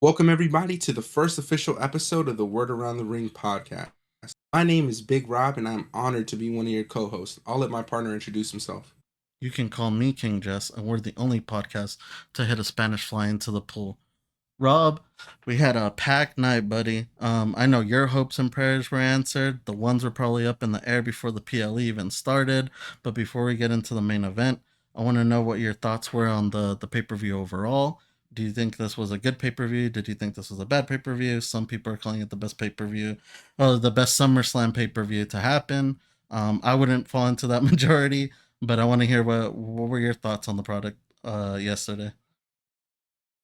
Welcome, everybody, to the first official episode of the Word Around the Ring podcast. My name is Big Rob, and I'm honored to be one of your co hosts. I'll let my partner introduce himself. You can call me King Jess, and we're the only podcast to hit a Spanish fly into the pool. Rob, we had a packed night, buddy. I know your hopes and prayers were answered. The ones were probably up in the air before the PLE even started. But before we get into the main event, I want to know what your thoughts were on the pay per view overall. Do you think this was a good pay per view? Did you think this was a bad pay per view? Some people are calling it the best pay per view, the best SummerSlam pay per view to happen. I wouldn't fall into that majority, but I want to hear what were your thoughts on the product yesterday.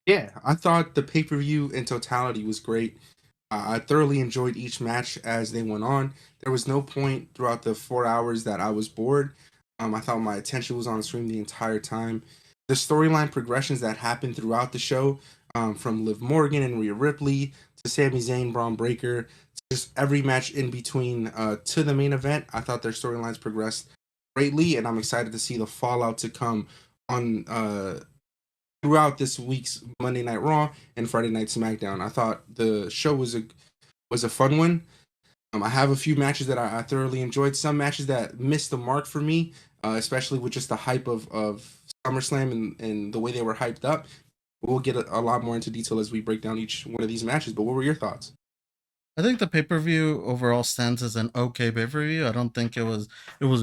Yeah, I thought the pay per view in totality was great. I thoroughly enjoyed each match as they went on. There was no point throughout the 4 hours that I was bored. I thought my attention was on the screen the entire time. The storyline progressions that happened throughout the show, from Liv Morgan and Rhea Ripley to Sami Zayn, Braun Breaker, to just every match in between to the main event, I thought their storylines progressed greatly, and I'm excited to see the fallout to come on throughout this week's Monday Night Raw and Friday Night SmackDown. I thought the show was a fun one. I have a few matches that I thoroughly enjoyed. Some matches that missed the mark for me, especially with just the hype of SummerSlam and the way they were hyped up. We'll get a lot more into detail as we break down each one of these matches. But what were your thoughts? I think the pay per view overall stands as an okay pay per view. I don't think it was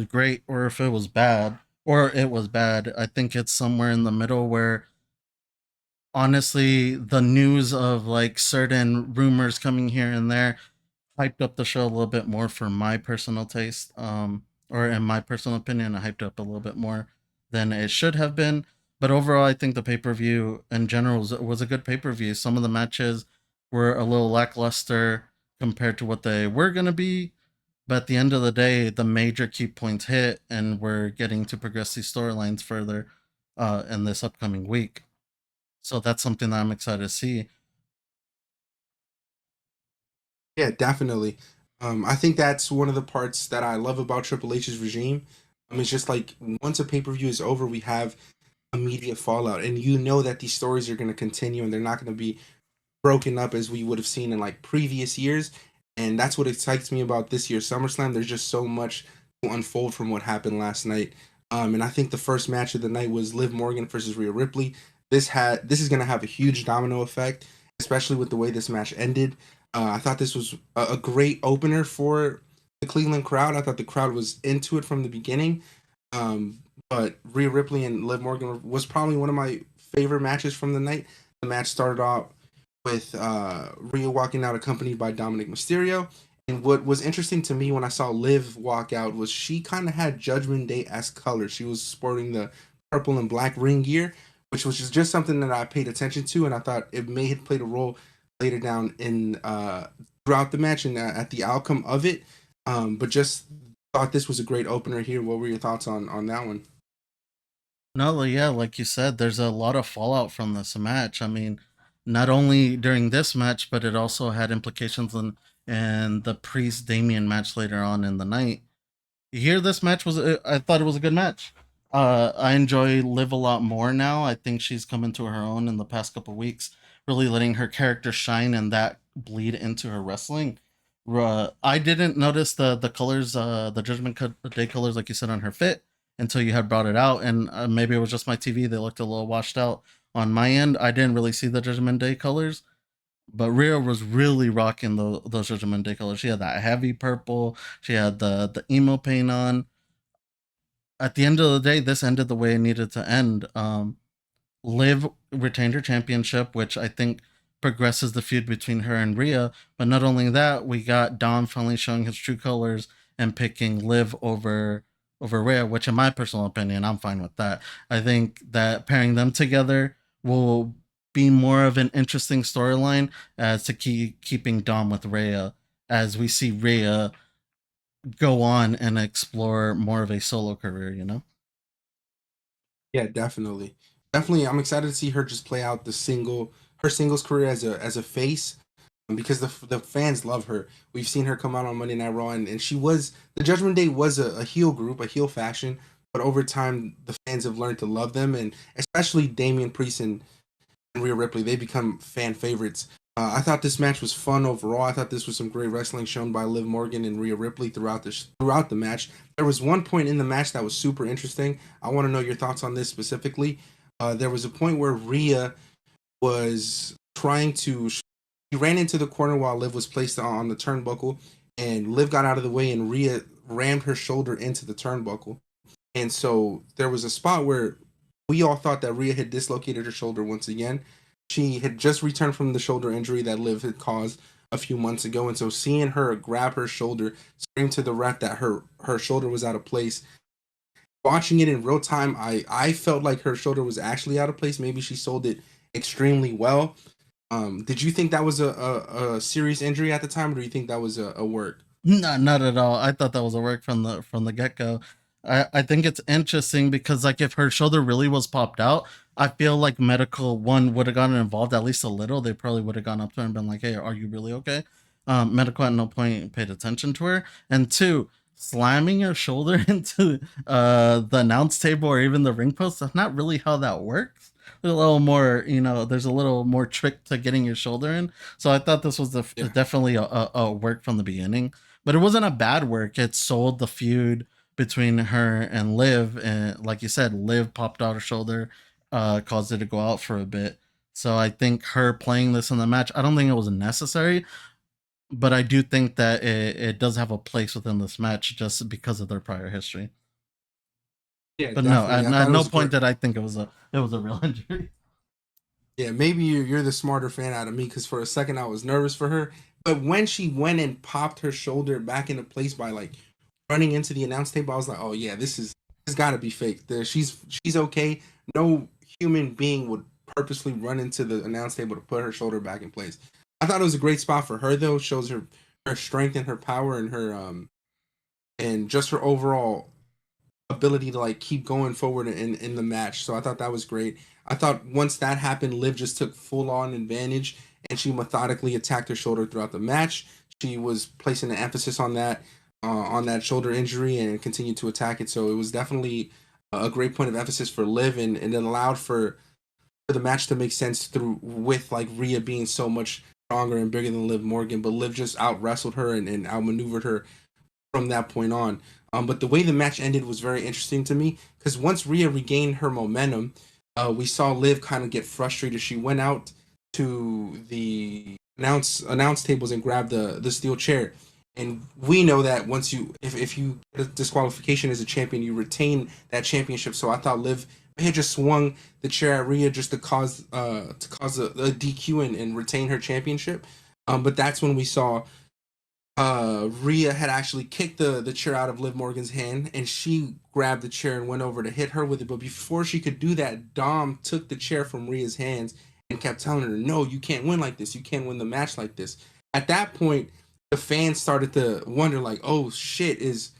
great or if it was bad or it was bad. I think it's somewhere in the middle where honestly the news of like certain rumors coming here and there hyped up the show a little bit more for my personal taste. Or in my personal opinion, I hyped up a little bit more than it should have been. But overall, I think the pay per view in general was a good pay per view. Some of the matches were a little lackluster compared to what they were going to be. But at the end of the day, the major key points hit, and we're getting to progress these storylines further in this upcoming week. So that's something that I'm excited to see. Yeah, definitely. I think that's one of the parts that I love about Triple H's regime. It's just like once a pay per view is over, we have immediate fallout, and you know that these stories are going to continue, and they're not going to be broken up as we would have seen in like previous years. And that's what excites me about this year's SummerSlam. There's just so much to unfold from what happened last night. And I think the first match of the night was Liv Morgan versus Rhea Ripley. This is going to have a huge domino effect, especially with the way this match ended. I thought this was a great opener for the Cleveland crowd. I thought the crowd was into it from the beginning. Um, but Rhea Ripley and Liv Morgan was probably one of my favorite matches from the night. The match started off with Rhea walking out accompanied by Dominic Mysterio. And what was interesting to me when I saw Liv walk out was she kind of had Judgment Day esque colors. She was sporting the purple and black ring gear, which was just something that I paid attention to, and I thought it may have played a role later down in throughout the match and at the outcome of it. But just thought this was a great opener here. What were your thoughts on that one? No, yeah, like you said, there's a lot of fallout from this match. I mean, not only during this match, but it also had implications in the Priest Damien match later on in the night. Here, this match was, I thought it was a good match. I enjoy Liv a lot more now. I think she's come into her own in the past couple weeks, really letting her character shine and that bleed into her wrestling. I didn't notice the colors, the Day colors, like you said, on her fit until you had brought it out, and maybe it was just my TV. They looked a little washed out on my end. I didn't really see the Judgment Day colors, but Rhea was really rocking those Judgment Day colors. She had that heavy purple. She had the emo paint on. At the end of the day, this ended the way it needed to end. Liv retained her championship, which I think progresses the feud between her and Rhea. But not only that, we got Dom finally showing his true colors and picking Liv over Rhea, which in my personal opinion, I'm fine with that. I think that pairing them together will be more of an interesting storyline as to keeping Dom with Rhea as we see Rhea go on and explore more of a solo career, you know? Yeah, definitely. Definitely, I'm excited to see her just play out her singles career as a face, because the fans love her. We've seen her come out on Monday Night Raw, and she was the Judgment Day was a heel group, a heel faction, but over time the fans have learned to love them, and especially Damian Priest and and Rhea Ripley, they become fan favorites. I thought this match was fun overall. I thought this was some great wrestling shown by Liv Morgan and Rhea Ripley throughout the match. There was one point in the match that was super interesting. I want to know your thoughts on this specifically. There was a point where Rhea was trying to. He ran into the corner while Liv was placed on the turnbuckle, and Liv got out of the way, and Rhea rammed her shoulder into the turnbuckle. And so there was a spot where we all thought that Rhea had dislocated her shoulder once again. She had just returned from the shoulder injury that Liv had caused a few months ago. And so seeing her grab her shoulder, scream to the ref that her shoulder was out of place, watching it in real time, I felt like her shoulder was actually out of place. Maybe she sold it extremely well. Did you think that was a serious injury at the time, or do you think that was a work? No, not at all. I thought that was a work from the get go. I think it's interesting because like if her shoulder really was popped out, I feel like medical one would have gotten involved at least a little. They probably would have gone up to her and been like, "Hey, are you really okay?" Medical at no point paid attention to her. And two, slamming your shoulder into the announce table or even the ring post, that's not really how that works. There's a little more, there's a little more trick to getting your shoulder in. So I thought this was Yeah. definitely a work from the beginning, but it wasn't a bad work. It sold the feud between her and Liv, and like you said, Liv popped out her shoulder, caused it to go out for a bit. So I think her playing this in the match, I don't think it was necessary, but I do think that it does have a place within this match just because of their prior history. Yeah, But no, definitely. I at thought it no was point great. did I think it was a real injury. Yeah, maybe you're the smarter fan out of me because for a second I was nervous for her. But when she went and popped her shoulder back into place by like running into the announce table, I was like, oh yeah, this got to be fake. She's okay. No human being would purposely run into the announce table to put her shoulder back in place. I thought it was a great spot for her though. Shows her strength and her power and her and just her overall ability to like keep going forward in the match. So I thought that was great. I thought once that happened, Liv just took full on advantage and she methodically attacked her shoulder throughout the match. She was placing an emphasis on that shoulder injury and continued to attack it. So it was definitely a great point of emphasis for Liv and it allowed for the match to make sense through with like Rhea being so much stronger and bigger than Liv Morgan, but Liv just out wrestled her and outmaneuvered her from that point on. But the way the match ended was very interesting to me because once Rhea regained her momentum, we saw Liv kind of get frustrated. She went out to the announce tables and grabbed the steel chair. And we know that once if you get a disqualification as a champion, you retain that championship. So I thought Liv had just swung the chair at Rhea just to cause a DQ and retain her championship. But that's when we saw Rhea had actually kicked the chair out of Liv Morgan's hand, and she grabbed the chair and went over to hit her with it. But before she could do that, Dom took the chair from Rhea's hands and kept telling her, "No, you can't win like this. You can't win the match like this." At that point, the fans started to wonder, like, "Oh shit, is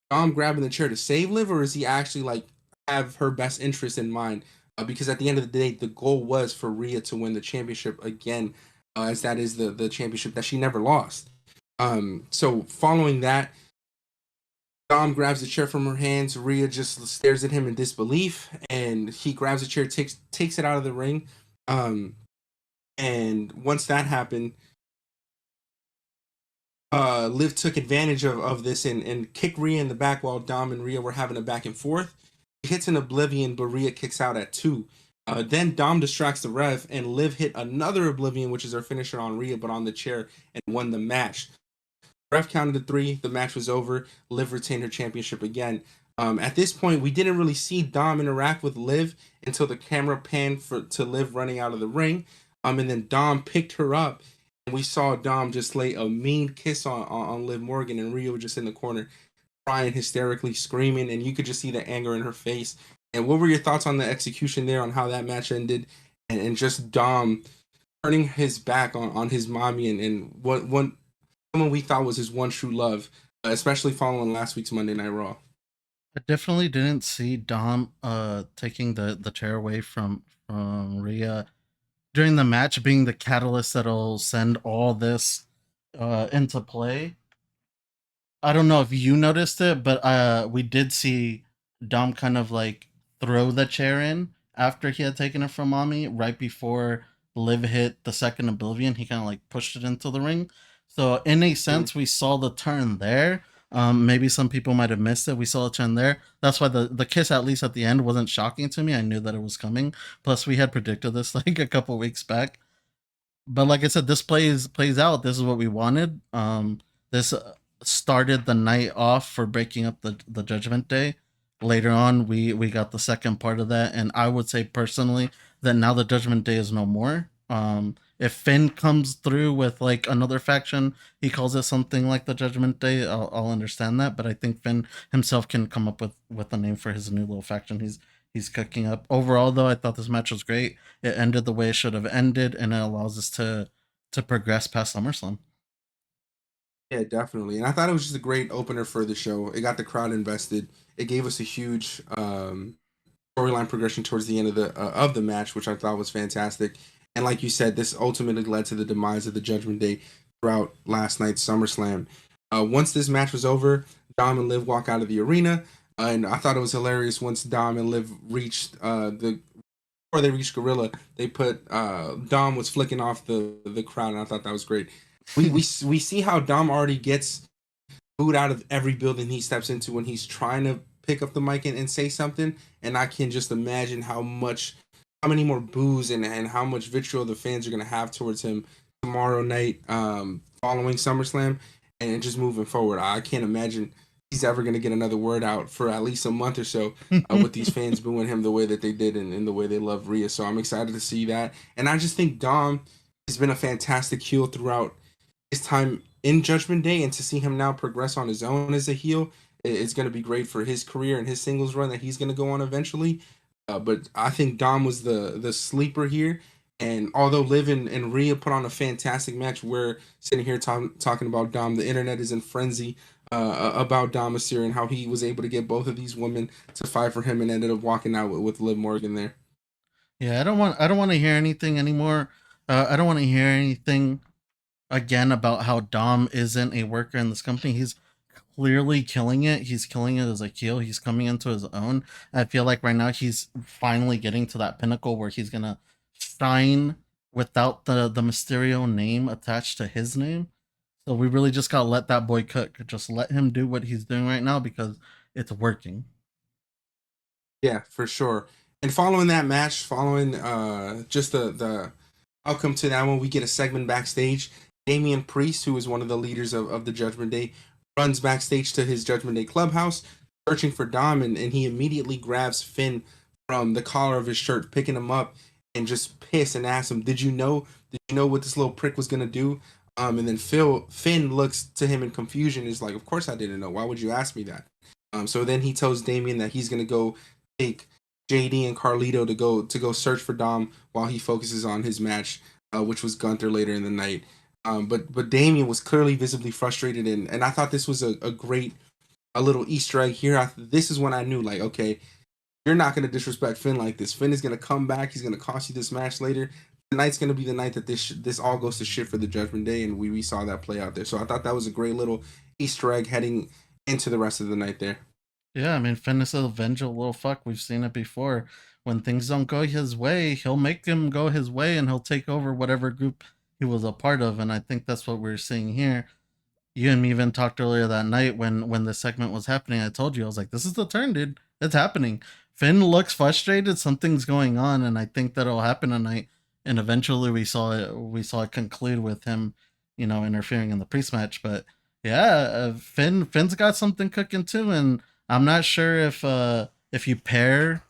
Dom grabbing the chair to save Liv, or is he actually like have her best interest in mind?" Because at the end of the day, the goal was for Rhea to win the championship again, as that is the championship that she never lost. So following that, Dom grabs the chair from her hands. Rhea just stares at him in disbelief, and he grabs the chair, takes it out of the ring. Um, and once that happened, Liv took advantage of this and kicked Rhea in the back while Dom and Rhea were having a back and forth. He hits an oblivion, but Rhea kicks out at two. Then Dom distracts the ref, and Liv hit another oblivion, which is her finisher on Rhea, but on the chair, and won the match. Ref counted to three. The match was over. Liv retained her championship again. At this point, we didn't really see Dom interact with Liv until the camera panned to Liv running out of the ring. And then Dom picked her up, and we saw Dom just lay a mean kiss on Liv Morgan, and Rhea was just in the corner crying hysterically, screaming, and you could just see the anger in her face. And what were your thoughts on the execution there, on how that match ended, and just Dom turning his back on his mommy and what one someone we thought was his one true love, especially following last week's Monday Night Raw. I definitely didn't see Dom taking the chair away from Rhea during the match being the catalyst that'll send all this into play. I don't know if you noticed it, but we did see Dom kind of like throw the chair in after he had taken it from Mommy, right before Liv hit the second Oblivion, he kind of like pushed it into the ring. So in a Mm. sense, we saw the turn there. Maybe some people might have missed it. We saw a turn there. That's why the kiss, at least at the end, wasn't shocking to me. I knew that it was coming. Plus, we had predicted this like a couple weeks back. But like I said, this plays out. This is what we wanted. This started the night off for breaking up the Judgment Day. Later on, we got the second part of that, and I would say personally that now the Judgment Day is no more. If Finn comes through with like another faction, he calls it something like the Judgment Day. I'll understand that, but I think Finn himself can come up with a name for his new little faction he's cooking up. Overall, though, I thought this match was great. It ended the way it should have ended, and it allows us to progress past SummerSlam. Yeah, definitely. And I thought it was just a great opener for the show. It got the crowd invested. It gave us a huge storyline progression towards the end of the match, which I thought was fantastic. And like you said, this ultimately led to the demise of the Judgment Day throughout last night's SummerSlam. Once this match was over, Dom and Liv walk out of the arena, and I thought it was hilarious once Dom and Liv reached the before they reached Gorilla. They put Dom was flicking off the crowd, and I thought that was great. We see how Dom already gets booed out of every building he steps into when he's trying to pick up the mic and say something. And I can just imagine how many more boos and how much vitriol the fans are going to have towards him tomorrow night following SummerSlam and just moving forward. I can't imagine he's ever going to get another word out for at least a month or so with these fans booing him the way that they did and the way they love Rhea. So I'm excited to see that. And I just think Dom has been a fantastic heel throughout his time in Judgment Day, and to see him now progress on his own as a heel, it's going to be great for his career and his singles run that he's going to go on eventually. But I think Dom was the sleeper here, and although Liv and Rhea put on a fantastic match, we're sitting here talking about Dom. The internet is in frenzy about Dom Mysterio and how he was able to get both of these women to fight for him and ended up walking out with Liv Morgan there. Yeah, I don't want to hear anything anymore. I don't want to hear anything again about how Dom isn't a worker in this company. He's clearly killing it. He's killing it as a heel. He's coming into his own. I feel like right now he's finally getting to that pinnacle where he's gonna shine without the Mysterio name attached to his name. So we really just gotta let that boy cook. Just let him do what he's doing right now because it's working. Yeah, for sure. And following that match, following just the outcome to that one, we get a segment backstage. Damian Priest, who is one of the leaders of the Judgment Day, runs backstage to his Judgment Day clubhouse, searching for Dom, and he immediately grabs Finn from the collar of his shirt, picking him up and just piss and asks him, "Did you know? Did you know what this little prick was gonna do?" And then Finn looks to him in confusion, is like, "Of course I didn't know. Why would you ask me that?" So then he tells Damien that he's gonna go take JD and Carlito to go search for Dom while he focuses on his match, which was Gunther later in the night. But Damien was clearly visibly frustrated, and I thought this was a great a little Easter egg here. This is when I knew, like, okay, you're not going to disrespect Finn like this. Finn is going to come back. He's going to cost you this match later. Tonight's going to be the night that this all goes to shit for the Judgment Day, and we saw that play out there. So I thought that was a great little Easter egg heading into the rest of the night there. Yeah, I mean, Finn is a vengeful little fuck. We've seen it before. When things don't go his way, he'll make them go his way and he'll take over whatever group he was a part of. And I think that's what we're seeing here. You and me even talked earlier that night when the segment was happening. I told you, I was like, this is the turn, dude. It's happening. Finn looks frustrated. Something's going on, and I think that'll happen tonight. And eventually, we saw it conclude with him, interfering in the priest match. But yeah, Finn's got something cooking too, and I'm not sure if you pair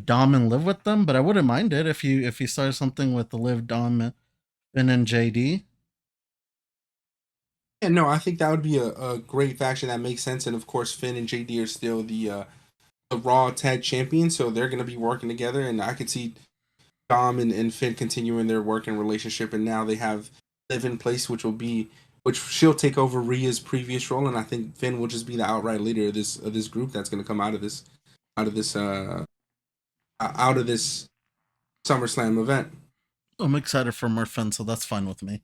Dom and Liv with them, but I wouldn't mind it if you start something with the Liv, Dom, Finn, and JD. Yeah, no, I think that would be a great faction that makes sense. And of course, Finn and JD are still the Raw Tag Champions, so they're going to be working together. And I could see Dom and Finn continuing their working relationship. And now they have Liv in place, which she'll take over Rhea's previous role, and I think Finn will just be the outright leader of this group that's going to come out of this out of this SummerSlam event. I'm excited for more Finn, so that's fine with me.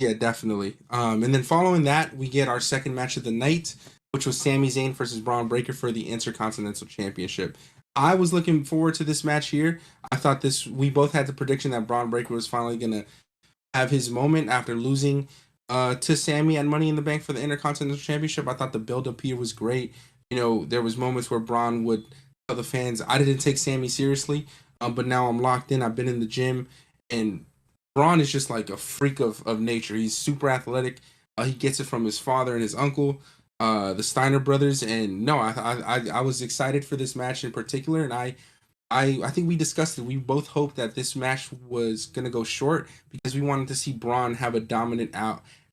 Yeah, definitely. And then following that, we get our second match of the night, which was Sami Zayn versus Braun Breaker for the Intercontinental Championship. I was looking forward to this match here. I thought this. We both had the prediction that Braun Breaker was finally gonna have his moment after losing to Sammy at Money in the Bank for the Intercontinental Championship. I thought the build up here was great. You know, there was moments where Braun would tell the fans, "I didn't take Sammy seriously, but now I'm locked in. I've been in the gym, and Braun is just like a freak of nature. He's super athletic. He gets it from his father and his uncle, the Steiner brothers. And no, I was excited for this match in particular, and I think we discussed it. We both hoped that this match was gonna go short because we wanted to see Braun have a dominant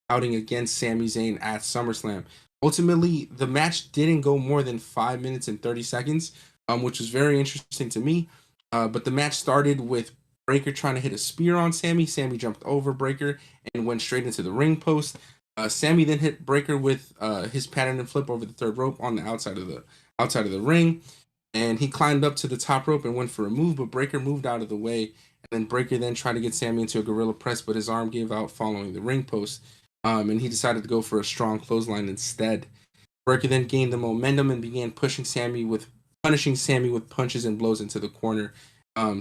outing against Sami Zayn at SummerSlam. Ultimately, the match didn't go more than 5 minutes and 30 seconds, which was very interesting to me. But the match started with Breaker trying to hit a spear on Sammy. Sammy jumped over Breaker and went straight into the ring post. Sammy then hit Breaker with his pattern and flip over the third rope on the outside of the ring, and he climbed up to the top rope and went for a move, but Breaker moved out of the way. And then Breaker then tried to get Sammy into a gorilla press, but his arm gave out following the ring post, and he decided to go for a strong clothesline instead. Breaker then gained the momentum and began punishing Sammy with punches and blows into the corner.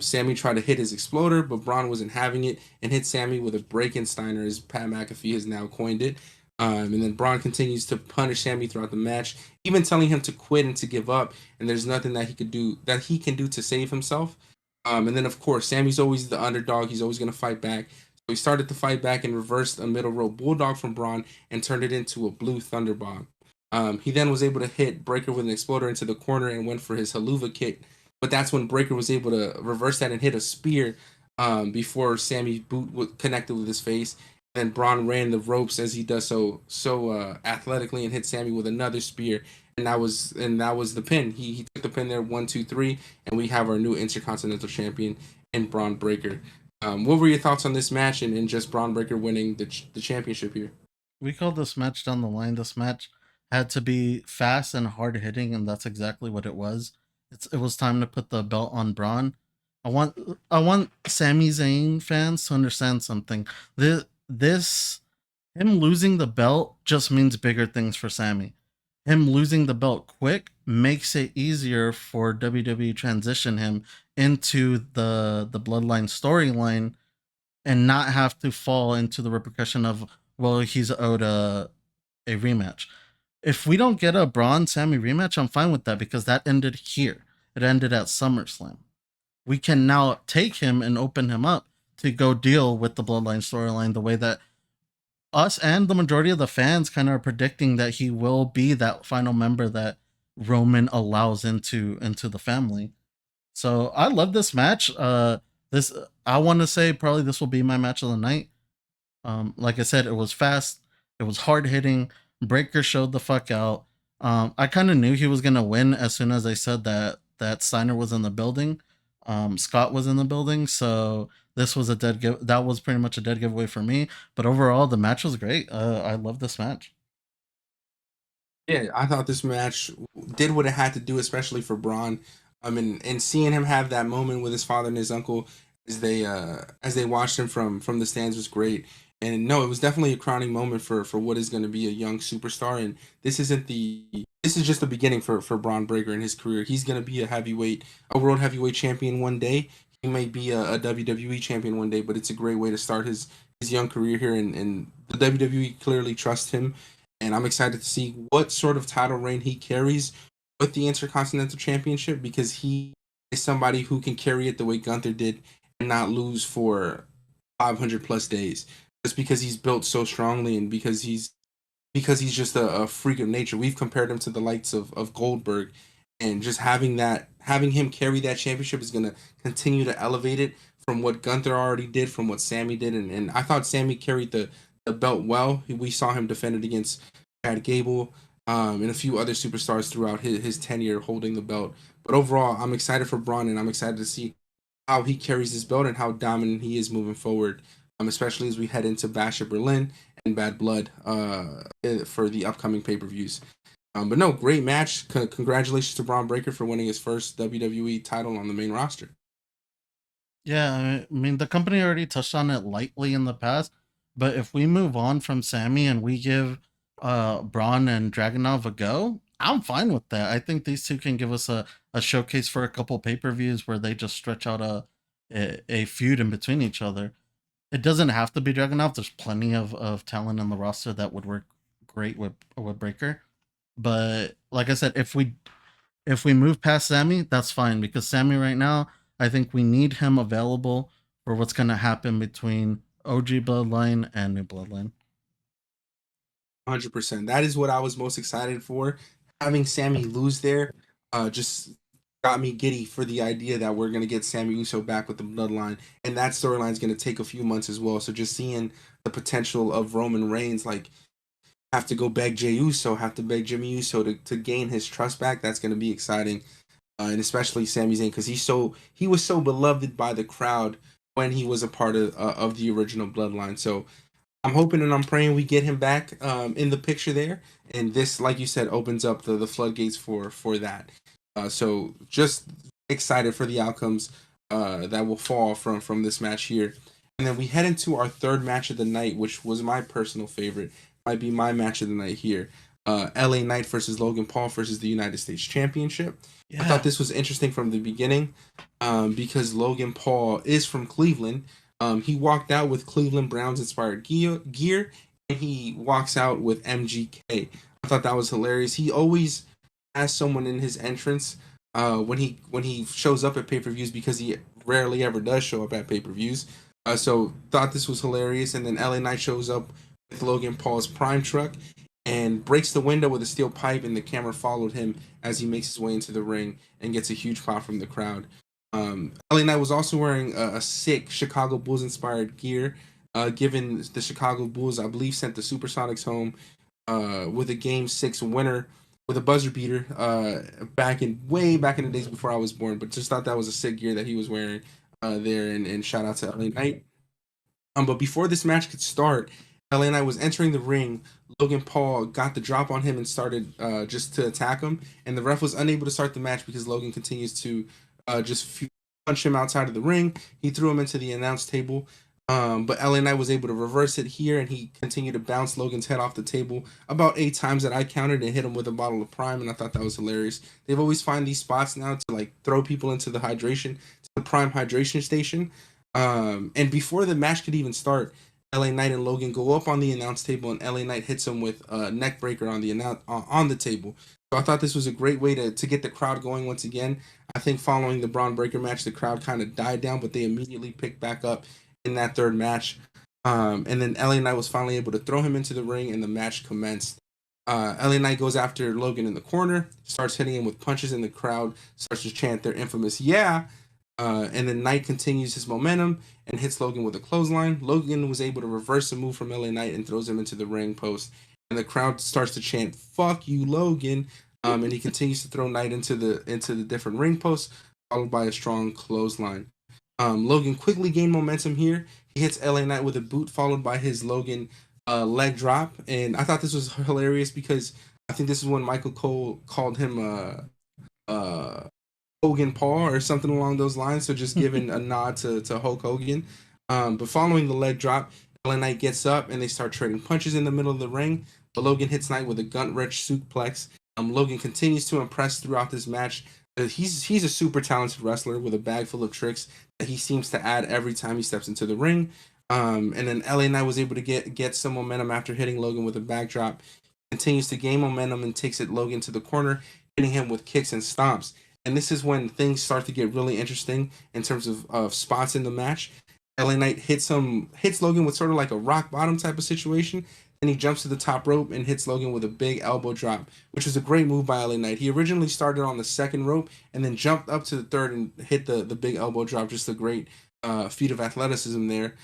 Sammy tried to hit his exploder, but Braun wasn't having it and hit Sammy with a break-in Steiner, as Pat McAfee has now coined it. And then Braun continues to punish Sammy throughout the match, even telling him to quit and to give up. And there's nothing that he can do to save himself. And then of course Sammy's always the underdog. He's always gonna fight back. So he started to fight back and reversed a middle rope bulldog from Braun and turned it into a blue thunderbomb. He then was able to hit Breaker with an exploder into the corner and went for his haluva kick. But that's when Breaker was able to reverse that and hit a spear before Sammy's boot connected with his face. And Braun ran the ropes as he does so athletically and hit Sammy with another spear, and that was the pin. He took the pin there, 1, 2, 3, and we have our new Intercontinental Champion in Braun Breaker. What were your thoughts on this match and just Braun Breaker winning the championship here? We called this match down the line. This match had to be fast and hard hitting, and that's exactly what it was. It was time to put the belt on Braun. I want Sami Zayn fans to understand something. This him losing the belt just means bigger things for Sammy. Him losing the belt quick makes it easier for WWE transition him into the bloodline storyline and not have to fall into the repercussion of, well, he's owed a rematch. If we don't get a Braun Sammy rematch, I'm fine with that because that ended here. It ended at SummerSlam. We can now take him and open him up to go deal with the bloodline storyline the way that us and the majority of the fans kind of are predicting that he will be that final member that Roman allows into the family. So I love this match. This I want to say probably this will be my match of the night. Like I said, it was fast, it was hard hitting. Breaker showed the fuck out. I kind of knew he was gonna win as soon as I said that Steiner was in the building. Scott was in the building, so this was a dead give. That was pretty much a dead giveaway for me. But overall, the match was great. I love this match. Yeah, I thought this match did what it had to do, especially for Braun. And seeing him have that moment with his father and his uncle as they watched him from the stands was great. And no, it was definitely a crowning moment for what is going to be a young superstar. And this is just the beginning for Braun Breaker in his career. He's going to be a world heavyweight champion one day. He may be a WWE champion one day, but it's a great way to start his young career here. And the WWE clearly trusts him, and I'm excited to see what sort of title reign he carries with the Intercontinental Championship, because he is somebody who can carry it the way Gunther did and not lose for 500 plus days, just because he's built so strongly and because he's just a freak of nature. We've compared him to the likes of Goldberg, and just having him carry that championship is going to continue to elevate it from what Gunther already did, from what Sammy did. And I thought Sammy carried the belt well. We saw him defend it against Chad Gable, and a few other superstars throughout his tenure holding the belt. But overall, I'm excited for Braun, and I'm excited to see how he carries his belt and how dominant he is moving forward, especially as we head into Bash at Berlin and Bad Blood for the upcoming pay-per-views. But no, great match. Congratulations to Braun Breaker for winning his first WWE title on the main roster. Yeah, I mean, the company already touched on it lightly in the past, but if we move on from Sammy and we give Braun and Dragunov a go, I'm fine with that. I think these two can give us a showcase for a couple pay-per-views where they just stretch out a feud in between each other. It doesn't have to be Dragunov. There's plenty of talent in the roster that would work great with Breaker. But like I said, if we move past Sammy, that's fine because Sammy right now, I think we need him available for what's gonna happen between OG Bloodline and New Bloodline. 100%. That is what I was most excited for. Having Sammy lose there just got me giddy for the idea that we're going to get Sammy Uso back with the bloodline. And that storyline is going to take a few months as well. So just seeing the potential of Roman Reigns, like, have to go beg Jey Uso, have to beg Jimmy Uso to gain his trust back, that's going to be exciting. And especially Sami Zayn because he was so beloved by the crowd when he was a part of the original bloodline. So I'm hoping and I'm praying we get him back in the picture there, and this, like you said, opens up the floodgates for that. So just excited for the outcomes that will fall from this match here, and then we head into our third match of the night, which was my personal favorite, might be my match of the night here. LA Knight versus Logan Paul versus the United States Championship. I thought Yeah. this was interesting from the beginning because Logan Paul is from Cleveland. He walked out with Cleveland Browns inspired gear, and he walks out with MGK. I thought that was hilarious. He always has someone in his entrance when he shows up at pay per views because he rarely ever does show up at pay per views. So thought this was hilarious. And then LA Knight shows up with Logan Paul's prime truck and breaks the window with a steel pipe, and the camera followed him as he makes his way into the ring and gets a huge pop from the crowd. LA Knight was also wearing a sick Chicago Bulls inspired gear, given the Chicago Bulls, I believe, sent the Supersonics home with a Game 6 winner with a buzzer beater way back in the days before I was born. But just thought that was a sick gear that he was wearing there, and shout out to LA Knight. But before this match could start, LA Knight was entering the ring. Logan Paul got the drop on him and started just to attack him, and the ref was unable to start the match because Logan continues to punch him outside of the ring. He threw him into the announce table, but LA Knight was able to reverse it here, and he continued to bounce Logan's head off the table about 8 times that I counted and hit him with a bottle of Prime, and I thought that was hilarious. They've always find these spots now to like throw people into the Prime hydration station. And before the match could even start, LA Knight and Logan go up on the announce table, and LA Knight hits him with a neck breaker on the table. So I thought this was a great way to get the crowd going once again. I think following the Braun Breaker match, the crowd kind of died down, but they immediately picked back up in that third match. And then LA Knight was finally able to throw him into the ring, and the match commenced. LA Knight goes after Logan in the corner, starts hitting him with punches, and the crowd starts to chant their infamous "Yeah." And then Knight continues his momentum and hits Logan with a clothesline. Logan was able to reverse a move from LA Knight and throws him into the ring post. And the crowd starts to chant "Fuck you, Logan!" And he continues to throw Knight into the different ring posts, followed by a strong clothesline. Logan quickly gained momentum here. He hits LA Knight with a boot, followed by his Logan leg drop. And I thought this was hilarious because I think this is when Michael Cole called him Hogan Paul or something along those lines. So just giving a nod to Hulk Hogan. But following the leg drop, LA Knight gets up and they start trading punches in the middle of the ring. But Logan hits Knight with a gut wrench suplex. Logan continues to impress throughout this match. He's a super talented wrestler with a bag full of tricks that he seems to add every time he steps into the ring. And then LA Knight was able to get some momentum after hitting Logan with a backdrop. Continues to gain momentum and takes it Logan to the corner, hitting him with kicks and stomps. And this is when things start to get really interesting in terms of spots in the match. LA Knight hits Logan with sort of like a rock bottom type of situation. Then he jumps to the top rope and hits Logan with a big elbow drop, which is a great move by LA Knight. He originally started on the second rope and then jumped up to the third and hit the big elbow drop. Just a great feat of athleticism there.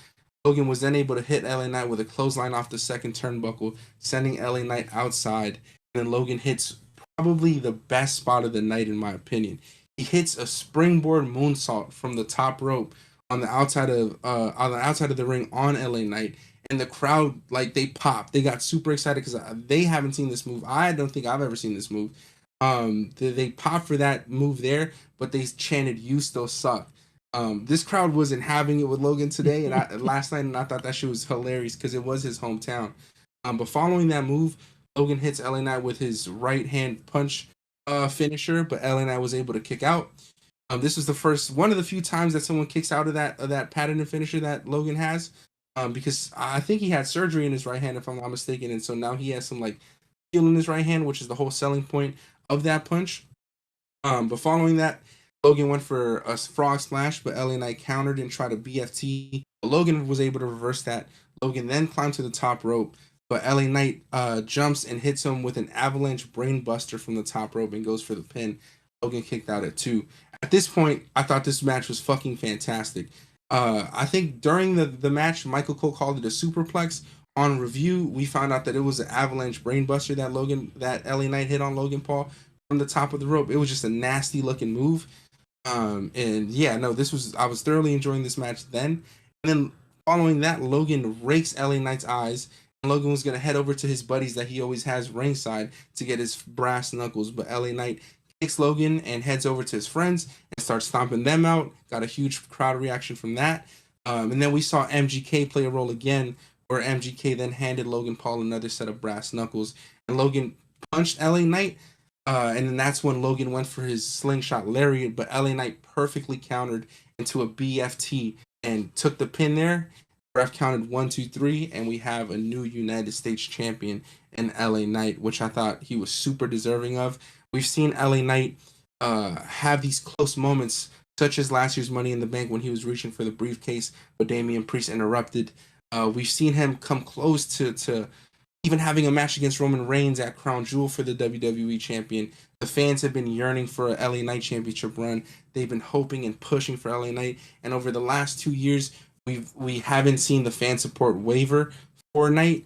Logan was then able to hit LA Knight with a clothesline off the second turnbuckle, sending LA Knight outside. And then Logan hits probably the best spot of the night, in my opinion. He hits a springboard moonsault from the top rope on the outside of the ring on LA Knight, and the crowd, like, they popped. They got super excited because they haven't seen this move. I don't think I've ever seen this move. They popped for that move there, but they chanted "You still suck." This crowd wasn't having it with Logan today, and last night, and I thought that shit was hilarious because it was his hometown. But following that move, Logan hits LA Knight with his right hand punch, finisher, but LA Knight was able to kick out. This was the first one of the few times that someone kicks out of that patented finisher that Logan has. Because I think he had surgery in his right hand, if I'm not mistaken, and so now he has some like heel in his right hand, which is the whole selling point of that punch. But following that, Logan went for a frog splash, but LA Knight countered and tried a BFT. Logan was able to reverse that. Logan then climbed to the top rope, but LA Knight jumps and hits him with an avalanche brainbuster from the top rope and goes for the pin. Logan kicked out at 2. At this point, I thought this match was fucking fantastic. I think during the match, Michael Cole called it a superplex. On review, we found out that it was an avalanche brainbuster that LA Knight hit on Logan Paul from the top of the rope. It was just a nasty looking move. And yeah, no, this was I was thoroughly enjoying this match then. And then following that, Logan rakes LA Knight's eyes. And Logan was gonna head over to his buddies that he always has ringside to get his brass knuckles, but LA Knight kicks Logan and heads over to his friends and starts stomping them out. Got a huge crowd reaction from that. And then we saw MGK play a role again, where MGK then handed Logan Paul another set of brass knuckles, and Logan punched LA Knight, and then that's when Logan went for his slingshot lariat, but LA Knight perfectly countered into a BFT and took the pin there. Ref counted 1, 2, 3, and we have a new United States champion in LA Knight, which I thought he was super deserving of. We've seen LA Knight have these close moments, such as last year's Money in the Bank when he was reaching for the briefcase, but Damian Priest interrupted. We've seen him come close to even having a match against Roman Reigns at Crown Jewel for the WWE champion. The fans have been yearning for a LA Knight championship run. They've been hoping and pushing for LA Knight, and over the last 2 years, we haven't seen the fan support waver for Knight.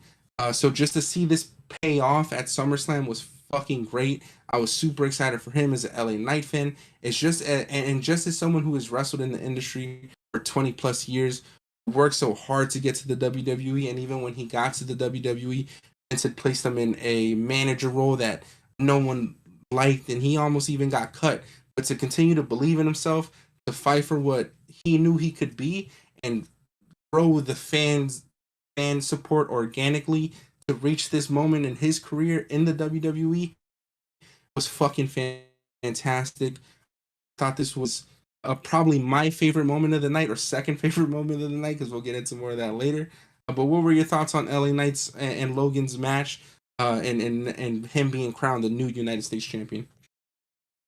So just to see this pay off at SummerSlam was fucking great. I was super excited for him as an LA Knight fan. It's just and just as someone who has wrestled in the industry for 20 plus years, worked so hard to get to the WWE, and even when he got to the WWE, Vince had placed him in a manager role that no one liked, and he almost even got cut. But to continue to believe in himself, to fight for what he knew he could be, and grow the fan support organically to reach this moment in his career in the WWE was fucking fantastic. Thought this was probably my favorite moment of the night, or second favorite moment of the night, because we'll get into more of that later. But what were your thoughts on LA Knight's and Logan's match, and him being crowned the new United States champion?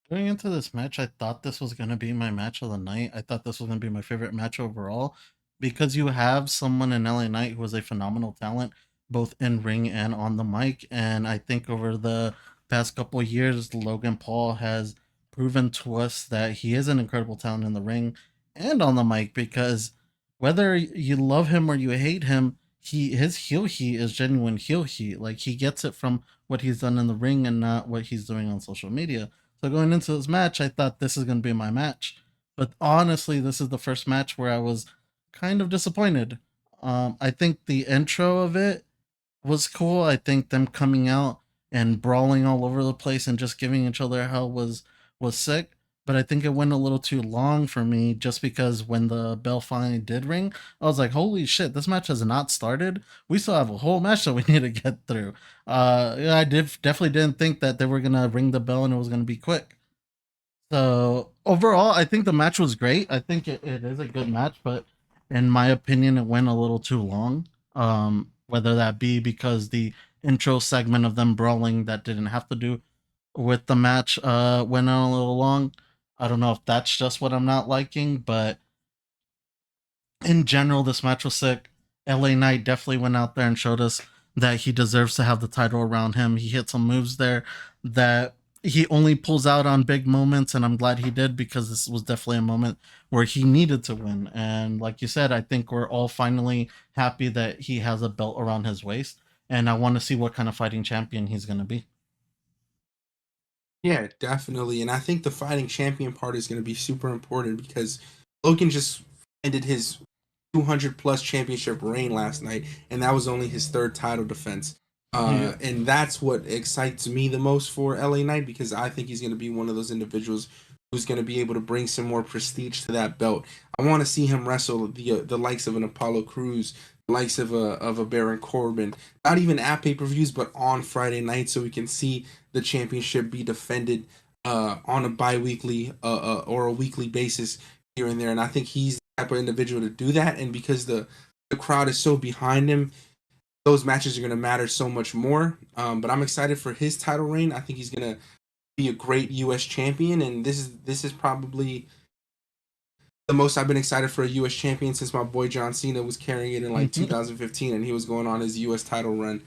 Going into this match, I thought this was going to be my match of the night. I thought this was going to be my favorite match overall because you have someone in LA Knight who is a phenomenal talent, both in ring and on the mic. And I think over the past couple of years, Logan Paul has proven to us that he is an incredible talent in the ring and on the mic because whether you love him or you hate him, his heel heat is genuine heel heat. Like he gets it from what he's done in the ring and not what he's doing on social media. So going into this match, I thought this is going to be my match. But honestly, this is the first match where I was kind of disappointed. I think the intro of it was cool. I think them coming out and brawling all over the place and just giving each other hell was sick. But I think it went a little too long for me just because when the bell finally did ring, I was like, holy shit, this match has not started. We still have a whole match that we need to get through. I definitely didn't think that they were going to ring the bell and it was going to be quick. So overall, I think the match was great. I think it is a good match, but in my opinion, it went a little too long. Whether that be because the intro segment of them brawling that didn't have to do with the match went on a little long. I don't know if that's just what I'm not liking, but in general, this match was sick. LA Knight definitely went out there and showed us that he deserves to have the title around him. He hit some moves there that he only pulls out on big moments, and I'm glad he did because this was definitely a moment where he needed to win. And like you said, I think we're all finally happy that he has a belt around his waist, and I want to see what kind of fighting champion he's going to be. Yeah, definitely. And I think the fighting champion part is going to be super important because Logan just ended his 200 plus championship reign last night, and that was only his third title defense. Yeah. And that's what excites me the most for LA Knight because I think he's going to be one of those individuals who's going to be able to bring some more prestige to that belt. I want to see him wrestle the likes of an Apollo Crews, the likes of a Baron Corbin, not even at pay per views, but on Friday night, so we can see the championship be defended on a bi-weekly or a weekly basis here and there. And I think he's the type of individual to do that. And because the crowd is so behind him, those matches are going to matter so much more. But I'm excited for his title reign. I think he's going to be a great U.S. champion, and this is probably the most I've been excited for a U.S. champion since my boy John Cena was carrying it in like Hmm. 2015, and he was going on his U.S. title run.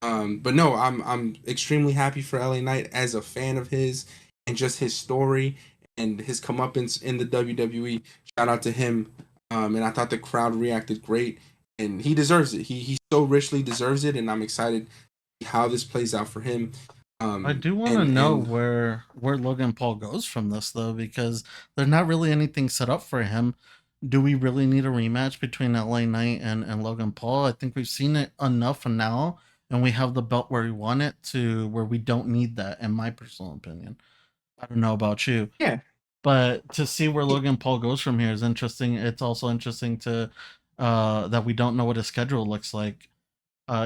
But no, I'm extremely happy for LA Knight as a fan of his and just his story and his comeuppance in the WWE. Shout out to him. And I thought the crowd reacted great, and he deserves it. He so richly deserves it, and I'm excited to see how this plays out for him. I Um, do want to and know and where Logan Paul goes from this though, because there's not really anything set up for him. Do we really need a rematch between LA Knight and Logan Paul? I think we've seen it enough now, and we have the belt where we want it to where we don't need that, in my personal opinion. I don't know about you, yeah, but to see where Logan Paul goes from here is interesting. It's also interesting to that we don't know what his schedule looks like.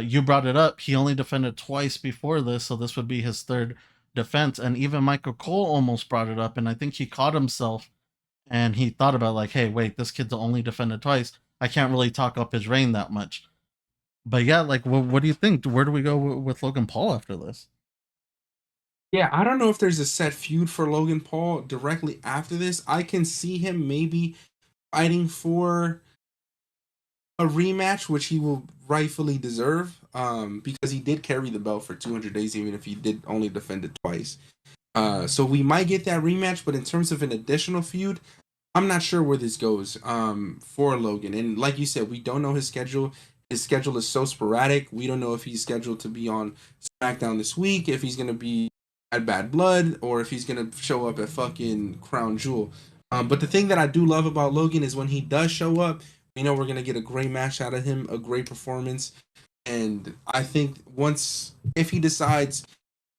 You brought it up. He only defended twice before this, so this would be his third defense. And even Michael Cole almost brought it up, and I think he caught himself and he thought about like, hey, wait, this kid's only defended twice. I can't really talk up his reign that much. But yeah, like, what do you think? Where do we go with Logan Paul after this? yeah. I don't know if there's a set feud for Logan Paul directly after this. I can see him maybe fighting for a rematch, which he will rightfully deserve, because he did carry the belt for 200 days, even if he did only defend it twice. So we might get that rematch, but in terms of an additional feud, I'm not sure where this goes for Logan. And like you said, we don't know his schedule. His schedule is so sporadic. We don't know if he's scheduled to be on SmackDown this week, if he's gonna be at Bad Blood, or if he's gonna show up at fucking Crown Jewel. But the thing that I do love about Logan is when he does show up, we know we're gonna get a great match out of him, a great performance. And I think once if he decides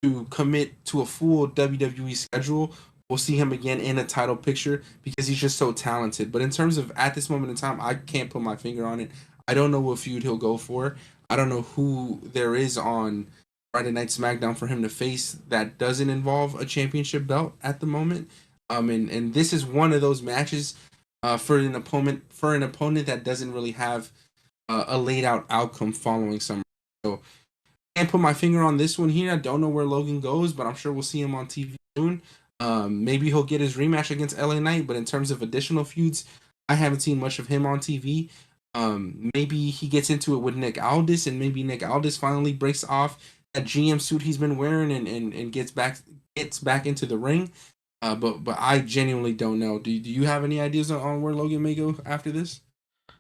to commit to a full WWE schedule, we'll see him again in a title picture because he's just so talented. But in terms of at this moment in time, I can't put my finger on it. I don't know what feud he'll go for. I don't know who there is on Friday Night SmackDown for him to face that doesn't involve a championship belt at the moment. And this is one of those matches for an opponent that doesn't really have a laid out outcome following some. So can't put my finger on this one here. I don't know where Logan goes, but I'm sure we'll see him on TV soon. Maybe he'll get his rematch against LA Knight, but in terms of additional feuds, I haven't seen much of him on TV. Maybe he gets into it with Nick Aldis, and maybe Nick Aldis finally breaks off that GM suit he's been wearing and gets back into the ring. But I genuinely don't know. Do you have any ideas on where Logan may go after this?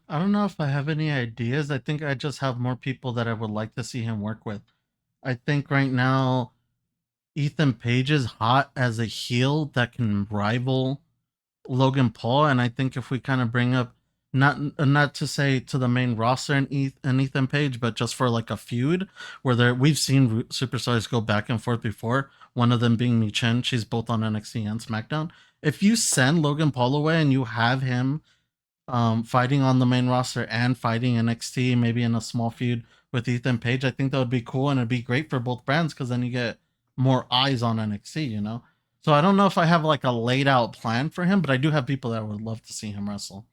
I don't know if I have any ideas. I think I just have more people that I would like to see him work with. I think right now Ethan Page is hot as a heel that can rival Logan Paul, and I think if we kind of bring up not to say to the main roster and Ethan Page, but just for like a feud where we've seen superstars go back and forth before. One of them being Mi Chen, she's both on NXT and SmackDown. If you send Logan Paul away and you have him fighting on the main roster and fighting NXT, maybe in a small feud with Ethan Page, I think that would be cool and it'd be great for both brands because then you get more eyes on NXT, you know? So I don't know if I have like a laid out plan for him, but I do have people that would love to see him wrestle.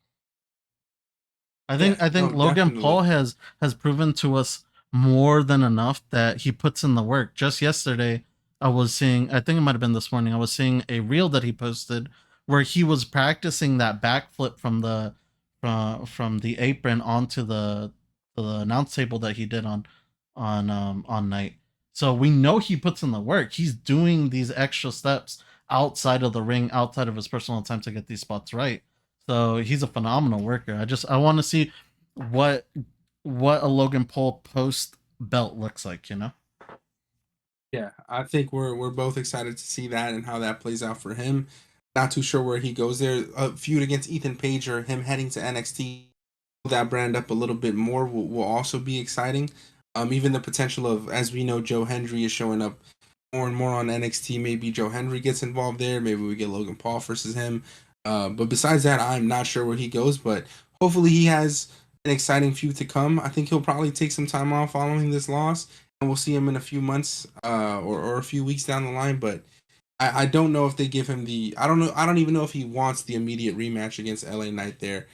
Yeah, I think no, Logan Paul definitely. has proven to us more than enough that he puts in the work. Just yesterday, I was seeing, I think it might have been this morning, I was seeing a reel that he posted where he was practicing that backflip from the apron onto the announce table that he did on night. So we know he puts in the work. He's doing these extra steps outside of the ring, outside of his personal time to get these spots right. So he's a phenomenal worker. I want to see what what a Logan Paul post belt looks like, you know? Yeah, I think we're both excited to see that and how that plays out for him. Not too sure where he goes there. A feud against Ethan Page or him heading to NXT, that brand up a little bit more will also be exciting. Even the potential of, as we know, Joe Hendry is showing up more and more on NXT. Maybe Joe Henry gets involved there. Maybe we get Logan Paul versus him. But besides that, I'm not sure where he goes. But hopefully, he has an exciting feud to come. I think he'll probably take some time off following this loss, and we'll see him in a few months or a few weeks down the line. But I don't know if they give him the. I don't know. I don't even know if he wants the immediate rematch against LA Knight there.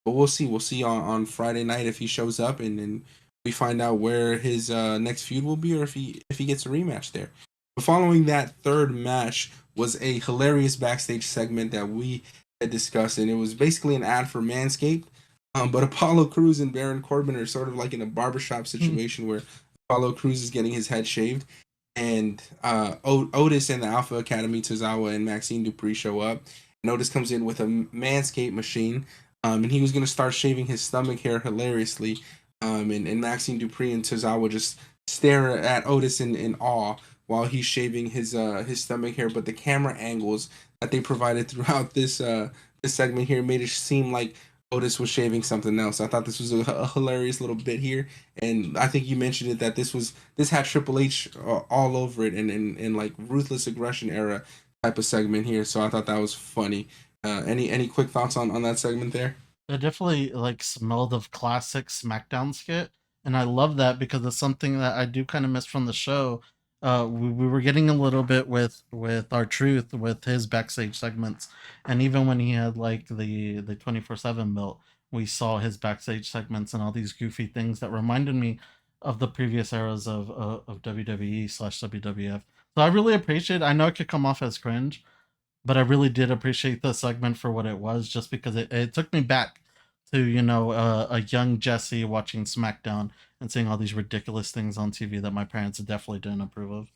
But we'll see. We'll see on Friday night if he shows up, and then we find out where his next feud will be, or if he gets a rematch there. But following that third match was a hilarious backstage segment that we had discussed, and it was basically an ad for Manscaped. But Apollo Cruz and Baron Corbin are sort of like in a barbershop situation where Apollo Cruz is getting his head shaved, and Otis and the Alpha Academy, Tozawa and Maxine Dupree show up. And Otis comes in with a Manscaped machine, and he was going to start shaving his stomach hair hilariously. And Maxine Dupree and Tozawa just stare at Otis in awe while he's shaving his stomach hair. But the camera angles that they provided throughout this segment here made it seem like Otis was shaving something else. I thought this was a hilarious little bit here, and I think you mentioned it that this had Triple H all over it, and in like ruthless aggression era type of segment here. So I thought that was funny. Any quick thoughts on that segment there? It definitely like smelled of classic SmackDown skit, and I love that because it's something that I do kind of miss from the show. We were getting a little bit with our truth with his backstage segments, and even when he had like the 24/7 belt, we saw his backstage segments and all these goofy things that reminded me of the previous eras of WWE slash WWF. So I really appreciate. I know it could come off as cringe, but I really did appreciate the segment for what it was, just because it took me back to a young Jesse watching SmackDown and seeing all these ridiculous things on TV that my parents definitely didn't approve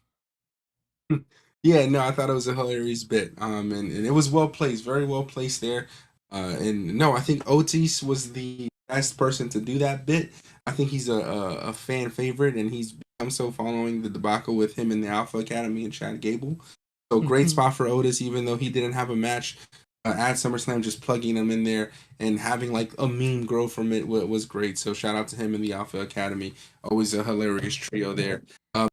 of. Yeah, no, I thought it was a hilarious bit. And it was well placed, very well placed there. And no, I think Otis was the best person to do that bit. I think he's a fan favorite, and he's become so following the debacle with him in the Alpha Academy and Chad Gable. So great spot for Otis, even though he didn't have a match at SummerSlam. Just plugging him in there and having like a meme grow from it was great. So shout out to him in the Alpha Academy. Always a hilarious trio there. All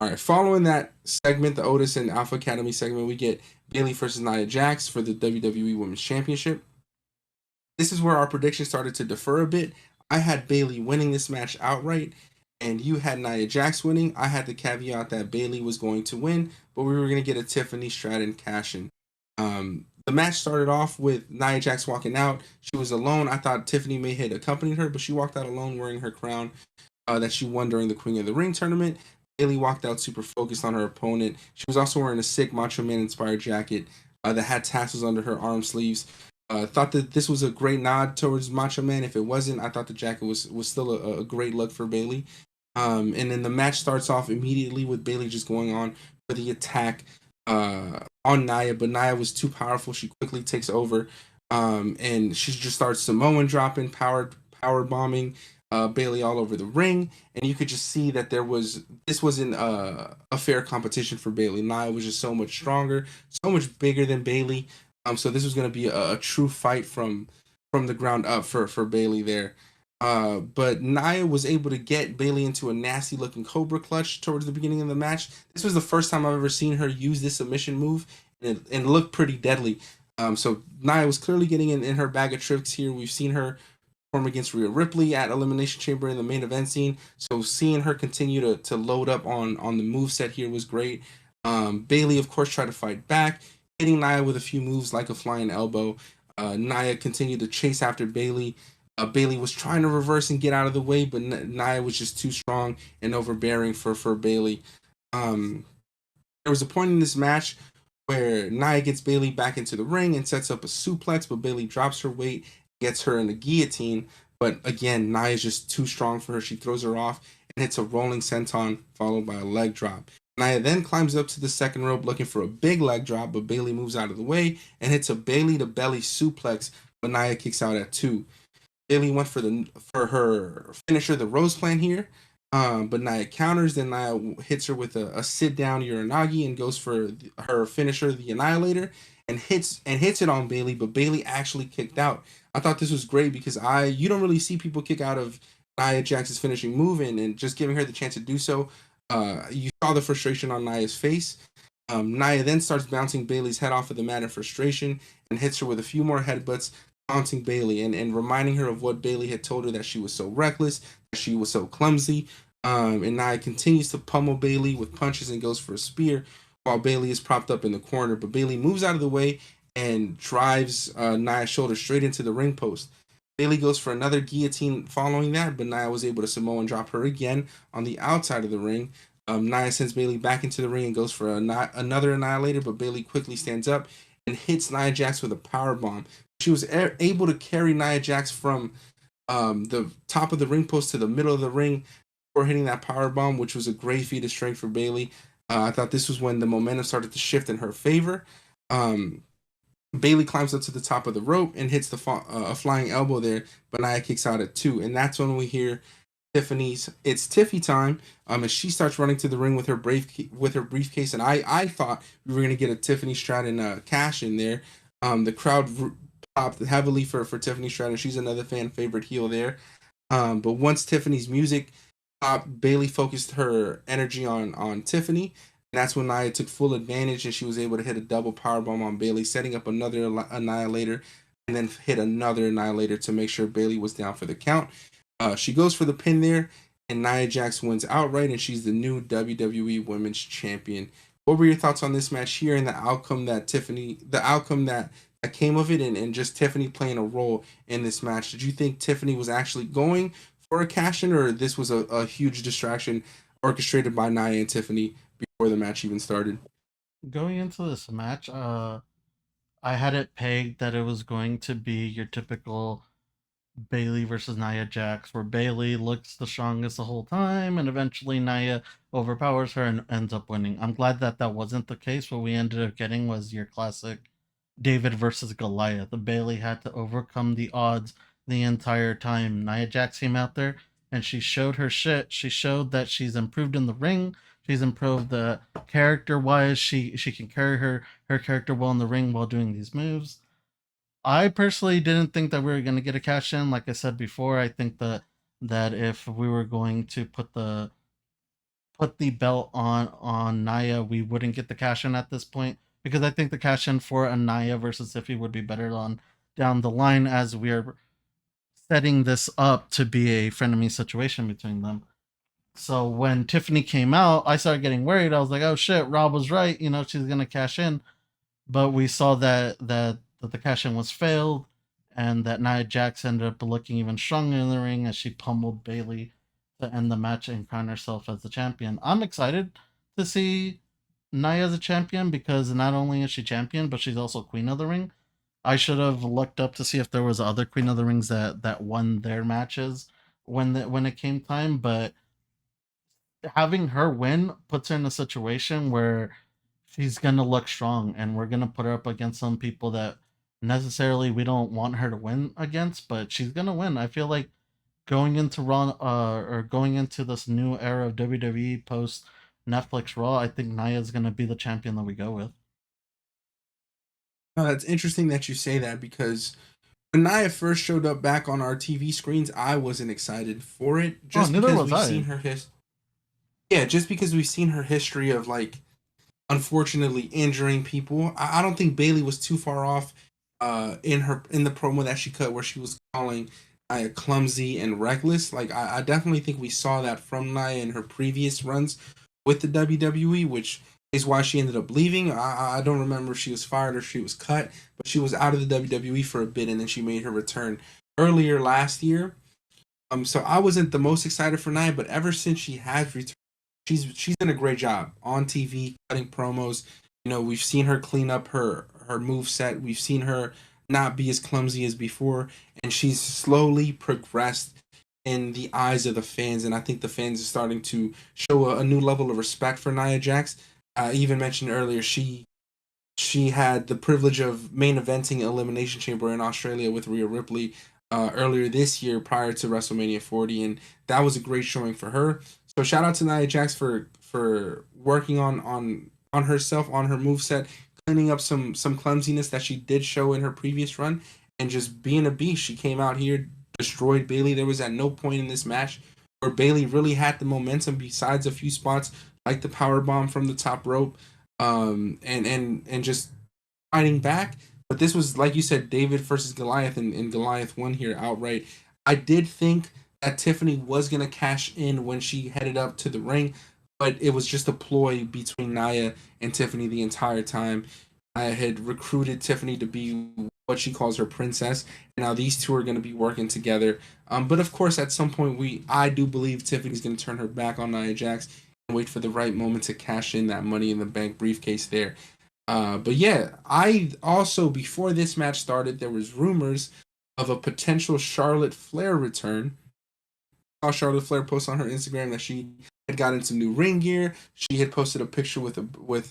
right, following that segment, the Otis and Alpha Academy segment, we get Bayley versus Nia Jax for the WWE Women's Championship. This is where our predictions started to defer a bit. I had Bayley winning this match outright, and you had Nia Jax winning. I had the caveat that Bayley was going to win, but we were going to get a Tiffany Stratton cash in. The match started off with Nia Jax walking out. She was alone. I thought Tiffany may had accompanied her, but she walked out alone wearing her crown that she won during the Queen of the Ring tournament. Bayley walked out super focused on her opponent. She was also wearing a sick Macho Man inspired jacket that had tassels under her arm sleeves. Thought that this was a great nod towards Macho Man. If it wasn't, I thought the jacket was still a great look for Bayley. And then the match starts off immediately with Bayley just going on for the attack on Nia, but Nia was too powerful. She quickly takes over, and she just starts Samoan dropping, power bombing Bayley all over the ring, and you could just see that this wasn't a fair competition for Bayley. Nia was just so much stronger, so much bigger than Bayley. So this was going to be a true fight from the ground up for Bayley there. But Nia was able to get Bayley into a nasty looking Cobra clutch towards the beginning of the match. This was the first time I've ever seen her use this submission move, and it looked pretty deadly. So Nia was clearly getting in her bag of tricks here. We've seen her perform against Rhea Ripley at Elimination Chamber in the main event scene. So seeing her continue to load up on the move set here was great. Bayley, of course, tried to fight back, hitting Nia with a few moves like a flying elbow. Nia continued to chase after Bayley. Bayley was trying to reverse and get out of the way, but Nia was just too strong and overbearing for Bayley. Um, there was a point in this match where Nia gets Bayley back into the ring and sets up a suplex, but Bayley drops her weight, gets her in the guillotine. But again, Nia is just too strong for her. She throws her off and hits a rolling senton followed by a leg drop. Nia then climbs up to the second rope looking for a big leg drop, but Bayley moves out of the way and hits a Bayley to belly suplex, but Nia kicks out at 2. Bayley went for her finisher, the Rose Plant here, but Nia counters. Then Nia hits her with a sit down Uranagi and goes for her finisher, the Annihilator, and hits it on Bayley. But Bayley actually kicked out. I thought this was great because you don't really see people kick out of Nia Jax's finishing move, and just giving her the chance to do so You saw the frustration on Nia's face. Nia then starts bouncing Bailey's head off of the mat in frustration and hits her with a few more headbutts, taunting Bailey and reminding her of what Bailey had told her, that she was so reckless, that she was so clumsy. And Nia continues to pummel Bailey with punches and goes for a spear while Bailey is propped up in the corner. But Bailey moves out of the way and drives Nia's shoulder straight into the ring post. Bailey goes for another guillotine following that, but Nia was able to Samoan drop her again on the outside of the ring. Nia sends Bailey back into the ring and goes for another annihilator, but Bailey quickly stands up and hits Nia Jax with a power bomb. She was able to carry Nia Jax from the top of the ring post to the middle of the ring before hitting that power bomb, which was a great feat of strength for Bailey. I thought this was when the momentum started to shift in her favor. Bailey climbs up to the top of the rope and hits a flying elbow there, but Nia kicks out at 2, and that's when we hear it's Tiffy time. As she starts running to the ring with her briefcase, and I thought we were gonna get a Tiffany Stratton cash in there. The crowd popped heavily for Tiffany Stratton. She's another fan favorite heel there. But once Tiffany's music stopped, Bailey focused her energy on Tiffany. And that's when Nia took full advantage and she was able to hit a double powerbomb on Bailey, setting up another annihilator, and then hit another annihilator to make sure Bailey was down for the count. She goes for the pin there, and Nia Jax wins outright, and she's the new WWE Women's Champion. What were your thoughts on this match here and the outcome that came of it, and just Tiffany playing a role in this match? Did you think Tiffany was actually going for a cash in, or this was a huge distraction orchestrated by Nia and Tiffany before the match even started? Going into this match, I had it pegged that it was going to be your typical Bailey versus Nia Jax, where Bailey looks the strongest the whole time, and eventually Nia overpowers her and ends up winning. I'm glad that that wasn't the case. What we ended up getting was your classic David versus Goliath. The Bailey had to overcome the odds the entire time. Nia Jax came out there and she showed her shit. She showed that she's improved in the ring. She's improved the character wise. She can carry her character well in the ring while doing these moves. I personally didn't think that we were going to get a cash in. Like I said before, I think that if we were going to put the belt on Naya, we wouldn't get the cash in at this point, because I think the cash in for a Naya versus Iffy would be better on down the line, as we are setting this up to be a frenemy situation between them. So when Tiffany came out, I started getting worried. I was like, "Oh shit, Rob was right. You know, she's gonna cash in." But we saw that the cash in was failed, and that Nia Jax ended up looking even stronger in the ring as she pummeled Bailey to end the match and crown herself as the champion. I'm excited to see Nia as a champion, because not only is she champion, but she's also queen of the ring. I should have looked up to see if there was other queen of the rings that won their matches when it came time, but having her win puts her in a situation where she's gonna look strong, and we're gonna put her up against some people that necessarily we don't want her to win against, but she's gonna win. I feel like going into Raw, or going into this new era of WWE post Netflix Raw, I think Nia is gonna be the champion that we go with. No, that's interesting that you say that, because when Nia first showed up back on our TV screens, I wasn't excited for it, Oh, just neither because was we've I. seen yeah, just because we've seen her history of, like, unfortunately injuring people. I don't think Bailey was too far off in the promo that she cut, where she was calling Nia clumsy and reckless. Like, I definitely think we saw that from Nia in her previous runs with the WWE, which is why she ended up leaving. I don't remember if she was fired or she was cut, but she was out of the WWE for a bit, and then she made her return earlier last year. So I wasn't the most excited for Nia, but ever since she has returned, she's done a great job on TV cutting promos. We've seen her clean up her move set. We've seen her not be as clumsy as before, and she's slowly progressed in the eyes of the fans. And I think the fans are starting to show a new level of respect for Nia Jax. I even mentioned earlier she had the privilege of main eventing Elimination Chamber in Australia with Rhea Ripley earlier this year prior to WrestleMania 40, and that was a great showing for her. So shout out to Nia Jax for working on herself, on her moveset, cleaning up some clumsiness that she did show in her previous run, and just being a beast. She came out here, destroyed Bailey. There was at no point in this match where Bailey really had the momentum besides a few spots like the power bomb from the top rope, and just fighting back. But this was, like you said, David versus Goliath, and Goliath won here outright. I did think that Tiffany was gonna cash in when she headed up to the ring, but it was just a ploy between Naya and Tiffany the entire time. I had recruited Tiffany to be what she calls her princess, and now these two are going to be working together. But of course, at some point, I do believe Tiffany's going to turn her back on Nia Jax and wait for the right moment to cash in that Money in the Bank briefcase there. But yeah, I also, before this match started, there was rumors of a potential Charlotte Flair return. I saw Charlotte Flair post on her Instagram that she had gotten some new ring gear. She had posted a picture with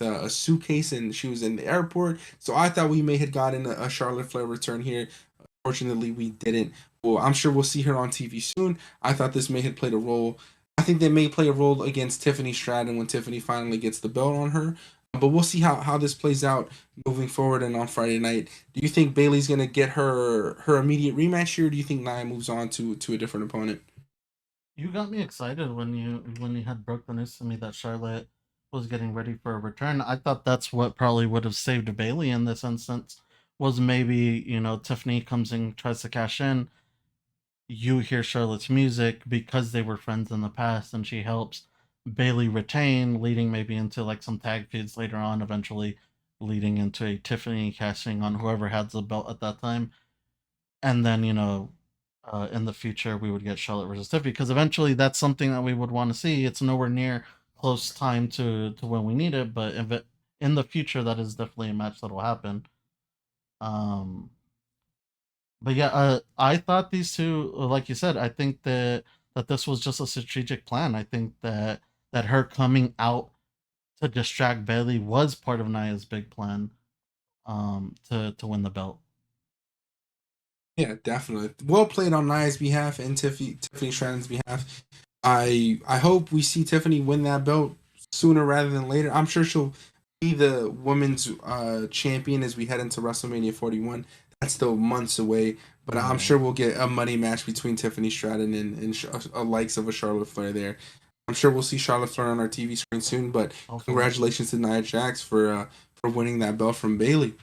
a suitcase, and she was in the airport. So I thought we may have gotten a Charlotte Flair return here. Unfortunately, we didn't. Well, I'm sure we'll see her on TV soon. I thought this may have played a role. I think they may play a role against Tiffany Stratton when Tiffany finally gets the belt on her. But we'll see how this plays out moving forward and on Friday night. Do you think Bailey's gonna get her immediate rematch here? Or do you think Nia moves on to a different opponent? You got me excited when you had broke the news to me that Charlotte was getting ready for a return. I thought that's what probably would have saved Bailey in this instance. Was maybe Tiffany comes and tries to cash in. You hear Charlotte's music because they were friends in the past, and she helps Bailey retain, leading maybe into like some tag feuds later on, eventually leading into a Tiffany cashing on whoever had the belt at that time. And then in the future we would get Charlotte versus Tiffany because eventually that's something that we would want to see. It's nowhere near close time to when we need it, but if it, in the future that is definitely a match that will happen. Um, but yeah, I thought these two, like you said, I think that this was just a strategic plan. I think that her coming out to distract Bailey was part of Nia's big plan to win the belt. Yeah, definitely. Well played on Nia's behalf and Tiffany Stratton's behalf. I hope we see Tiffany win that belt sooner rather than later. I'm sure she'll be the women's champion as we head into WrestleMania 41. That's still months away, but I'm Right. sure we'll get a money match between Tiffany Stratton and likes of a Charlotte Flair there. I'm sure we'll see Charlotte Flair on our TV screen soon. But Hopefully. congratulations to Nia Jax for winning that belt from Bailey.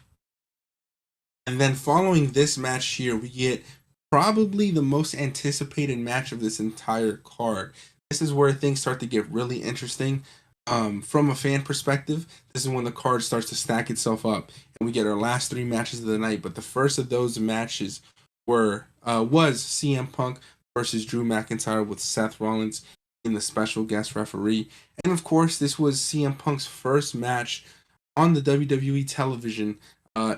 And then following this match here, we get probably the most anticipated match of this entire card. This is where things start to get really interesting. From a fan perspective, this is when the card starts to stack itself up, and we get our last three matches of the night. But the first of those matches was CM Punk versus Drew McIntyre with Seth Rollins in the special guest referee, and of course, this was CM Punk's first match on the WWE television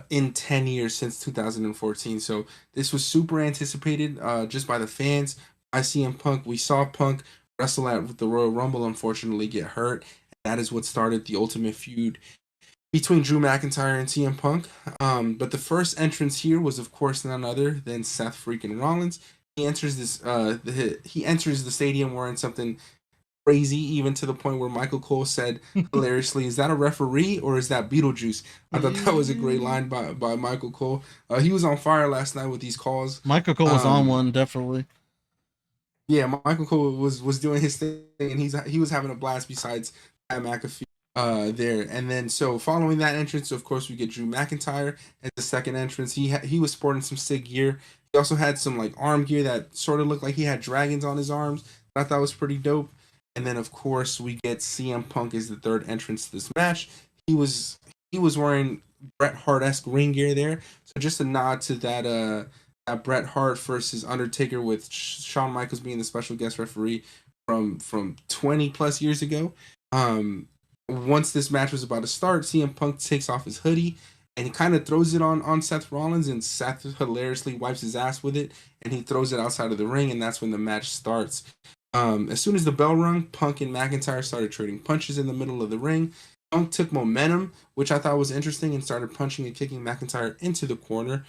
in 10 years since 2014. So this was super anticipated just by the fans. By CM Punk, we saw Punk wrestle at the Royal Rumble, unfortunately get hurt. That is what started the ultimate feud between Drew McIntyre and CM Punk. But the first entrance here was, of course, none other than Seth freaking Rollins. He enters the stadium wearing something crazy, even to the point where Michael Cole said hilariously, "Is that a referee or is that Beetlejuice?" I thought that was a great line by Michael Cole. He was on fire last night with these calls. Michael Cole was on Um, one, definitely. yeah, Michael Cole was doing his thing, and he was having a blast. Besides Pat McAfee there, and then so following that entrance, of course, we get Drew McIntyre as the second entrance. He was sporting some sick gear. He also had some like arm gear that sort of looked like he had dragons on his arms. I thought that was pretty dope. And then of course we get CM Punk as the third entrance to this match. He was he was wearing Bret Hart esque ring gear there. So just a nod to that Bret Hart versus Undertaker with Shawn Michaels being the special guest referee from 20 plus years ago. Once this match was about to start, CM Punk takes off his hoodie and he kind of throws it on Seth Rollins, and Seth hilariously wipes his ass with it, and he throws it outside of the ring, and that's when the match starts. As soon as the bell rung, Punk and McIntyre started trading punches in the middle of the ring. Punk took momentum, which I thought was interesting, and started punching and kicking McIntyre into the corner.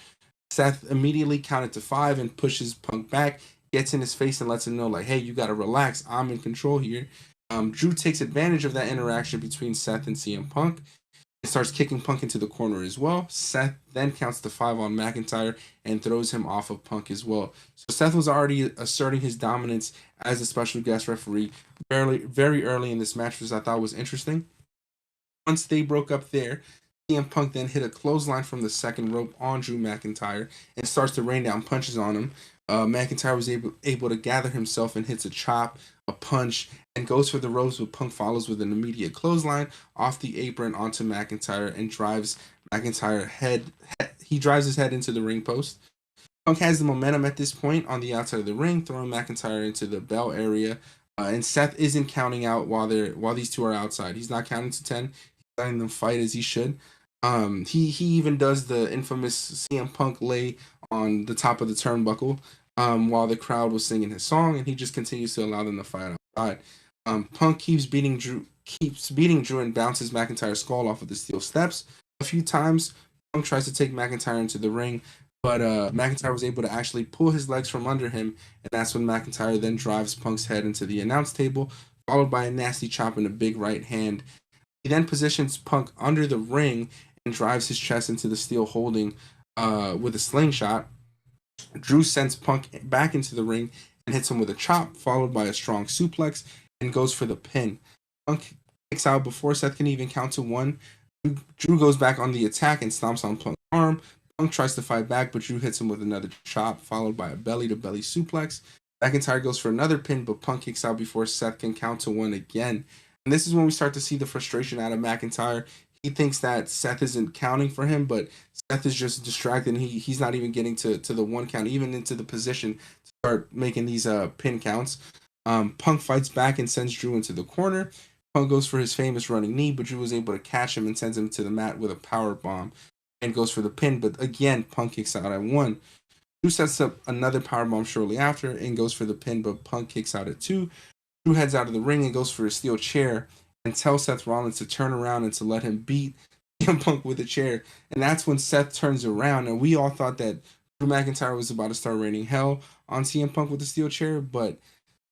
Seth immediately counted to five and pushes Punk back, gets in his face and lets him know, like, hey, you gotta relax. I'm in control here. Drew takes advantage of that interaction between Seth and CM Punk. and starts kicking Punk into the corner as well. Seth then counts to 5 on McIntyre and throws him off of Punk as well. So Seth was already asserting his dominance as a special guest referee very early in this match, which I thought was interesting. Once they broke up there, CM Punk then hit a clothesline from the second rope on Drew McIntyre and starts to rain down punches on him. McIntyre was able to gather himself and hits a chop, a punch, and goes for the ropes, but Punk follows with an immediate clothesline off the apron onto McIntyre and drives McIntyre he drives his head into the ring post. Punk has the momentum at this point on the outside of the ring, throwing McIntyre into the bell area. And Seth isn't counting out while these two are outside. He's not counting to 10. He's letting them fight as he should. He even does the infamous CM Punk lay on the top of the turnbuckle while the crowd was singing his song, and he just continues to allow them to fight outside. Punk keeps beating Drew and bounces McIntyre's skull off of the steel steps a few times. Punk tries to take McIntyre into the ring, but McIntyre was able to actually pull his legs from under him, and that's when McIntyre then drives Punk's head into the announce table, followed by a nasty chop and a big right hand. He then positions Punk under the ring and drives his chest into the steel holding with a slingshot. Drew sends Punk back into the ring and hits him with a chop, followed by a strong suplex, and goes for the pin. Punk kicks out before Seth can even count to one. Drew goes back on the attack and stomps on Punk's arm. Punk tries to fight back, but Drew hits him with another chop, followed by a belly-to-belly suplex. McIntyre goes for another pin, but Punk kicks out before Seth can count to one again. And this is when we start to see the frustration out of McIntyre. He thinks that Seth isn't counting for him, but Seth is just distracted. And he's not even getting to the one count, even into the position to start making these pin counts. Punk fights back and sends Drew into the corner. Punk goes for his famous running knee, but Drew was able to catch him and sends him to the mat with a power bomb and goes for the pin. But again, Punk kicks out at one. Drew sets up another power bomb shortly after and goes for the pin, but Punk kicks out at two. Drew heads out of the ring and goes for a steel chair and tells Seth Rollins to turn around and to let him beat CM Punk with a chair. And that's when Seth turns around, and we all thought that Drew McIntyre was about to start raining hell on CM Punk with the steel chair, but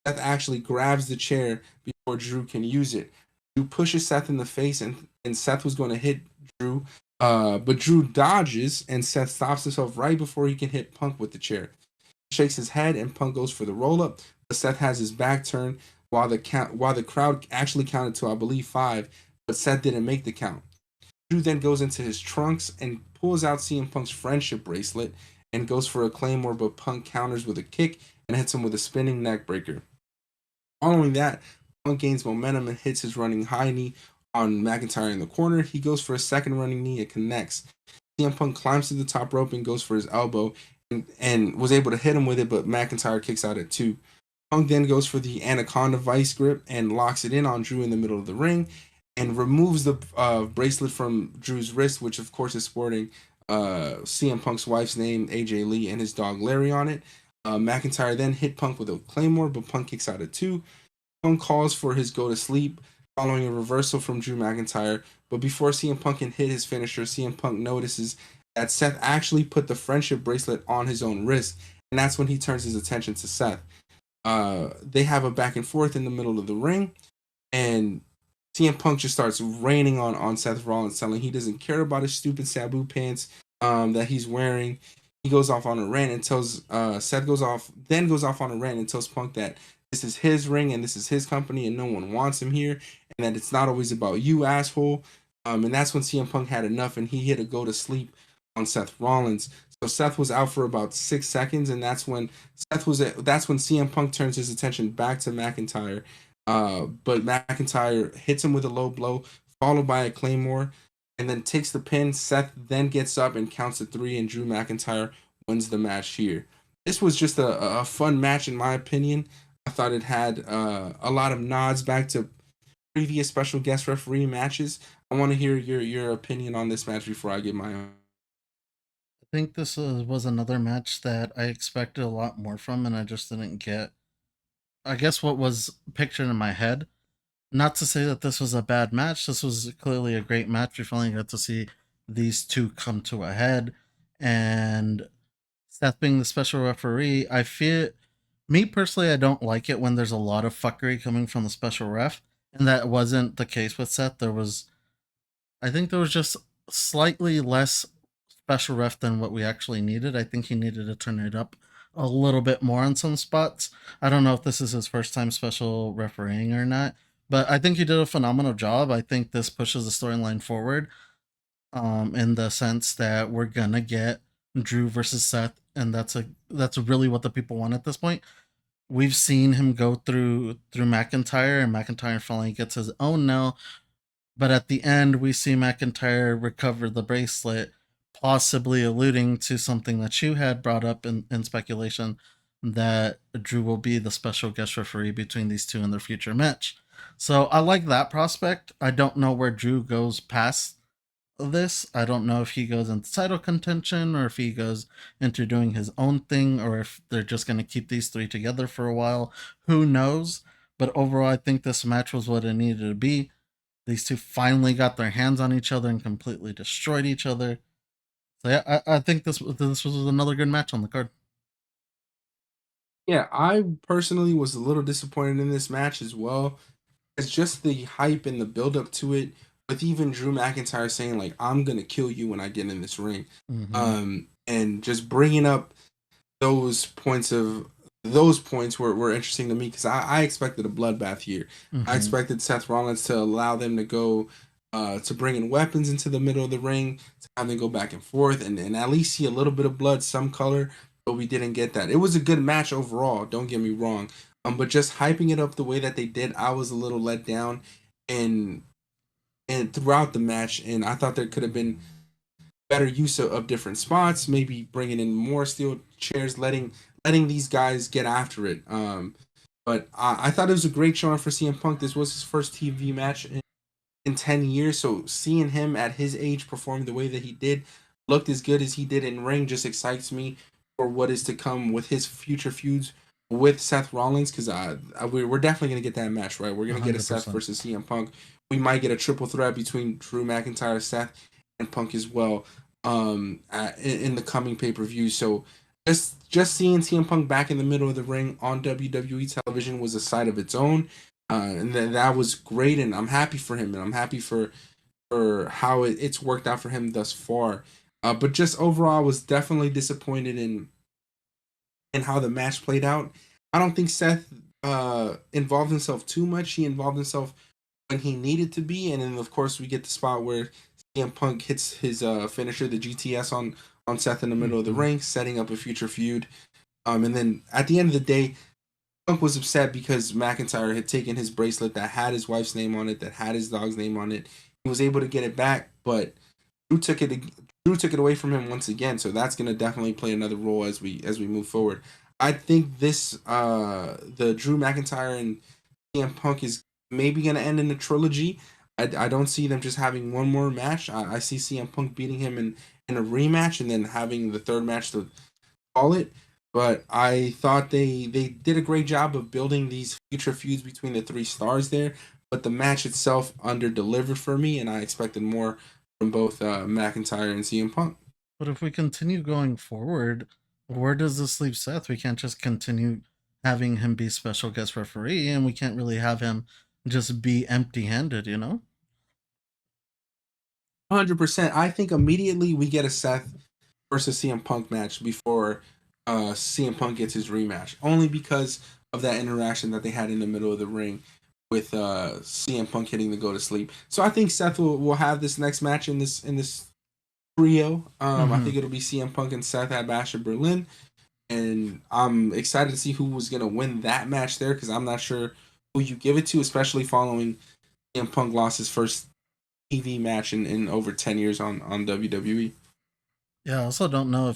Seth actually grabs the chair before Drew can use it. Drew pushes Seth in the face, and Seth was going to hit Drew, but Drew dodges, and Seth stops himself right before he can hit Punk with the chair. He shakes his head, and Punk goes for the roll up, but Seth has his back turned while the crowd actually counted to, I believe, 5, but Seth didn't make the count. Drew then goes into his trunks and pulls out CM Punk's friendship bracelet and goes for a claymore, but Punk counters with a kick and hits him with a spinning neck breaker. Following that, Punk gains momentum and hits his running high knee on McIntyre in the corner. He goes for a second running knee and connects. CM Punk climbs to the top rope and goes for his elbow and was able to hit him with it, but McIntyre kicks out at 2. Punk then goes for the Anaconda Vice grip and locks it in on Drew in the middle of the ring and removes the bracelet from Drew's wrist, which of course is sporting CM Punk's wife's name, AJ Lee, and his dog Larry on it. McIntyre then hit Punk with a claymore, but Punk kicks out at 2. Punk calls for his go to sleep following a reversal from Drew McIntyre, but before CM Punk can hit his finisher, CM Punk notices that Seth actually put the friendship bracelet on his own wrist, and that's when he turns his attention to Seth. They have a back and forth in the middle of the ring, and CM Punk just starts raining on Seth Rollins, telling he doesn't care about his stupid Sabu pants that he's wearing. He goes off on a rant and tells Seth goes off on a rant and tells Punk that this is his ring and this is his company and no one wants him here, and that it's not always about you, asshole. And that's when CM Punk had enough and he hit a go to sleep on Seth Rollins. So Seth was out for about 6 seconds, and that's when CM Punk turns his attention back to McIntyre. But McIntyre hits him with a low blow, followed by a claymore, and then takes the pin. Seth then gets up and counts to 3, and Drew McIntyre wins the match here. This was just a fun match in my opinion. I thought it had a lot of nods back to previous special guest referee matches. I want to hear your opinion on this match before I give my own. I think this was another match that I expected a lot more from, and I just didn't get. I guess what was pictured in my head. Not to say that this was a bad match. This was clearly a great match. We finally got to see these two come to a head, and Seth being the special referee, I feel. Me personally, I don't like it when there's a lot of fuckery coming from the special ref, and that wasn't the case with Seth. There was I think there was just slightly less special ref than what we actually needed. I think he needed to turn it up a little bit more on some spots. I don't know if this is his first time special refereeing or not, but I think he did a phenomenal job. I think this pushes the storyline forward, in the sense that we're gonna get Drew versus Seth, and that's really what the people want at this point. We've seen him go through McIntyre, and McIntyre finally gets his own now, but at the end, we see McIntyre recover the bracelet, possibly alluding to something that you had brought up in speculation, that Drew will be the special guest referee between these two in their future match. So I like that prospect. I don't know where Drew goes past this. I don't know if he goes into title contention or if he goes into doing his own thing or if they're just going to keep these three together for a while. Who knows? But overall, I think this match was what it needed to be. These two finally got their hands on each other and completely destroyed each other. So yeah, I think this was another good match on the card. Yeah, I personally was a little disappointed in this match as well. It's just the hype and the build up to it, with even Drew McIntyre saying like, "I'm gonna kill you when I get in this ring," Mm-hmm. and just bringing up those points of those points were interesting to me because I expected a bloodbath here. I Mm-hmm. expected Seth Rollins to allow them to go to bring in weapons into the middle of the ring, to have them go back and forth, and at least see a little bit of blood, some color. But we didn't get that. It was a good match overall. Don't get me wrong. But just hyping it up the way that they did, I was a little let down, and and throughout the match, and I thought there could have been better use of different spots, maybe bringing in more steel chairs, letting these guys get after it. But I thought it was a great showing for CM Punk. This was his first TV match in 10 years. So seeing him at his age perform the way that he did, looked as good as he did in ring, just excites me for what is to come with his future feuds with Seth Rollins. Because we're definitely going to get that match, right? We're going to get a Seth 100%. versus CM Punk. We might get a triple threat between Drew McIntyre, Seth, and Punk as well, in the coming pay-per-view. So just seeing CM Punk back in the middle of the ring on WWE television was a sight of its own, and that was great. And I'm happy for him, and I'm happy for how it's worked out for him thus far. But just overall, I was definitely disappointed in how the match played out. I don't think Seth involved himself too much. He involved himself when he needed to be, and then of course we get the spot where CM Punk hits his finisher, the GTS on Seth in the middle of the Mm-hmm. ring, setting up a future feud. And then at the end of the day, Punk was upset because McIntyre had taken his bracelet that had his wife's name on it, that had his dog's name on it. He was able to get it back, but Drew took it. Drew took it away from him once again. So that's going to definitely play another role as we move forward. I think this the Drew McIntyre and CM Punk is maybe going to end in a trilogy. I don't see them just having one more match. I see CM Punk beating him in a rematch and then having the third match to call it. But I thought they did a great job of building these future feuds between the three stars there. But the match itself under delivered for me, and I expected more from both McIntyre and CM Punk. But if we continue going forward, where does this leave Seth? We can't just continue having him be special guest referee, and we can't really have him just be empty handed, you know? 100%. I think immediately we get a Seth versus CM Punk match before CM Punk gets his rematch, only because of that interaction that they had in the middle of the ring with CM Punk hitting the go to sleep. So I think Seth will have this next match in this trio. I Mm-hmm. think it'll be CM Punk and Seth at Bash of Berlin, and I'm excited to see who was gonna win that match there because I'm not sure who you give it to, especially following CM Punk lost his first TV match in over 10 years on WWE. Yeah, I also don't know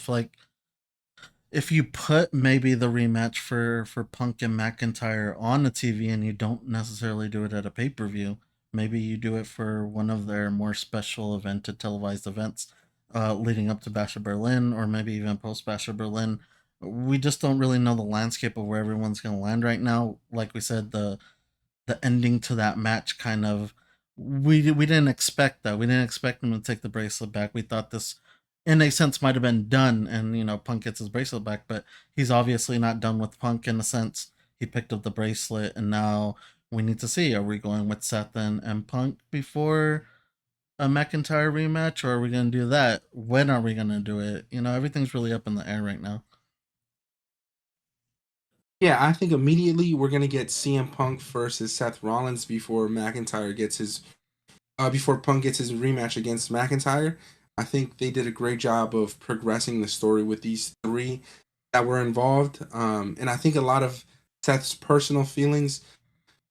if you put maybe the rematch for Punk and McIntyre on the TV and you don't necessarily do it at a pay per view, maybe you do it for one of their more special evented televised events, leading up to Bash of Berlin or maybe even post Bash of Berlin. We just don't really know the landscape of where everyone's going to land right now. Like we said, the ending to that match kind of we didn't expect that. We didn't expect him to take the bracelet back. We thought this in a sense might have been done and Punk gets his bracelet back, but he's obviously not done with Punk in a sense. He picked up the bracelet and now we need to see, are we going with Seth and Punk before a McIntyre rematch, or are we going to do that? When are we going to do it? You know, everything's really up in the air right now. Yeah, I think immediately we're gonna get CM Punk versus Seth Rollins before Punk gets his rematch against McIntyre. I think they did a great job of progressing the story with these three that were involved, and I think a lot of Seth's personal feelings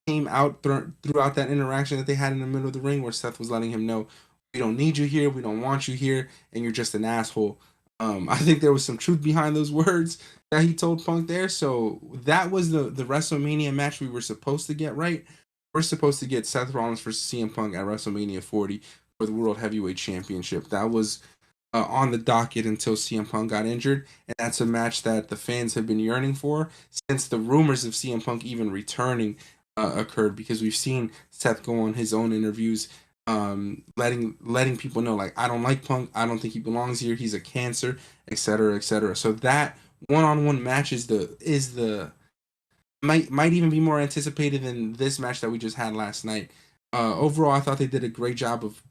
came out throughout that interaction that they had in the middle of the ring, where Seth was letting him know, "We don't need you here. We don't want you here, and you're just an asshole." I think there was some truth behind those words that he told Punk there. So that was the WrestleMania match we were supposed to get right. We're supposed to get Seth Rollins versus CM Punk at WrestleMania 40 for the World Heavyweight Championship. That was on the docket until CM Punk got injured, and that's a match that the fans have been yearning for since the rumors of CM Punk even returning occurred. Because we've seen Seth go on his own interviews, letting people know like, I don't like Punk, I don't think he belongs here, he's a cancer, etc., etc. So that one-on-one match is the might even be more anticipated than this match that we just had last night. Overall, I thought they did a great job of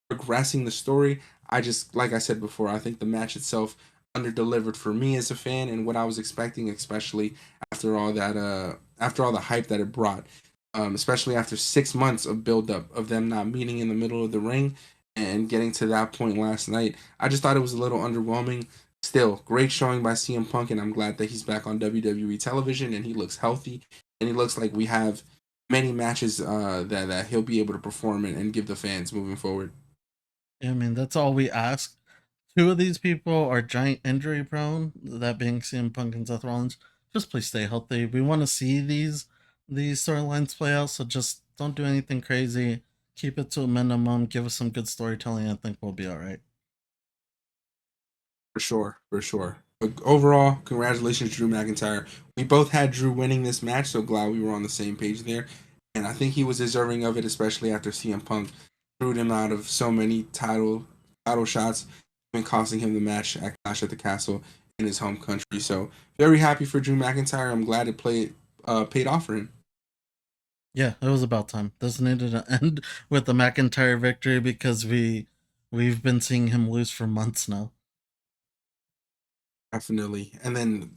progressing the story. I just, like I said before, I think the match itself under delivered for me as a fan and what I was expecting, especially after all the hype that it brought. Especially after 6 months of build up of them not meeting in the middle of the ring and getting to that point last night. I just thought it was a little underwhelming. Still, great showing by CM Punk, and I'm glad that he's back on WWE television and he looks healthy and he looks like we have many matches that he'll be able to perform and give the fans moving forward. I mean, that's all we ask. Two of these people are giant injury prone, that being CM Punk and Seth Rollins. Just please stay healthy. We want to see these storylines play out, so just don't do anything crazy. Keep it to a minimum. Give us some good storytelling. I think we'll be all right. For sure, for sure. But overall, congratulations, Drew McIntyre. We both had Drew winning this match, so glad we were on the same page there. And I think he was deserving of it, especially after CM Punk threw him out of so many title shots, and costing him the match at Clash at the Castle in his home country. So very happy for Drew McIntyre. I'm glad it paid off for him. Yeah, it was about time. This needed to end with the McIntyre victory because we've been seeing him lose for months now. Definitely. And then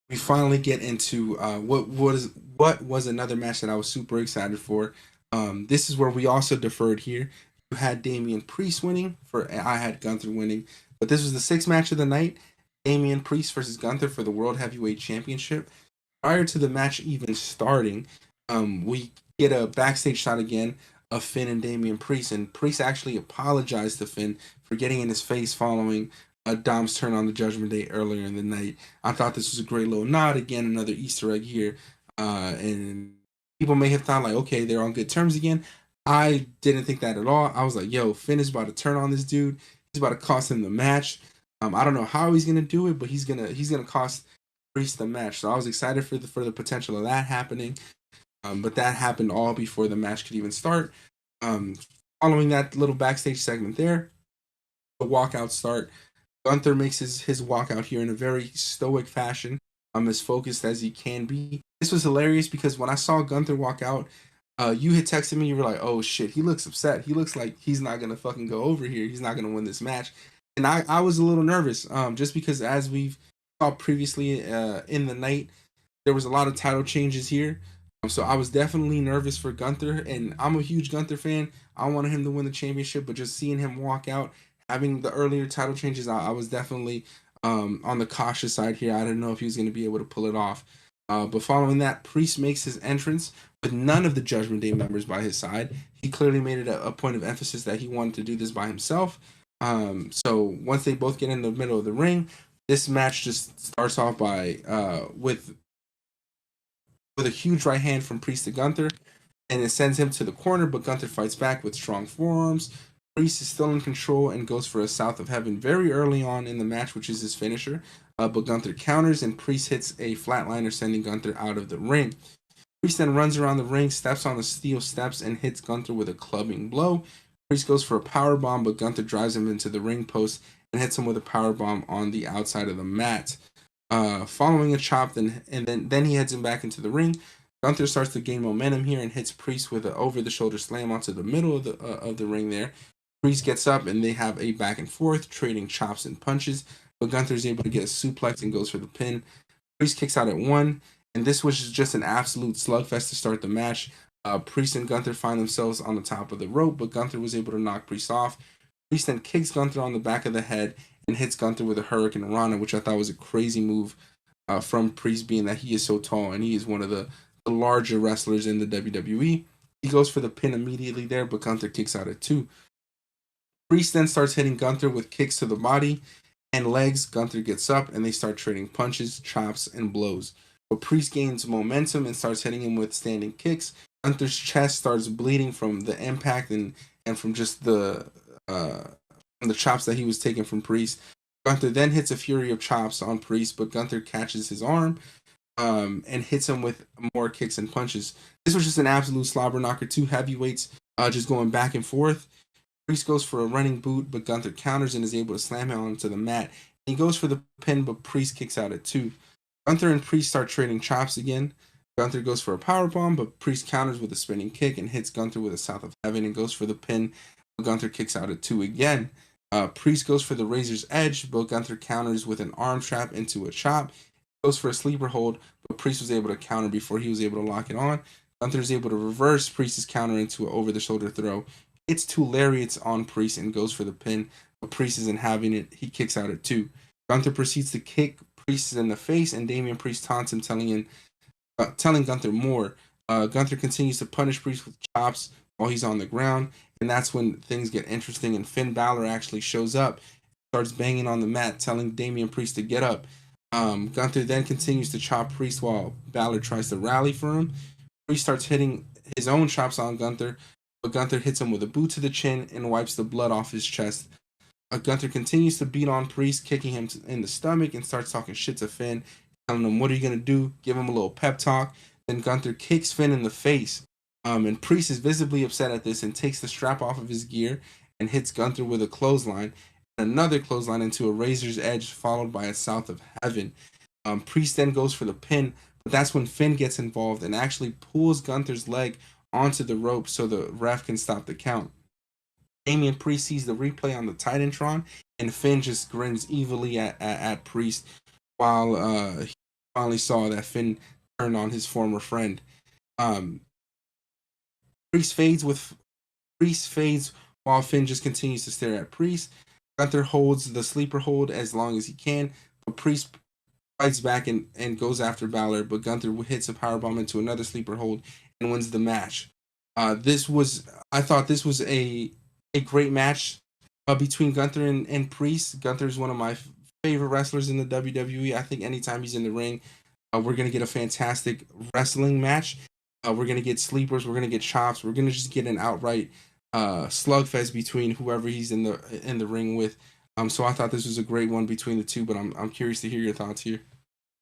we finally get into what was another match that I was super excited for. This is where we also deferred here. You had Damian Priest winning for I had Gunther winning, but this was the sixth match of the night. Damian Priest versus Gunther for the World Heavyweight Championship. Prior to the match even starting, we get a backstage shot again of Finn and Damian Priest, and Priest actually apologized to Finn for getting in his face following Dom's turn on the Judgment Day earlier in the night. I thought this was a great little nod. Again, another Easter egg here, and people may have thought like, okay, they're on good terms again. I didn't think that at all. I was like, yo, Finn is about to turn on this dude. He's about to cost him the match. I don't know how he's gonna do it, but he's gonna cost Priest the match. So I was excited for the potential of that happening. But that happened all before the match could even start. Um, Following that little backstage segment there, the walkout start. Gunther makes his walkout here in a very stoic fashion. As focused as he can be. This was hilarious because when I saw Gunther walk out, you had texted me. You were like, "Oh shit, he looks upset. He looks like he's not gonna fucking go over here. He's not gonna win this match." And I was a little nervous, just because as we've saw previously in the night, there was a lot of title changes here. So I was definitely nervous for Gunther, and I'm a huge Gunther fan. I wanted him to win the championship, but just seeing him walk out, having the earlier title changes, I was definitely on the cautious side here. I didn't know if he was going to be able to pull it off. But following that, Priest makes his entrance with none of the Judgment Day members by his side. He clearly made it a point of emphasis that he wanted to do this by himself. So once they both get in the middle of the ring, this match just starts off by with a huge right hand from Priest to Gunther, and it sends him to the corner, but Gunther fights back with strong forearms. Priest is still in control and goes for a South of Heaven very early on in the match, which is his finisher. But Gunther counters, and Priest hits a flatliner, sending Gunther out of the ring. Priest then runs around the ring, steps on the steel steps, and hits Gunther with a clubbing blow. Priest goes for a power bomb, but Gunther drives him into the ring post and hits him with a power bomb on the outside of the mat. Following a chop, then he heads him back into the ring. Gunther starts to gain momentum here and hits Priest with an over the shoulder slam onto the middle of the ring there. Priest gets up and they have a back and forth, trading chops and punches. But Gunther's able to get a suplex and goes for the pin. Priest kicks out at 1, and this was just an absolute slugfest to start the match. Priest and Gunther find themselves on the top of the rope, but Gunther was able to knock Priest off. Priest then kicks Gunther on the back of the head and hits Gunther with a Hurricane Rana, which I thought was a crazy move from Priest, being that he is so tall and he is one of the larger wrestlers in the WWE. He goes for the pin immediately there, but Gunther kicks out at 2. Priest then starts hitting Gunther with kicks to the body and legs. Gunther gets up and they start trading punches, chops, and blows. But Priest gains momentum and starts hitting him with standing kicks. Gunther's chest starts bleeding from the impact and from just from the chops that he was taking from Priest. Gunther then hits a fury of chops on Priest, but Gunther catches his arm and hits him with more kicks and punches. This was just an absolute slobber knocker. Two heavyweights just going back and forth. Priest goes for a running boot, but Gunther counters and is able to slam him onto the mat. He goes for the pin, but Priest kicks out at 2. Gunther and Priest start trading chops again. Gunther goes for a powerbomb, but Priest counters with a spinning kick and hits Gunther with a South of Heaven and goes for the pin, but Gunther kicks out at 2 again. Priest goes for the Razor's Edge, but Gunther counters with an arm trap into a chop. He goes for a sleeper hold, but Priest was able to counter before he was able to lock it on. Gunther is able to reverse Priest's counter into an over-the-shoulder throw. Hits 2 lariats on Priest and goes for the pin, but Priest isn't having it. He kicks out at 2. Gunther proceeds to kick Priest in the face, and Damian Priest taunts him, telling Gunther more. Gunther continues to punish Priest with chops while he's on the ground, and that's when things get interesting. And Finn Balor actually shows up, starts banging on the mat, telling Damian Priest to get up. Gunther then continues to chop Priest while Balor tries to rally for him. Priest starts hitting his own chops on Gunther, but Gunther hits him with a boot to the chin and wipes the blood off his chest. Gunther continues to beat on Priest, kicking him in the stomach, and starts talking shit to Finn, telling him, "What are you going to do?" Give him a little pep talk. Then Gunther kicks Finn in the face. And Priest is visibly upset at this and takes the strap off of his gear and hits Gunther with a clothesline, and another clothesline into a Razor's Edge, followed by a South of Heaven. Priest then goes for the pin, but that's when Finn gets involved and actually pulls Gunther's leg onto the rope so the ref can stop the count. Damian Priest sees the replay on the Titantron, and Finn just grins evilly at Priest while he finally saw that Finn turned on his former friend. Um, Priest fades while Finn just continues to stare at Priest. Gunther holds the sleeper hold as long as he can, but Priest fights back and goes after Balor, but Gunther hits a powerbomb into another sleeper hold and wins the match. I thought this was a great match between Gunther and Priest. Gunther is one of my favorite wrestlers in the WWE. I think anytime he's in the ring, we're gonna get a fantastic wrestling match. We're gonna get sleepers. We're gonna get chops. We're gonna just get an outright slugfest between whoever he's in the ring with. So I thought this was a great one between the two. But I'm curious to hear your thoughts here.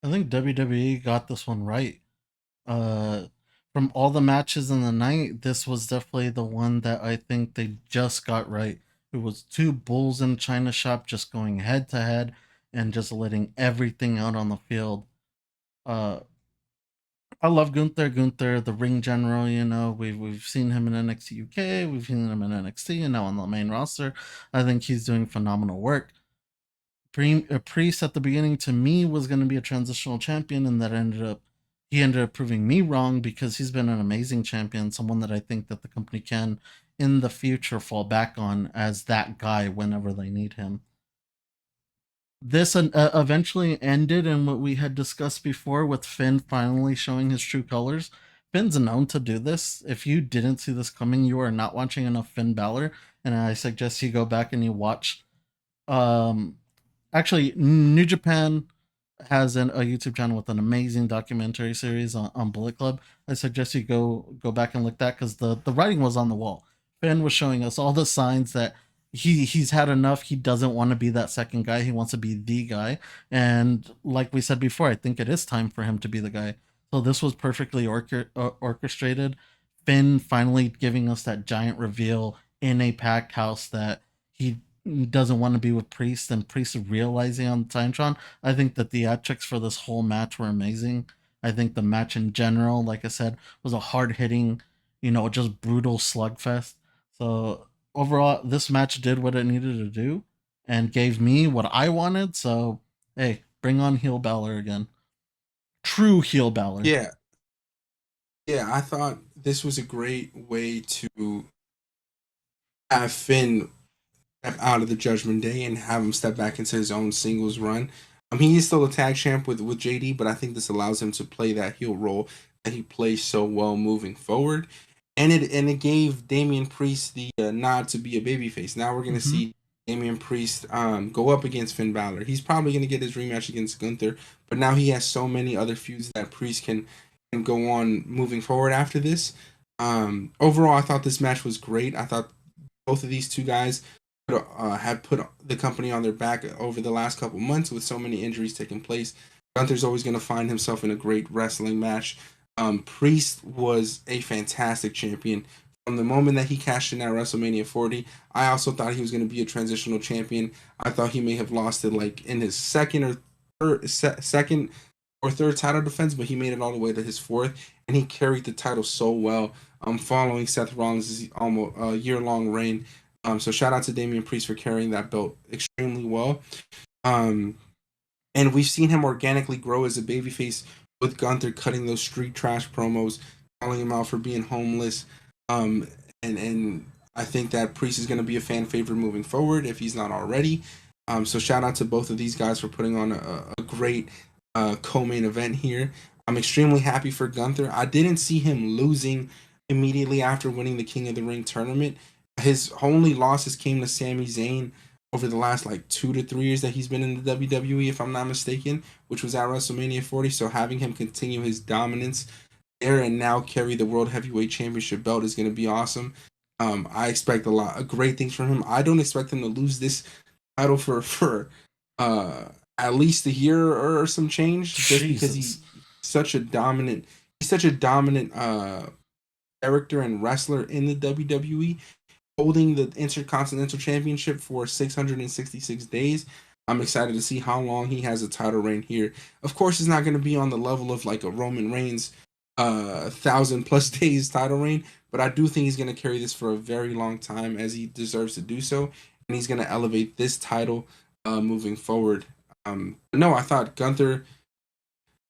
I think WWE got this one right. Uh, from all the matches in the night, this was definitely the one that I think they just got right. It was two bulls in China shop just going head to head and just letting everything out on the field. Uh, I love Gunther. Gunther, the ring general. You know, we've seen him in NXT UK, we've seen him in NXT, and now on the main roster. I think he's doing phenomenal work. Priest at the beginning to me was going to be a transitional champion, and that ended up proving me wrong because he's been an amazing champion, someone that I think that the company can in the future fall back on as that guy whenever they need him. This eventually ended in what we had discussed before with Finn finally showing his true colors. Finn's known to do this. If you didn't see this coming, you are not watching enough Finn Balor, and I suggest you go back and you watch um actually, New Japan has a YouTube channel with an amazing documentary series on Bullet Club. I suggest you go back and look at that because the writing was on the wall. Finn was showing us all the signs that he's had enough. He doesn't want to be that second guy. He wants to be the guy. And like we said before, I think it is time for him to be the guy. So this was perfectly orchestrated. Finn finally giving us that giant reveal in a packed house that he doesn't want to be with Priest, and Priest realizing on Titantron. I think the theatrics for this whole match were amazing. I think the match in general, like I said, was a hard hitting, just brutal slugfest. So overall, this match did what it needed to do and gave me what I wanted. So, hey, bring on heel Balor again. True heel Balor. Yeah, yeah, I thought this was a great way to have Finn step out of the Judgment Day and have him step back into his own singles run. He is still a tag champ with JD, but I think this allows him to play that heel role that he plays so well moving forward. And it gave Damian Priest the nod to be a babyface. Now we're gonna Mm-hmm. see Damian Priest go up against Finn Balor. He's probably gonna get his rematch against Gunther, but now he has so many other feuds that Priest can go on moving forward after this. Overall, I thought this match was great. I thought both of these two guys have put the company on their back over the last couple months with so many injuries taking place. Gunther's always going to find himself in a great wrestling match. Priest was a fantastic champion. From the moment that he cashed in at WrestleMania 40, I also thought he was going to be a transitional champion. I thought he may have lost it like in his second or third title defense, but he made it all the way to his fourth, and he carried the title so well. Following Seth Rollins' almost year-long reign. So shout out to Damian Priest for carrying that belt extremely well. Um, and we've seen him organically grow as a babyface with Gunther cutting those street trash promos, calling him out for being homeless. Um, and I think that Priest is going to be a fan favorite moving forward if he's not already. So shout out to both of these guys for putting on a great co-main event here. I'm extremely happy for Gunther. I didn't see him losing immediately after winning the King of the Ring tournament. His only losses came to Sami Zayn over the last like 2 to 3 years that he's been in the WWE, if I'm not mistaken, which was at WrestleMania 40. So having him continue his dominance there and now carry the World Heavyweight Championship belt is going to be awesome. I expect a lot of great things from him. I don't expect him to lose this title for uh, at least a year or some change, just because Jesus. such a dominant he's such a dominant character and wrestler in the WWE, holding the Intercontinental Championship for 666 days. I'm excited to see how long he has a title reign here. Of course, it's not going to be on the level of like a Roman Reigns 1,000 plus days title reign, but I do think he's going to carry this for a very long time as he deserves to do so, and he's going to elevate this title moving forward. No, I thought Gunther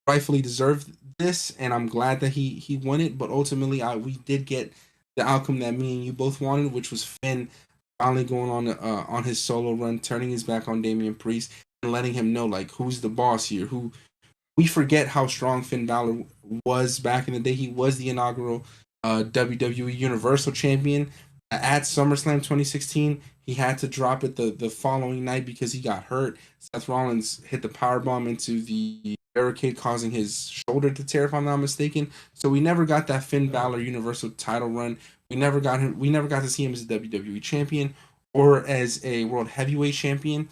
rightfully deserved this, and I'm glad that he won it. But ultimately, we did get the outcome that me and you both wanted, which was Finn finally going on his solo run, turning his back on Damian Priest, and letting him know like who's the boss here. Who we forget how strong Finn Balor was back in the day. He was the inaugural WWE Universal Champion at SummerSlam 2016. He had to drop it the following night because he got hurt. Seth Rollins hit the power bomb into the barricade, causing his shoulder to tear, if I'm not mistaken. So we never got that Finn Balor Universal title run. We never got him. We never got to see him as a WWE champion or as a World Heavyweight Champion.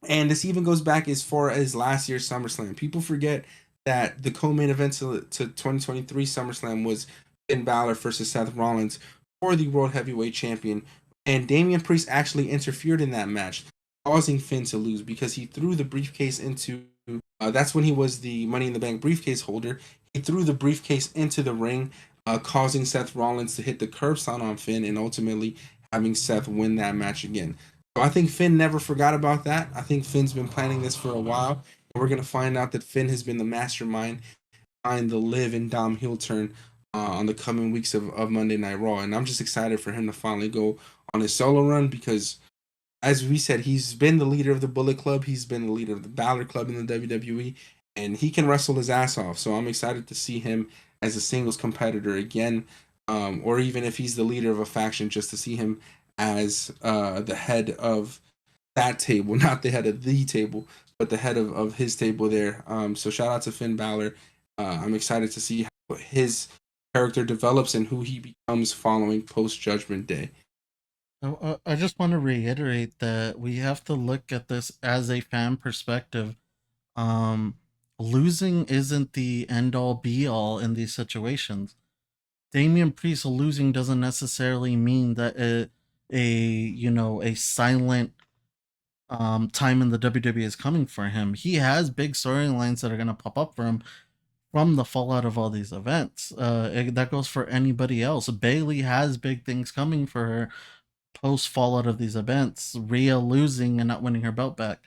And this even goes back as far as last year's SummerSlam. People forget that the co-main event to 2023 SummerSlam was Finn Balor versus Seth Rollins for the World Heavyweight Champion. And Damian Priest actually interfered in that match, causing Finn to lose because he threw the briefcase into. That's when he was the Money in the Bank briefcase holder. He threw the briefcase into the ring, causing Seth Rollins to hit the curb stone on Finn and ultimately having Seth win that match again. So I think Finn never forgot about that. I think Finn's been planning this for a while, and we're gonna find out that Finn has been the mastermind behind the Liv and Dom heel turn on the coming weeks of Monday Night Raw. And I'm just excited for him to finally go on his solo run because, as we said, he's been the leader of the Bullet Club. He's been the leader of the Balor Club in the WWE, and he can wrestle his ass off. So I'm excited to see him as a singles competitor again, or even if he's the leader of a faction, just to see him as the head of that table, not the head of the table, but the head of his table there. So shout out to Finn Balor. I'm excited to see how his character develops and who he becomes following post Judgment Day. I just want to reiterate that we have to look at this as a fan perspective. Um, Losing isn't the end all be all in these situations. Damian Priest losing doesn't necessarily mean that a silent time in the WWE is coming for him. He has big storylines that are going to pop up for him from the fallout of all these events. That goes for anybody else. Bailey has big things coming for her post fallout of these events, Rhea losing and not winning her belt back,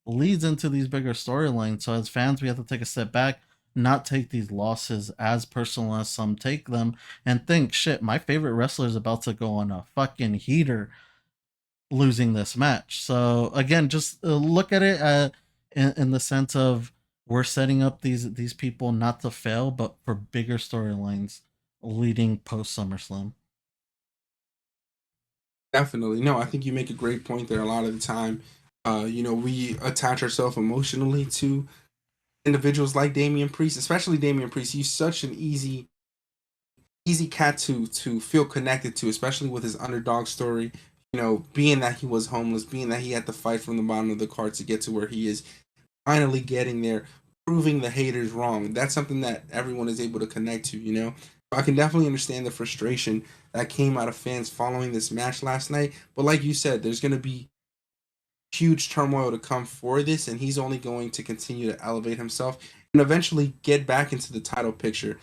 leads into these bigger storylines. So as fans, we have to take a step back, not take these losses as personal as some take them, and think, shit, my favorite wrestler is about to go on a fucking heater losing this match. So again, just look at it in the sense of we're setting up these people not to fail, but for bigger storylines leading post SummerSlam. Definitely. No, I think you make a great point there. A lot of the time, we attach ourselves emotionally to individuals like Damian Priest, especially Damian Priest. He's such an easy cat to feel connected to, especially with his underdog story. Being that he was homeless, being that he had to fight from the bottom of the card to get to where he is, finally getting there, proving the haters wrong. That's something that everyone is able to connect to. So I can definitely understand the frustration that came out of fans following this match last night. But like you said, there's going to be huge turmoil to come for this, and he's only going to continue to elevate himself and eventually get back into the title picture.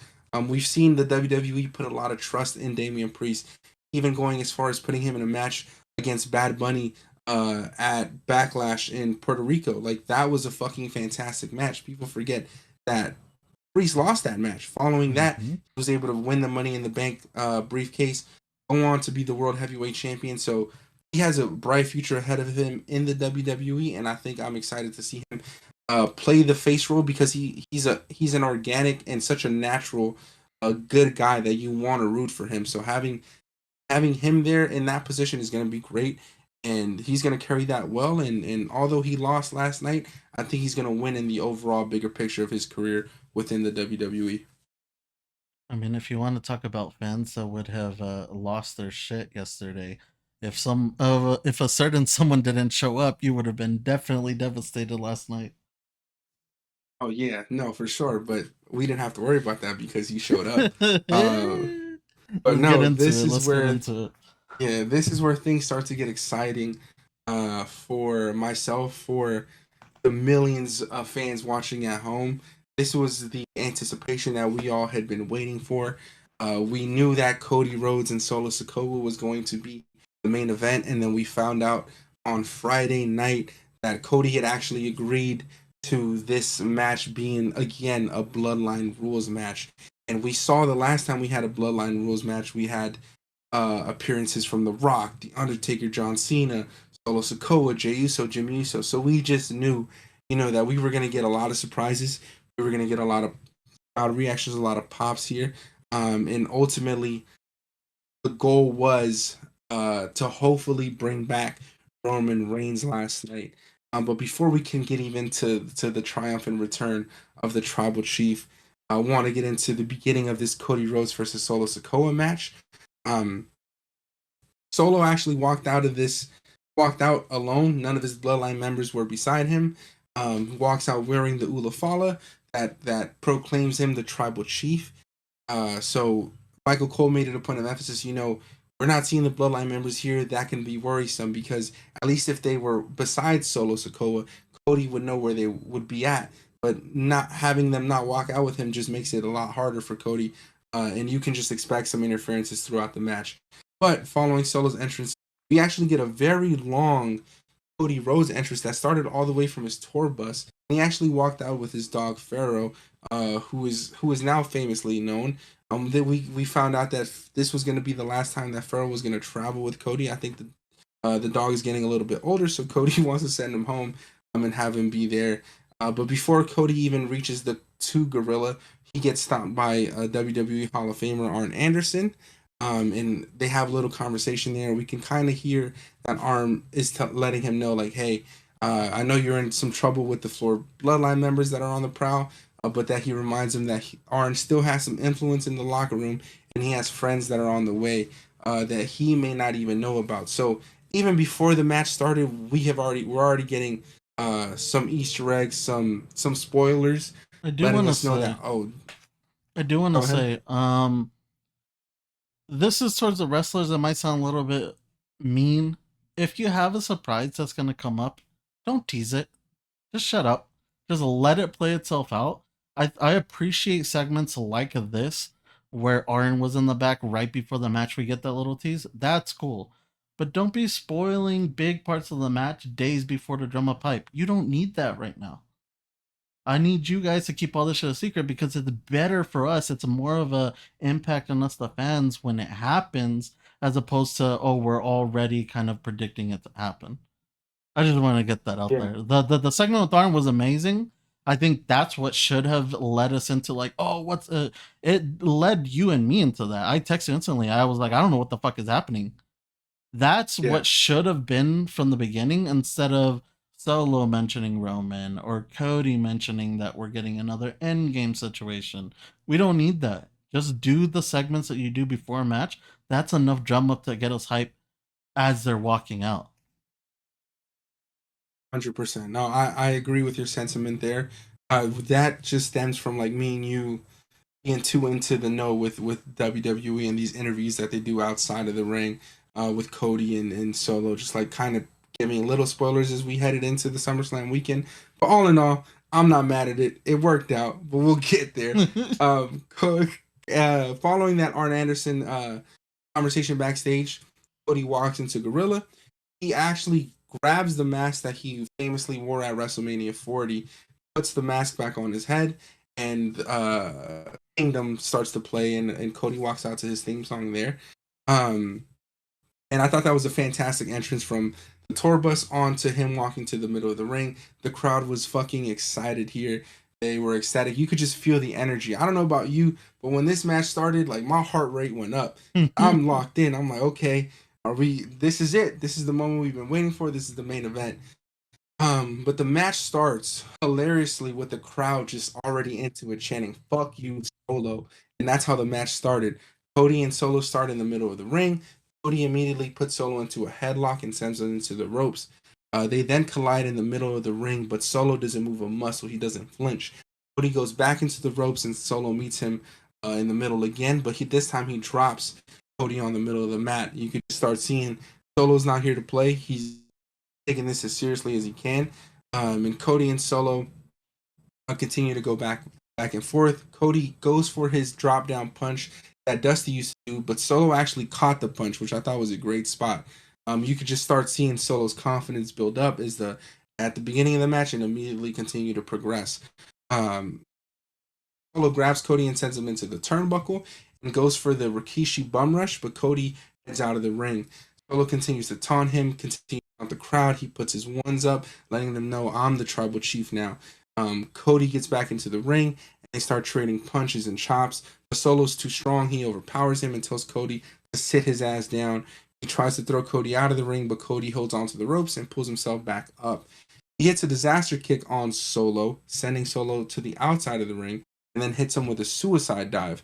We've seen the WWE put a lot of trust in Damian Priest, even going as far as putting him in a match against Bad Bunny at Backlash in Puerto Rico. Like, that was a fucking fantastic match. People forget that Priest lost that match. Following that, he Mm-hmm. was able to win the Money in the Bank briefcase, go on to be the World Heavyweight Champion. So he has a bright future ahead of him in the WWE, and I think I'm excited to see him play the face role because he's an organic and such a natural, a good guy that you want to root for him. So having him there in that position is going to be great, and he's going to carry that well. And although he lost last night, I think he's going to win in the overall bigger picture of his career within the WWE. I mean, if you want to talk about fans that would have lost their shit yesterday, if a certain someone didn't show up, you would have been definitely devastated last night. Oh yeah, no, for sure. But we didn't have to worry about that because he showed up. Uh, but Let's get no, into this it. is Let's get where into it. yeah, this is where things start to get exciting for myself, for the millions of fans watching at home. This was the anticipation that we all had been waiting for. We knew that Cody Rhodes and Solo Sikoa was going to be the main event, and then we found out on Friday night that Cody had actually agreed to this match being again a Bloodline Rules match. And we saw the last time we had a Bloodline Rules match, we had appearances from The Rock, The Undertaker, John Cena, Solo Sikoa, Jey Uso, Jimmy Uso. So we just knew, that we were going to get a lot of surprises. We were going to get a lot of crowd reactions, a lot of pops here. And ultimately, the goal was to hopefully bring back Roman Reigns last night. But before we can get even to the triumphant return of the Tribal Chief, I want to get into the beginning of this Cody Rhodes versus Solo Sikoa match. Um, Solo actually walked out alone. None of his bloodline members were beside him. Walks out wearing the Ulafala that proclaims him the tribal chief. So Michael Cole made it a point of emphasis. We're not seeing the bloodline members here. That can be worrisome because at least if they were besides Solo Sokoa, Cody would know where they would be at. But not having them not walk out with him just makes it a lot harder for Cody. And you can just expect some interferences throughout the match. But following Solo's entrance, we actually get a very long Cody Rhodes entrance that started all the way from his tour bus. And he actually walked out with his dog Pharaoh, who is now famously known. That we found out that this was going to be the last time that Pharaoh was going to travel with Cody. I think the dog is getting a little bit older, so Cody wants to send him home and have him be there. But before Cody even reaches the two gorilla, he gets stopped by a WWE Hall of Famer Arn Anderson. And they have a little conversation there. We can kind of hear that Arn is letting him know, like, hey, I know you're in some trouble with the Floor Bloodline members that are on the prowl, but that he reminds him that Arn still has some influence in the locker room, and he has friends that are on the way that he may not even know about. So even before the match started, we're already getting some Easter eggs, some spoilers, I do letting want to us know that say, oh, I do want go to ahead. say, this is towards the wrestlers that might sound a little bit mean. If you have a surprise that's going to come up, don't tease it. Just shut up. Just let it play itself out. I appreciate segments like this where Arn was in the back right before the match. We get that little tease. That's cool. but don't be spoiling big parts of the match days before the drum up hype. You don't need that right now. I need you guys to keep all this shit a secret because it's better for us. It's more of a impact on us, the fans, when it happens, as opposed to, oh, we're already kind of predicting it to happen. I just want to get that out Yeah, there. The segment with Arn was amazing. I think that's what should have led us into like, oh, it led you and me into that. I texted instantly. I was like, I don't know what the fuck is happening. That's yeah. what should have been from the beginning instead of Solo mentioning Roman or Cody mentioning that we're getting another endgame situation. We don't need that. Just do the segments that you do before a match. That's enough drum up to get us hype as they're walking out. 100%. No, I agree with your sentiment there. That just stems from like me and you being too into the know with WWE and these interviews that they do outside of the ring, with Cody and Solo, just like kind of giving little spoilers as we headed into the SummerSlam weekend. But all in all, I'm not mad at it. It worked out, but we'll get there. Following that Arn Anderson conversation backstage, Cody walks into Gorilla. He actually grabs the mask that he famously wore at WrestleMania 40, puts the mask back on his head, and Kingdom starts to play, and Cody walks out to his theme song there. Um, and I thought that was a fantastic entrance from the tour bus on to him walking to the middle of the ring. The crowd was fucking excited here. They were ecstatic. You could just feel the energy. I don't know about you, but when this match started, like my heart rate went up. I'm locked in. I'm like, okay, are we? This is it. This is the moment we've been waiting for. This is the main event. But the match starts hilariously with the crowd just already into it, chanting "Fuck you, Solo," and that's how the match started. Cody and Solo start in the middle of the ring. Cody immediately puts Solo into a headlock and sends him into the ropes. They then collide in the middle of the ring, but Solo doesn't move a muscle. He doesn't flinch. Cody goes back into the ropes, and Solo meets him in the middle again. But this time he drops Cody on the middle of the mat. You could start seeing Solo's not here to play. He's taking this as seriously as he can. And Cody and Solo continue to go back and forth. Cody goes for his drop down punch that Dusty used to do, but Solo actually caught the punch, which I thought was a great spot. You could just start seeing Solo's confidence build up at the beginning of the match and immediately continue to progress. Um, Solo grabs Cody and sends him into the turnbuckle and goes for the Rikishi bum rush, but Cody heads out of the ring. Solo continues to taunt him, continues to taunt the crowd. He puts his ones up, letting them know I'm the tribal chief now. Cody gets back into the ring and they start trading punches and chops. But Solo's too strong. He overpowers him and tells Cody to sit his ass down. He tries to throw Cody out of the ring, but Cody holds onto the ropes and pulls himself back up. He hits a disaster kick on Solo, sending Solo to the outside of the ring, and then hits him with a suicide dive.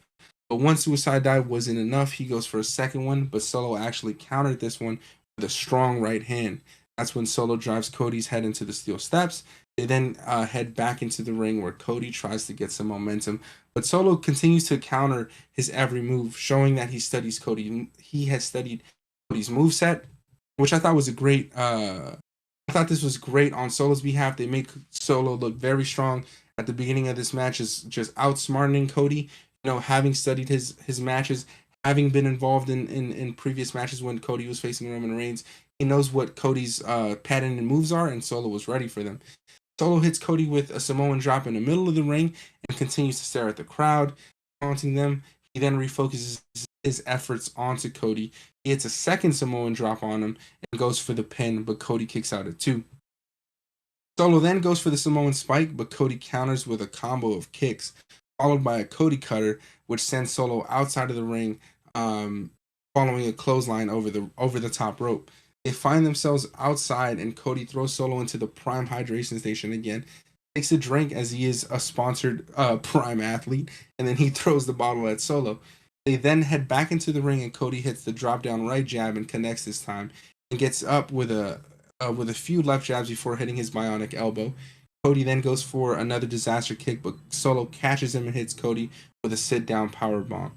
But one suicide dive wasn't enough. He goes for a second one, but Solo actually countered this one with a strong right hand. That's when Solo drives Cody's head into the steel steps. They then head back into the ring where Cody tries to get some momentum. But Solo continues to counter his every move, showing that he studies Cody. He has studied Cody's moveset, which I thought was a great. I thought this was great on Solo's behalf. They make Solo look very strong at the beginning of this match, is just outsmarting Cody. You know, having studied his matches, having been involved in previous matches when Cody was facing Roman Reigns, he knows what Cody's pattern and moves are, and Solo was ready for them. Solo hits Cody with a Samoan drop in the middle of the ring and continues to stare at the crowd, taunting them. He then refocuses his efforts onto Cody. He hits a second Samoan drop on him and goes for the pin, but Cody kicks out at 2. Solo then goes for the Samoan spike, but Cody counters with a combo of kicks, followed by a Cody cutter, which sends Solo outside of the ring, following a clothesline over the top rope. They find themselves outside, and Cody throws Solo into the Prime hydration station again. Takes a drink as he is a sponsored Prime athlete, and then he throws the bottle at Solo. They then head back into the ring, and Cody hits the drop down right jab and connects this time, and gets up with a few left jabs before hitting his bionic elbow. Cody then goes for another disaster kick, but Solo catches him and hits Cody with a sit down power bomb.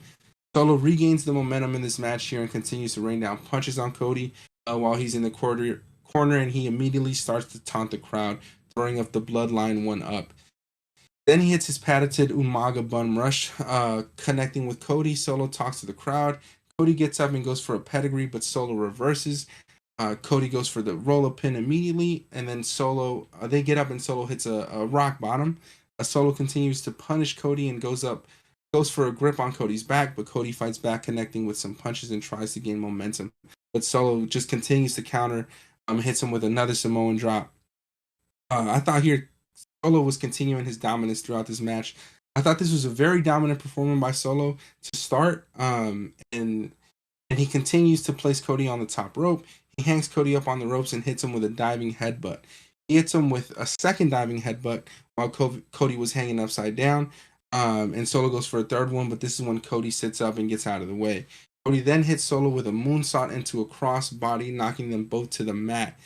Solo regains the momentum in this match here and continues to rain down punches on Cody while he's in the corner, and he immediately starts to taunt the crowd, throwing up the Bloodline 1-up. Then he hits his patented Umaga bum rush, connecting with Cody. Solo talks to the crowd. Cody gets up and goes for a pedigree, but Solo reverses. Cody goes for the roll up pin immediately, and then Solo they get up and Solo hits a rock bottom. Solo continues to punish Cody and goes for a grip on Cody's back, but Cody fights back, connecting with some punches and tries to gain momentum. But Solo just continues to counter, hits him with another Samoan drop. I thought here Solo was continuing his dominance throughout this match. I thought this was a very dominant performance by Solo to start, and he continues to place Cody on the top rope. He hangs Cody up on the ropes and hits him with a diving headbutt. He hits him with a second diving headbutt while Cody was hanging upside down. And Solo goes for a third one, but this is when Cody sits up and gets out of the way. Cody then hits Solo with a moonsault into a cross body, knocking them both to the mat.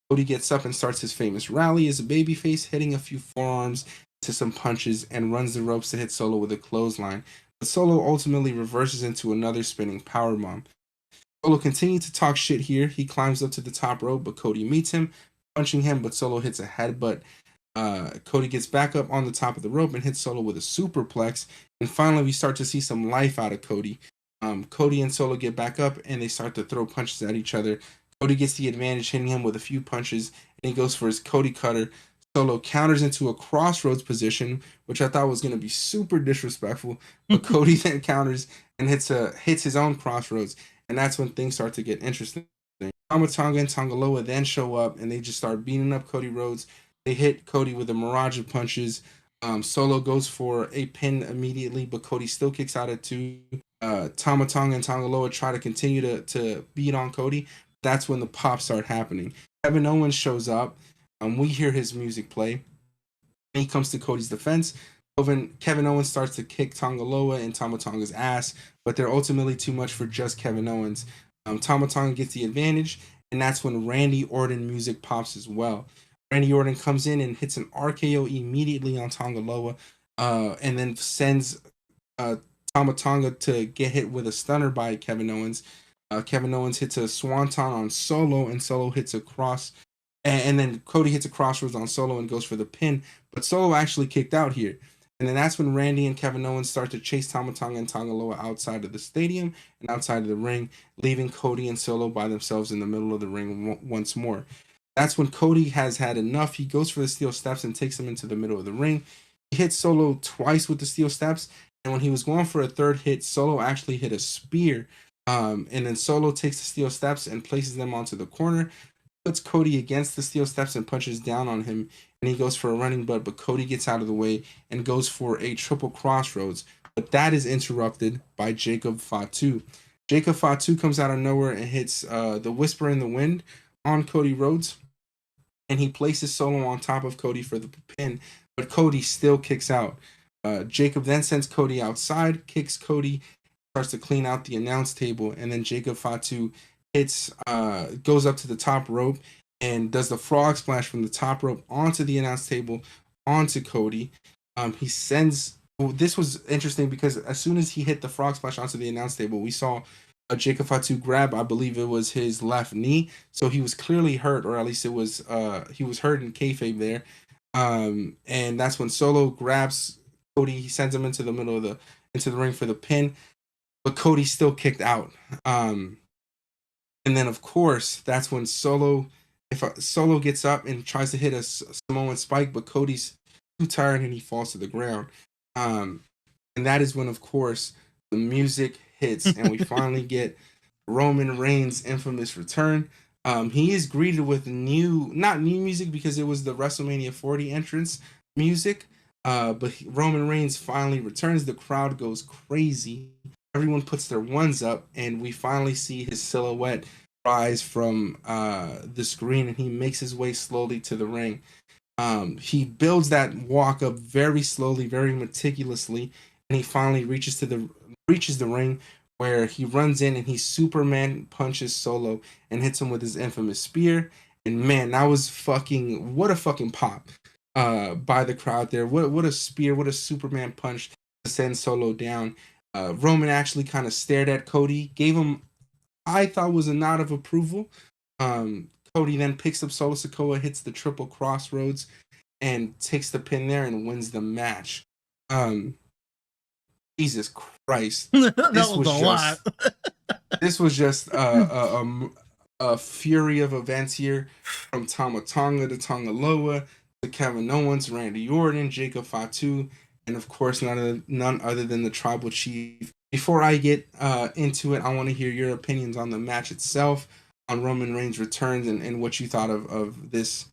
Cody gets up and starts his famous rally as a babyface, hitting a few forearms to some punches and runs the ropes to hit Solo with a clothesline. But Solo ultimately reverses into another spinning powerbomb. Solo continues to talk shit here. He climbs up to the top rope, but Cody meets him, punching him, but Solo hits a headbutt. Cody gets back up on the top of the rope and hits Solo with a superplex. And finally, we start to see some life out of Cody. Cody and Solo get back up and they start to throw punches at each other. Cody gets the advantage, hitting him with a few punches, and he goes for his Cody cutter. Solo counters into a crossroads position, which I thought was going to be super disrespectful, but Cody then counters and hits his own crossroads, and that's when things start to get interesting. Tama Tonga and Tongaloa then show up, and they just start beating up Cody Rhodes. They hit Cody with a barrage of punches. Solo goes for a pin immediately, but Cody still kicks out at two. Tama Tonga and Tongaloa try to continue to beat on Cody. That's when the pops start happening. Kevin Owens shows up. We hear his music play. He comes to Cody's defense. Kevin Owens starts to kick Tongaloa and Tama Tonga's ass, but they're ultimately too much for just Kevin Owens. Tama Tonga gets the advantage, and that's when Randy Orton music pops as well. Randy Orton comes in and hits an RKO immediately on Tongaloa, and then sends Tama Tonga to get hit with a stunner by Kevin Owens. Kevin Owens hits a swanton on Solo, and Solo hits a cross. And then Cody hits a crossroads on Solo and goes for the pin. But Solo actually kicked out here. And then that's when Randy and Kevin Owens start to chase Tama Tonga and Tongaloa outside of the stadium and outside of the ring, leaving Cody and Solo by themselves in the middle of the ring once more. That's when Cody has had enough. He goes for the steel steps and takes him into the middle of the ring. He hits Solo twice with the steel steps. And when he was going for a third hit, Solo actually hit a spear. And then Solo takes the steel steps and places them onto the corner, puts Cody against the steel steps and punches down on him, and he goes for a running butt, but Cody gets out of the way and goes for a triple crossroads, but that is interrupted by Jacob Fatu. Jacob Fatu comes out of nowhere and hits the Whisper in the Wind on Cody Rhodes, and he places Solo on top of Cody for the pin, but Cody still kicks out. Jacob then sends Cody outside, kicks Cody, starts to clean out the announce table, and then Jacob Fatu goes up to the top rope and does the frog splash from the top rope onto the announce table onto Cody. He sends. This was interesting because as soon as he hit the frog splash onto the announce table, we saw Jacob Fatu grab. I believe it was his left knee, so he was clearly hurt, or at least it was he was hurt in kayfabe there. And that's when Solo grabs Cody. He sends him into the middle of into the ring for the pin, but Cody still kicked out. And then, of course, that's when Solo gets up and tries to hit a Samoan spike, but Cody's too tired and he falls to the ground. And that is when, of course, the music hits and we finally get Roman Reigns' infamous return. He is greeted with not new music because it was the WrestleMania 40 entrance music, but Roman Reigns finally returns. The crowd goes crazy. Everyone puts their ones up, and we finally see his silhouette rise from the screen, and he makes his way slowly to the ring. He builds that walk up very slowly, very meticulously, and he finally reaches the ring where he runs in and he Superman punches Solo and hits him with his infamous spear. And man, that was what a fucking pop by the crowd there. What a spear, what a Superman punch to send Solo down. Roman actually kind of stared at Cody, gave him, I thought, was a nod of approval. Cody then picks up Solo Sikoa, hits the triple crossroads, and takes the pin there and wins the match. Jesus Christ, that was a lot. This was just a a fury of events here, from Tama Tonga to Tonga Loa to Kevin Owens, Randy Orton, Jacob Fatu, and of course none other than the Tribal Chief. Before I get into it, I want to hear your opinions on the match itself, on Roman Reigns' returns, and what you thought of this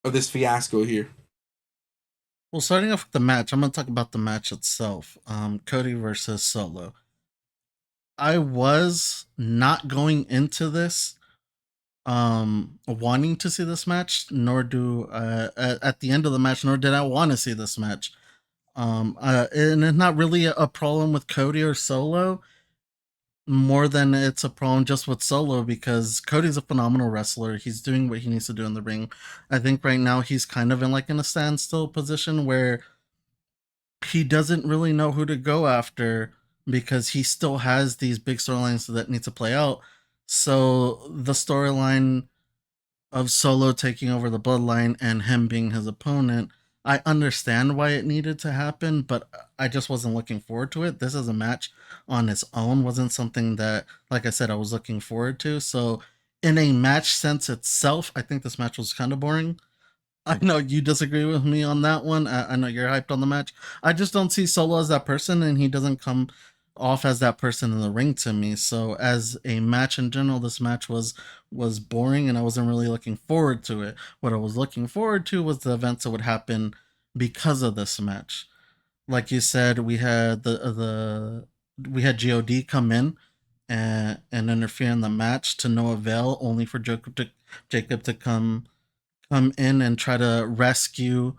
fiasco here. Well, starting off with the match, I'm gonna talk about the match itself. Cody versus Solo. I was not going into this wanting to see this match, nor do at the end of the match, nor did I want to see this match. And it's not really a problem with Cody or Solo, more than it's a problem just with Solo, because Cody's a phenomenal wrestler. He's doing what he needs to do in the ring. I think right now he's kind of in a standstill position where he doesn't really know who to go after, because he still has these big storylines that need to play out. So the storyline of Solo taking over the bloodline and him being his opponent, I understand why it needed to happen, but I just wasn't looking forward to it. This as a match on its own wasn't something that, like I said, I was looking forward to. So, in a match sense itself, I think this match was kind of boring. I know you disagree with me on that one. I know you're hyped on the match. I just don't see Solo as that person, and he doesn't come off as that person in the ring to me. So, as a match in general, this match was boring, and I wasn't really looking forward to it. What I was looking forward to was the events that would happen because of this match. Like you said, we had the we had God come in and interfere in the match to no avail, only for Jacob to come in and try to rescue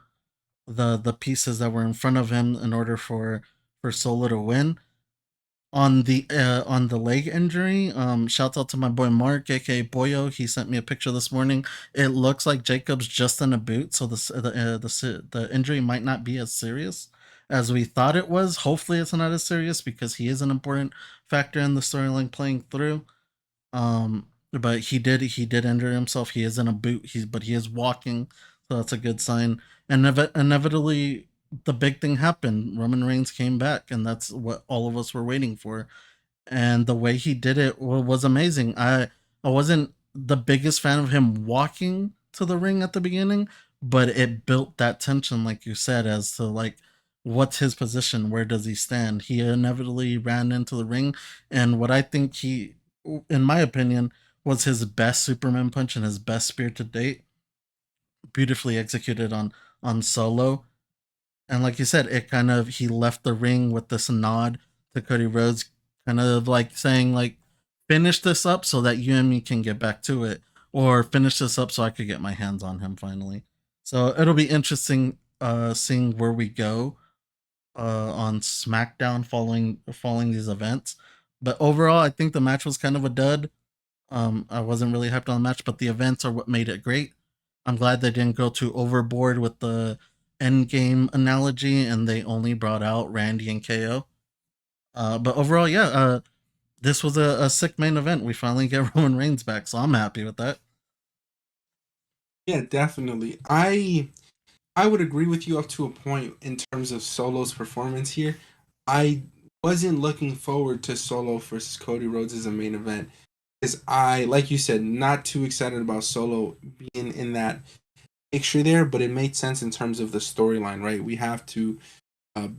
the pieces that were in front of him in order for Solo to win. On the leg injury, shout out to my boy Mark, aka Boyo. He sent me a picture this morning. It looks like Jacob's just in a boot, so the injury might not be as serious as we thought it was. Hopefully, it's not as serious, because he is an important factor in the storyline playing through. But he did injure himself. He is in a boot. But he is walking, so that's a good sign. And inevitably, the big thing happened. Roman Reigns came back, and that's what all of us were waiting for. And the way he did it was amazing. I wasn't the biggest fan of him walking to the ring at the beginning, but it built that tension, like you said, as to like what's his position, where does he stand. He inevitably ran into the ring, and what I think he, in my opinion, was his best Superman punch and his best spear to date, beautifully executed on Solo. And like you said, it kind of, he left the ring with this nod to Cody Rhodes, kind of like saying like, finish this up so that you and me can get back to it, or finish this up so I could get my hands on him finally. So it'll be interesting seeing where we go on SmackDown following these events. But overall, I think the match was kind of a dud. I wasn't really hyped on the match, but the events are what made it great. I'm glad they didn't go too overboard with the end game analogy, and they only brought out Randy and KO. But overall, yeah, this was a sick main event. We finally get Roman Reigns back, so I'm happy with that. Yeah, definitely. I would agree with you up to a point in terms of Solo's performance here. I wasn't looking forward to Solo versus Cody Rhodes as a main event, because I, like you said, not too excited about Solo being in that picture there, but it made sense in terms of the storyline, right? We have to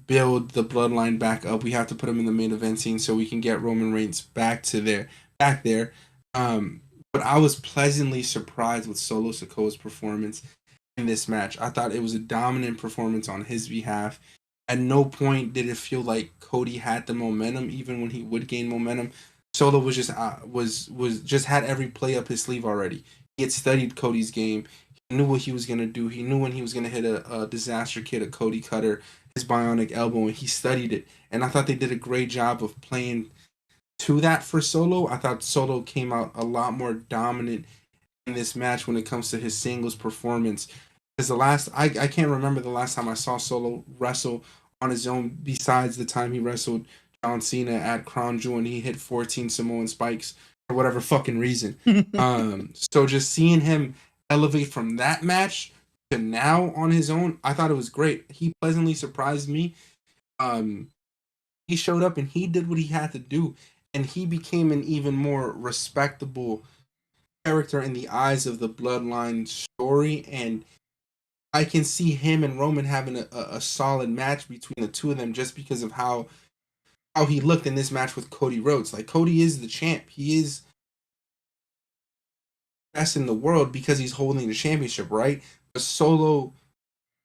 build the bloodline back up. We have to put him in the main event scene so we can get Roman Reigns back there. Um, but I was pleasantly surprised with Solo Sikoa's performance in this match. I thought it was a dominant performance on his behalf. At no point did it feel like Cody had the momentum, even when he would gain momentum. Solo was just was just had every play up his sleeve already. He had studied Cody's game. He knew what he was gonna do. He knew when he was gonna hit a disaster kid, a Cody cutter, his bionic elbow, and he studied it. And I thought they did a great job of playing to that for Solo. I thought Solo came out a lot more dominant in this match when it comes to his singles performance. Because I can't remember the last time I saw Solo wrestle on his own, besides the time he wrestled John Cena at Crown Jewel and he hit 14 Samoan spikes for whatever fucking reason. So just seeing him elevate from that match to now on his own, I thought it was great. He pleasantly surprised me. Um, he showed up and he did what he had to do, and he became an even more respectable character in the eyes of the Bloodline story, and I can see him and Roman having a solid match between the two of them just because of how he looked in this match with Cody Rhodes. Like Cody is the champ. He is best in the world because he's holding the championship, right? But Solo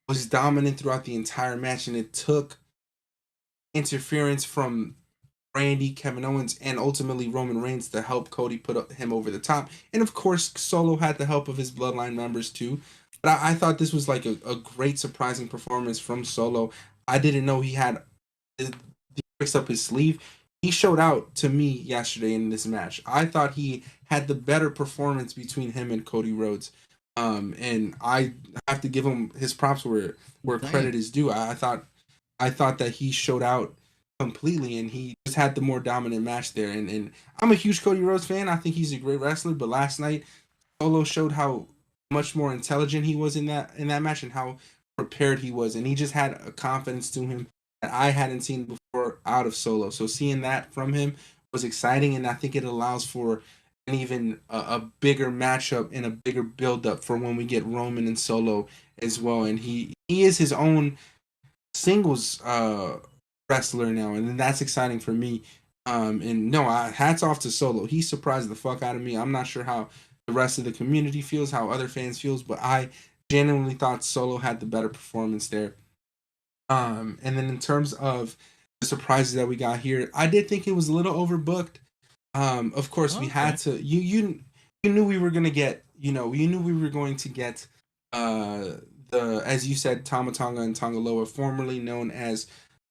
was dominant throughout the entire match, and it took interference from Randy, Kevin Owens, and ultimately Roman Reigns to help Cody put him over the top. And of course, Solo had the help of his Bloodline members too. But I thought this was like a great, surprising performance from Solo. I didn't know he had the tricks up his sleeve. He showed out to me yesterday in this match. I thought he had the better performance between him and Cody Rhodes. And I have to give him his props where Dang. credit is due. I thought that he showed out completely, and he just had the more dominant match there. And I'm a huge Cody Rhodes fan. I think he's a great wrestler. But last night, Solo showed how much more intelligent he was in that match and how prepared he was, and he just had a confidence to him that I hadn't seen before out of Solo. So seeing that from him was exciting, and I think it allows for an even a bigger matchup and a bigger build up for when we get Roman and Solo as well. And he is his own singles wrestler now, and that's exciting for me. And no, hats off to Solo. He surprised the fuck out of me. I'm not sure how the rest of the community feels, how other fans feels, but I genuinely thought Solo had the better performance there. And then in terms of the surprises that we got here, I did think it was a little overbooked. Of course, we Okay. had to. You knew we were gonna get. You knew we were going to get. Uh, the as you said, Tama Tonga and Tongaloa, formerly known as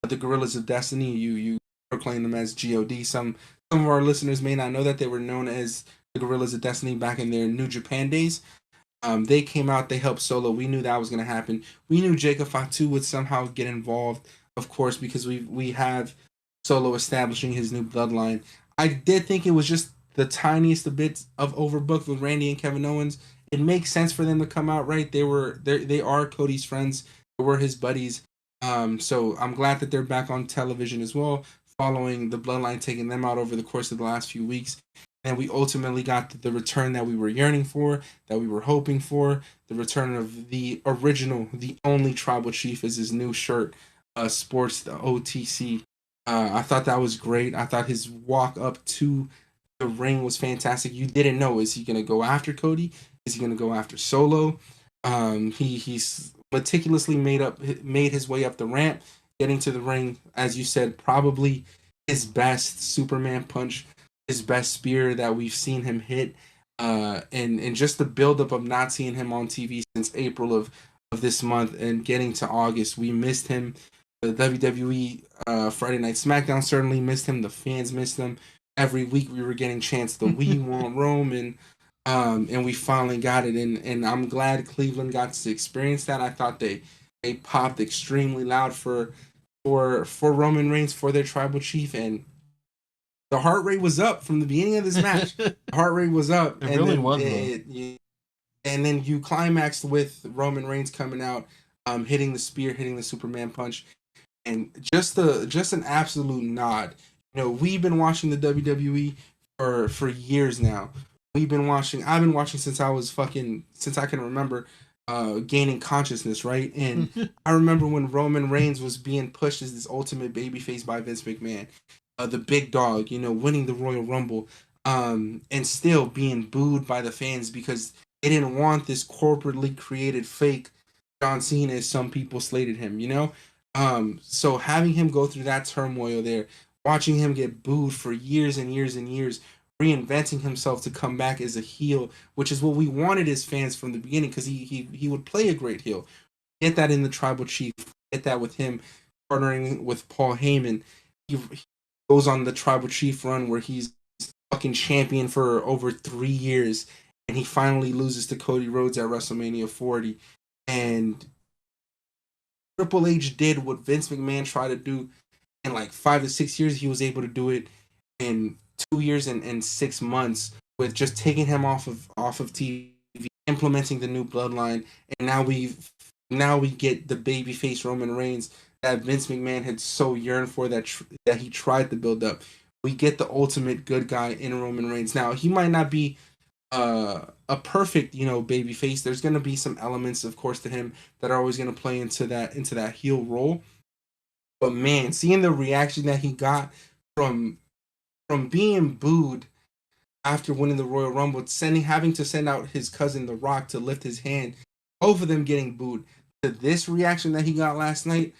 the Gorillas of Destiny. You proclaim them as God. Some of our listeners may not know that they were known as the Gorillas of Destiny back in their New Japan days. They came out, they helped Solo. We knew that was going to happen. We knew Jacob Fatu would somehow get involved, of course, because we have Solo establishing his new bloodline. I did think it was just the tiniest of bits of overbooked with Randy and Kevin Owens. It makes sense for them to come out, right? They are Cody's friends. They were his buddies. So I'm glad that they're back on television as well, following the bloodline taking them out over the course of the last few weeks. And we ultimately got the return that we were yearning for, that we were hoping for, the return of the original, the only tribal chief as his new shirt sports the OTC. I thought that was great. I thought his walk up to the ring was fantastic. You didn't know, is he going to go after Cody? Is he going to go after Solo? He's meticulously made his way up the ramp, getting to the ring. As you said, probably his best Superman punch, his best spear that we've seen him hit. And just the buildup of not seeing him on TV since April of this month and getting to August, we missed him. The WWE Friday Night SmackDown certainly missed him. The fans missed him. Every week we were getting chants the "We Want Roman," and we finally got it. And I'm glad Cleveland got to experience that. I thought they popped extremely loud for Roman Reigns for their tribal chief, and the heart rate was up from the beginning of this match. It The heart rate was up, and really then was though. you climaxed with Roman Reigns coming out, hitting the spear, hitting the Superman punch, and just an absolute nod. We've been watching the WWE for years now. I've been watching since since I can remember, gaining consciousness, right? And I remember when Roman Reigns was being pushed as this ultimate babyface by Vince McMahon, the big dog, winning the Royal Rumble, and still being booed by the fans because they didn't want this corporately created fake John Cena as some people slated him. So having him go through that turmoil there, watching him get booed for years and years and years, reinventing himself to come back as a heel, which is what we wanted as fans from the beginning, because he would play a great heel. Get that in the Tribal Chief. Get that with him partnering with Paul Heyman. He goes on the Tribal Chief run where he's fucking champion for over 3 years, and he finally loses to Cody Rhodes at WrestleMania 40. And Triple H did what Vince McMahon tried to do in like 5 to 6 years. He was able to do it in 2 years and 6 months with just taking him off of TV, implementing the new bloodline, and now we get the babyface Roman Reigns that Vince McMahon had so yearned for, that he tried to build up. We get the ultimate good guy in Roman Reigns. Now he might not be a perfect, baby face. There's gonna be some elements, of course, to him that are always gonna play into that heel role. But man, seeing the reaction that he got from being booed after winning the Royal Rumble, having to send out his cousin The Rock to lift his hand, both of them getting booed, to this reaction that he got last night,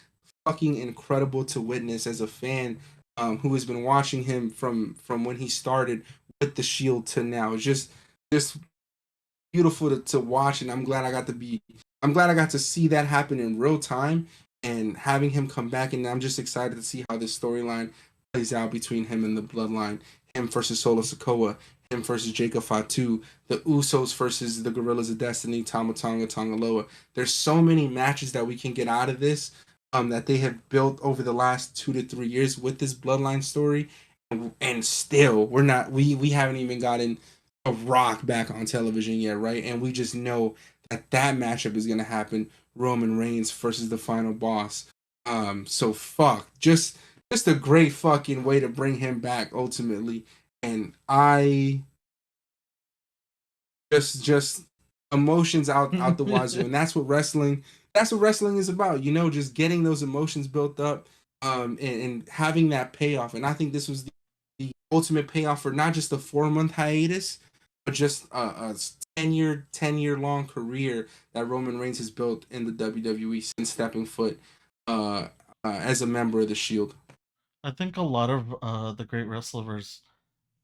fucking incredible to witness as a fan, who has been watching him from when he started with the Shield to now. It's just beautiful to watch, and I'm glad I got to see that happen in real time, and having him come back, and I'm just excited to see how this storyline plays out between him and the Bloodline, him versus Solo Sikoa, him versus Jacob Fatu, the Usos versus the Gorillas of Destiny, Tama Tonga, Tongaloa. There's so many matches that we can get out of this, that they have built over the last 2 to 3 years with this Bloodline story, and still we haven't even gotten a Rock back on television yet, right? And we just know that matchup is gonna happen. Roman Reigns versus the final boss. So fuck, just a great fucking way to bring him back ultimately. And I just emotions out the wazoo, and that's what wrestling is about. Just getting those emotions built up, and having that payoff. And I think this was the ultimate payoff for not just a 4 month hiatus, but just a 10-year long career that Roman Reigns has built in the WWE since stepping foot, as a member of the Shield. I think a lot of the great wrestlers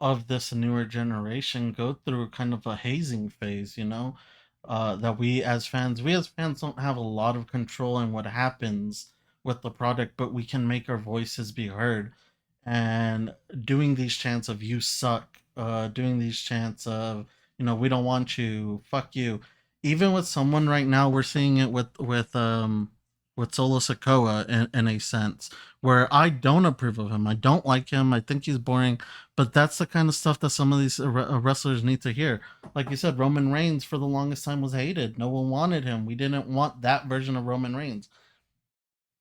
of this newer generation go through kind of a hazing phase, that we as fans don't have a lot of control in what happens with the product, but we can make our voices be heard. And doing these chants of "you suck," doing these chants of "we don't want you," "fuck you," even with someone right now, we're seeing it with Solo Sikoa in a sense where I don't approve of him. I don't like him. I think he's boring. But that's the kind of stuff that some of these wrestlers need to hear. Like you said, Roman Reigns for the longest time was hated. No one wanted him. We didn't want that version of Roman Reigns.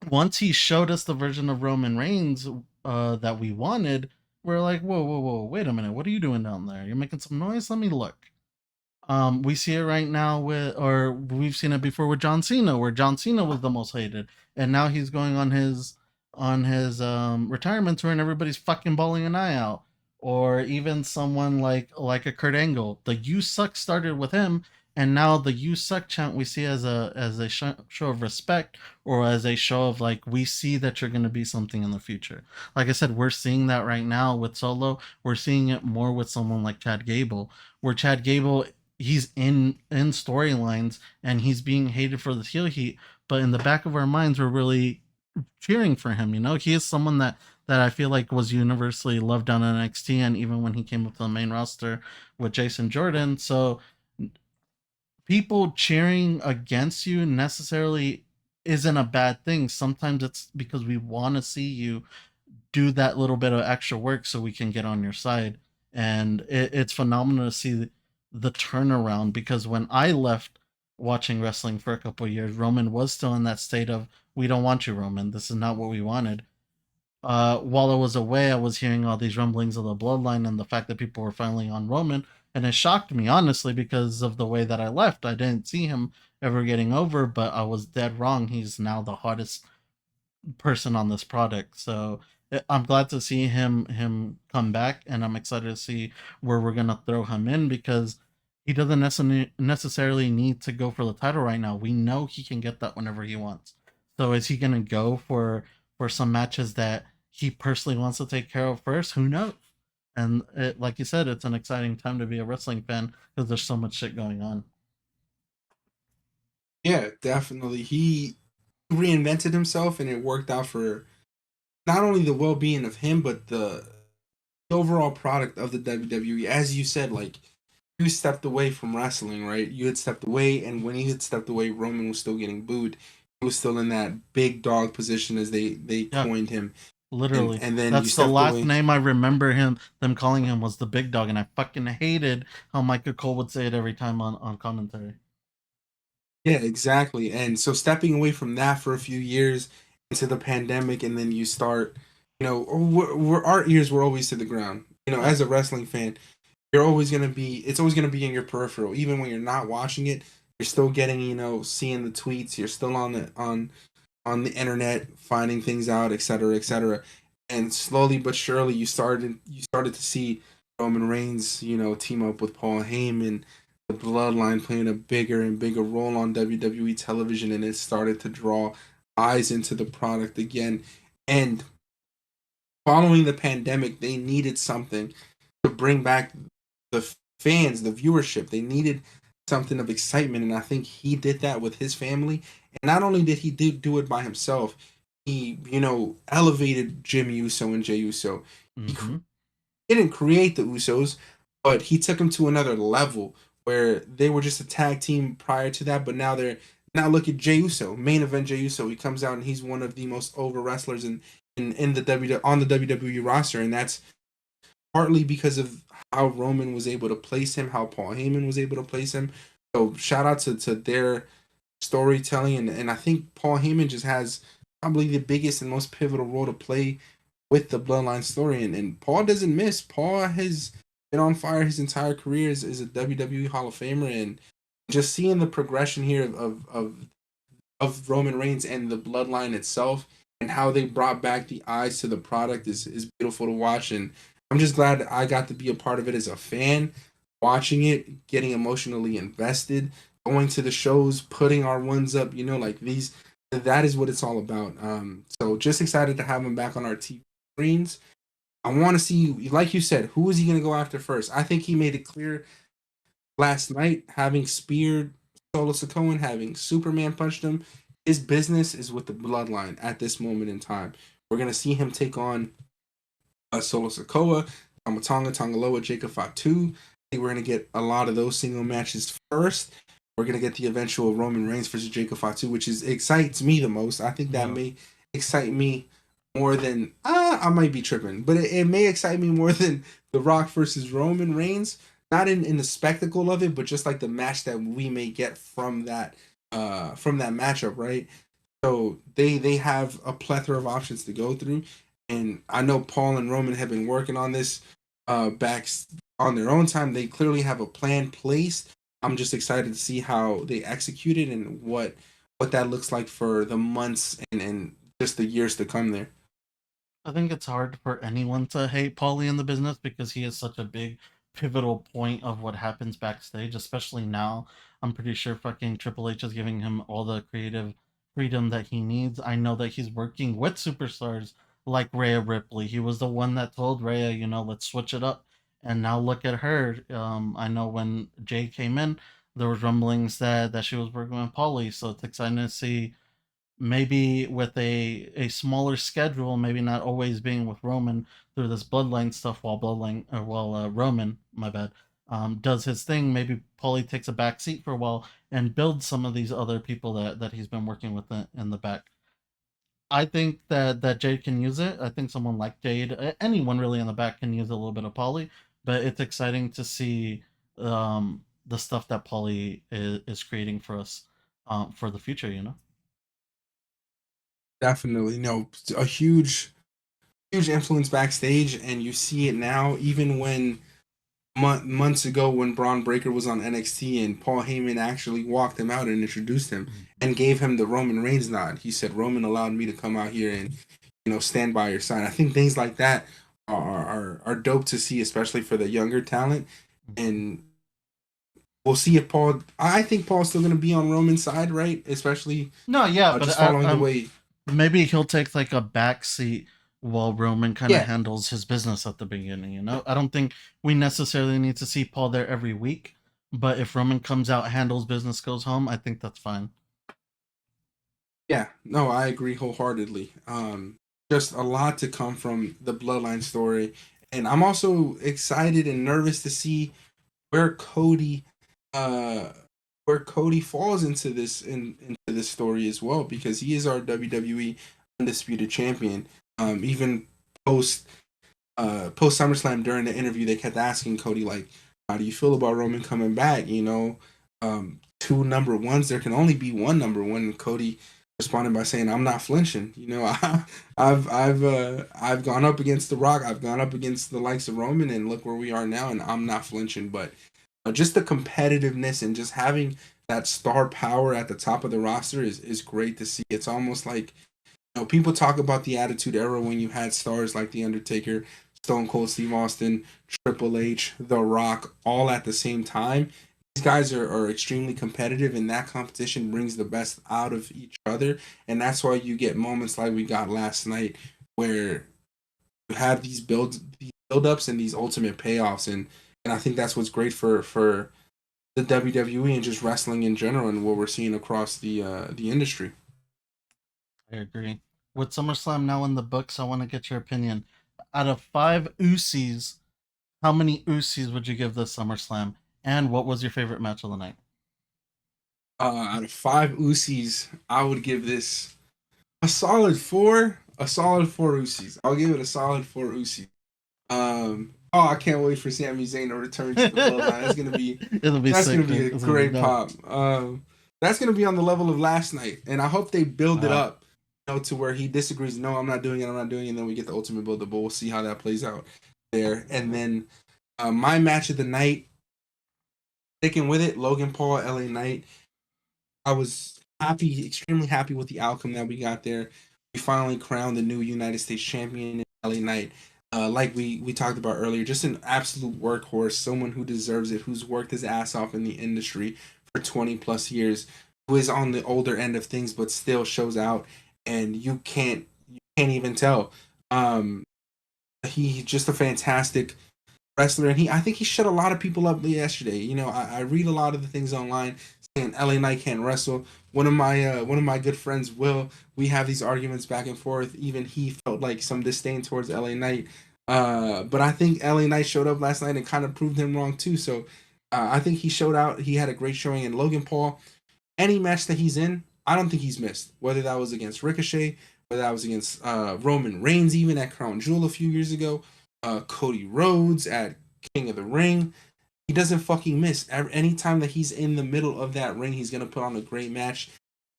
Once he showed us the version of Roman Reigns that we wanted, we're like, whoa, whoa, whoa, wait a minute. What are you doing down there? You're making some noise? Let me look. We see it right now or we've seen it before with John Cena, where John Cena was the most hated, and now he's going on his retirement tour, and everybody's fucking bawling an eye out. Or even someone like a Kurt Angle, the "You Suck" started with him, and now the "You Suck" chant we see as a show of respect, or as a show of like we see that you're going to be something in the future. Like I said, we're seeing that right now with Solo. We're seeing it more with someone like Chad Gable, where Chad Gable, he's in storylines and he's being hated for the heel heat, but in the back of our minds we're really cheering for him. He is someone that I feel like was universally loved on NXT, and even when he came up to the main roster with Jason Jordan. So people cheering against you necessarily isn't a bad thing. Sometimes it's because we want to see you do that little bit of extra work so we can get on your side. And it's phenomenal to see the turnaround, because when I left watching wrestling for a couple of years, Roman was still in that state of, we don't want you, Roman. This is not what we wanted. While I was away, I was hearing all these rumblings of the bloodline and the fact that people were finally on Roman. And it shocked me, honestly, because of the way that I left. I didn't see him ever getting over, but I was dead wrong. He's now the hottest person on this product. So I'm glad to see him come back, and I'm excited to see where we're gonna throw him in, because he doesn't necessarily need to go for the title right now. We know he can get that whenever he wants. So is he gonna go for some matches that he personally wants to take care of first? Who knows? And like you said, it's an exciting time to be a wrestling fan because there's so much shit going on. Yeah, definitely. He reinvented himself, and it worked out for not only the well being of him, but the overall product of the WWE. As you said, like, you stepped away from wrestling, right? You had stepped away, and when you had stepped away, Roman was still getting booed. He was still in that big dog position, as they Yeah, coined him. and literally. and then you That's the stepped last away. name I remember them calling him, was the big dog, and I fucking hated how Michael Cole would say it every time on commentary. Yeah, exactly. And so stepping away from that for a few years into the pandemic, and then you start, our ears were always to the ground. Yeah. As a wrestling fan, you're always gonna be it's always gonna be in your peripheral, even when you're not watching it. You're still getting, seeing the tweets. You're still on the internet finding things out, etc., etc. And slowly but surely, you started to see Roman Reigns, team up with Paul Heyman, the Bloodline playing a bigger and bigger role on WWE television, and it started to draw eyes into the product again. And following the pandemic, they needed something to bring back the fans, the viewership. They needed something of excitement, and I think he did that with his family. And not only did he do it by himself, he elevated Jim Uso and Jey Uso. He Mm-hmm. didn't create the Usos, but he took them to another level where they were just a tag team prior to that, but now look at Jey Uso, main event Jey Uso. He comes out and he's one of the most over wrestlers in the on the WWE roster, and that's partly because of how Roman was able to place him, how Paul Heyman was able to place him. So shout out to their storytelling, and I think Paul Heyman just has probably the biggest and most pivotal role to play with the Bloodline story, and Paul doesn't miss. Paul has been on fire his entire career as a WWE Hall of Famer, and just seeing the progression here of Roman Reigns and the Bloodline itself, and how they brought back the eyes to the product is beautiful to watch, and I'm just glad I got to be a part of it as a fan, watching it, getting emotionally invested, going to the shows, putting our ones up, like these. That is what it's all about. So just excited to have him back on our TV screens. I want to see, like you said, who is he going to go after first? I think he made it clear last night, having speared Solo Sikoa, having Superman punched him. His business is with the Bloodline at this moment in time. We're going to see him take on Solo Sikoa, Tamatonga, Tongaloa, Jacob Fatu. I think we're going to get a lot of those single matches first. We're going to get the eventual Roman Reigns versus Jacob Fatu, which excites me the most. I think that Yeah. may excite me more than I might be tripping, but it may excite me more than The Rock versus Roman Reigns. Not in the spectacle of it, but just like the match that we may get from that matchup, right? So they have a plethora of options to go through, and I know Paul and Roman have been working on this back on their own time. They clearly have a plan placed. I'm just excited to see how they execute it and what that looks like for the months and just the years to come there. I think it's hard for anyone to hate Paulie in the business because he is such a big pivotal point of what happens backstage, especially now. I'm pretty sure fucking Triple H is giving him all the creative freedom that he needs. I know that he's working with superstars like Rhea Ripley. He was the one that told Rhea, let's switch it up. And now look at her. I know when Jay came in, there was rumblings that she was working with Paulie, so it's exciting to see maybe with a smaller schedule, maybe not always being with Roman through this bloodline stuff while Roman, my bad, does his thing. Maybe Paulie takes a back seat for a while and builds some of these other people that he's been working with in the back. I think that Jade can use it. I think someone like Jade, anyone really in the back can use a little bit of Paulie, but it's exciting to see the stuff that Paulie is creating for us for the future. Definitely, no, a huge influence backstage, and you see it now. Even when months ago, when Braun Breaker was on NXT, and Paul Heyman actually walked him out and introduced him Mhm. and gave him the Roman Reigns nod. He said, "Roman allowed me to come out here and stand by your side." I think things like that are dope to see, especially for the younger talent. Mhm. And we'll see if Paul. I think Paul's still going to be on Roman's side, right? Especially No, yeah, but just following the way. maybe he'll take like a back seat while Roman kind of Yeah, handles his business at the beginning. I don't think we necessarily need to see Paul there every week, but if Roman comes out, handles business, goes home, I think that's fine. yeah, no, I agree wholeheartedly. Just a lot to come from the Bloodline story, and I'm also excited and nervous to see where uh, Cody falls into this story as well, because he is our WWE undisputed champion. Even post post SummerSlam, during the interview, they kept asking Cody, like, "How do you feel about Roman coming back?" Two number ones. There can only be one number one. And Cody responded by saying, "I'm not flinching." I've gone up against The Rock, I've gone up against the likes of Roman, and look where we are now, and I'm not flinching. But just the competitiveness and just having that star power at the top of the roster is great to see. It's almost like, people talk about the Attitude Era when you had stars like The Undertaker, Stone Cold Steve Austin, Triple H, The Rock, all at the same time. These guys are extremely competitive, and that competition brings the best out of each other. And that's why you get moments like we got last night, where you have these build ups and these ultimate payoffs, and I think that's what's great for the WWE and just wrestling in general, and what we're seeing across the industry. I agree. With SummerSlam now in the books, I want to get your opinion. Out of five Usos, how many Usos would you give this SummerSlam? And what was your favorite match of the night? Out of five Usis, I would give this a solid four. A solid four Usis. I'll give it a solid four Usis. I can't wait for Sami Zayn to return to the bloodline. It'll be That's gonna sick, be dude. a It's gonna be great dope. pop. That's gonna be on the level of last night, and I hope they build it Uh, up, to where he disagrees. No, I'm not doing it. I'm not doing it. And then we get the ultimate build up. But we'll see how that plays out there. And then my match of the night, sticking with it, Logan Paul, LA Knight. I was happy, extremely happy with the outcome that we got there. We finally crowned the new United States champion in LA Knight. Like we talked about earlier, just an absolute workhorse, someone who deserves it, who's worked his ass off in the industry for 20 plus years, who is on the older end of things, but still shows out, and you can't even tell. Um, he's just a fantastic wrestler, and I think he shut a lot of people up yesterday. I read a lot of the things online saying LA Knight can't wrestle. One of my good friends, Will, we have these arguments back and forth. Even he felt like some disdain towards LA Knight. But I think LA Knight showed up last night and kind of proved him wrong too. So I think he showed out. He had a great showing. And Logan Paul, any match that he's in, I don't think he's missed. Whether that was against Ricochet, whether that was against Roman Reigns, even at Crown Jewel a few years ago, Cody Rhodes at King of the Ring, he doesn't fucking miss. Anytime that he's in the middle of that ring, he's gonna put on a great match.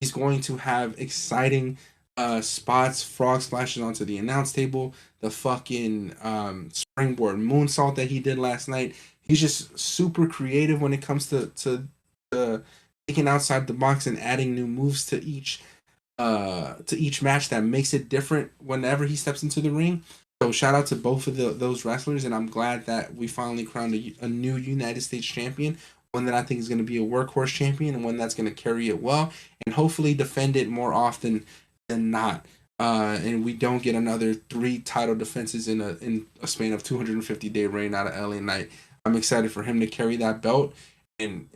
He's going to have exciting spots, frog splashes onto the announce table, the fucking springboard moonsault that he did last night. He's just super creative when it comes to thinking outside the box and adding new moves to each match that makes it different whenever he steps into the ring. So shout out to both of those wrestlers, and I'm glad that we finally crowned a new United States champion, one that I think is going to be a workhorse champion, and one that's going to carry it well, and hopefully defend it more often than not. And we don't get another three title defenses in a span of 250-day reign out of LA Knight. I'm excited for him to carry that belt and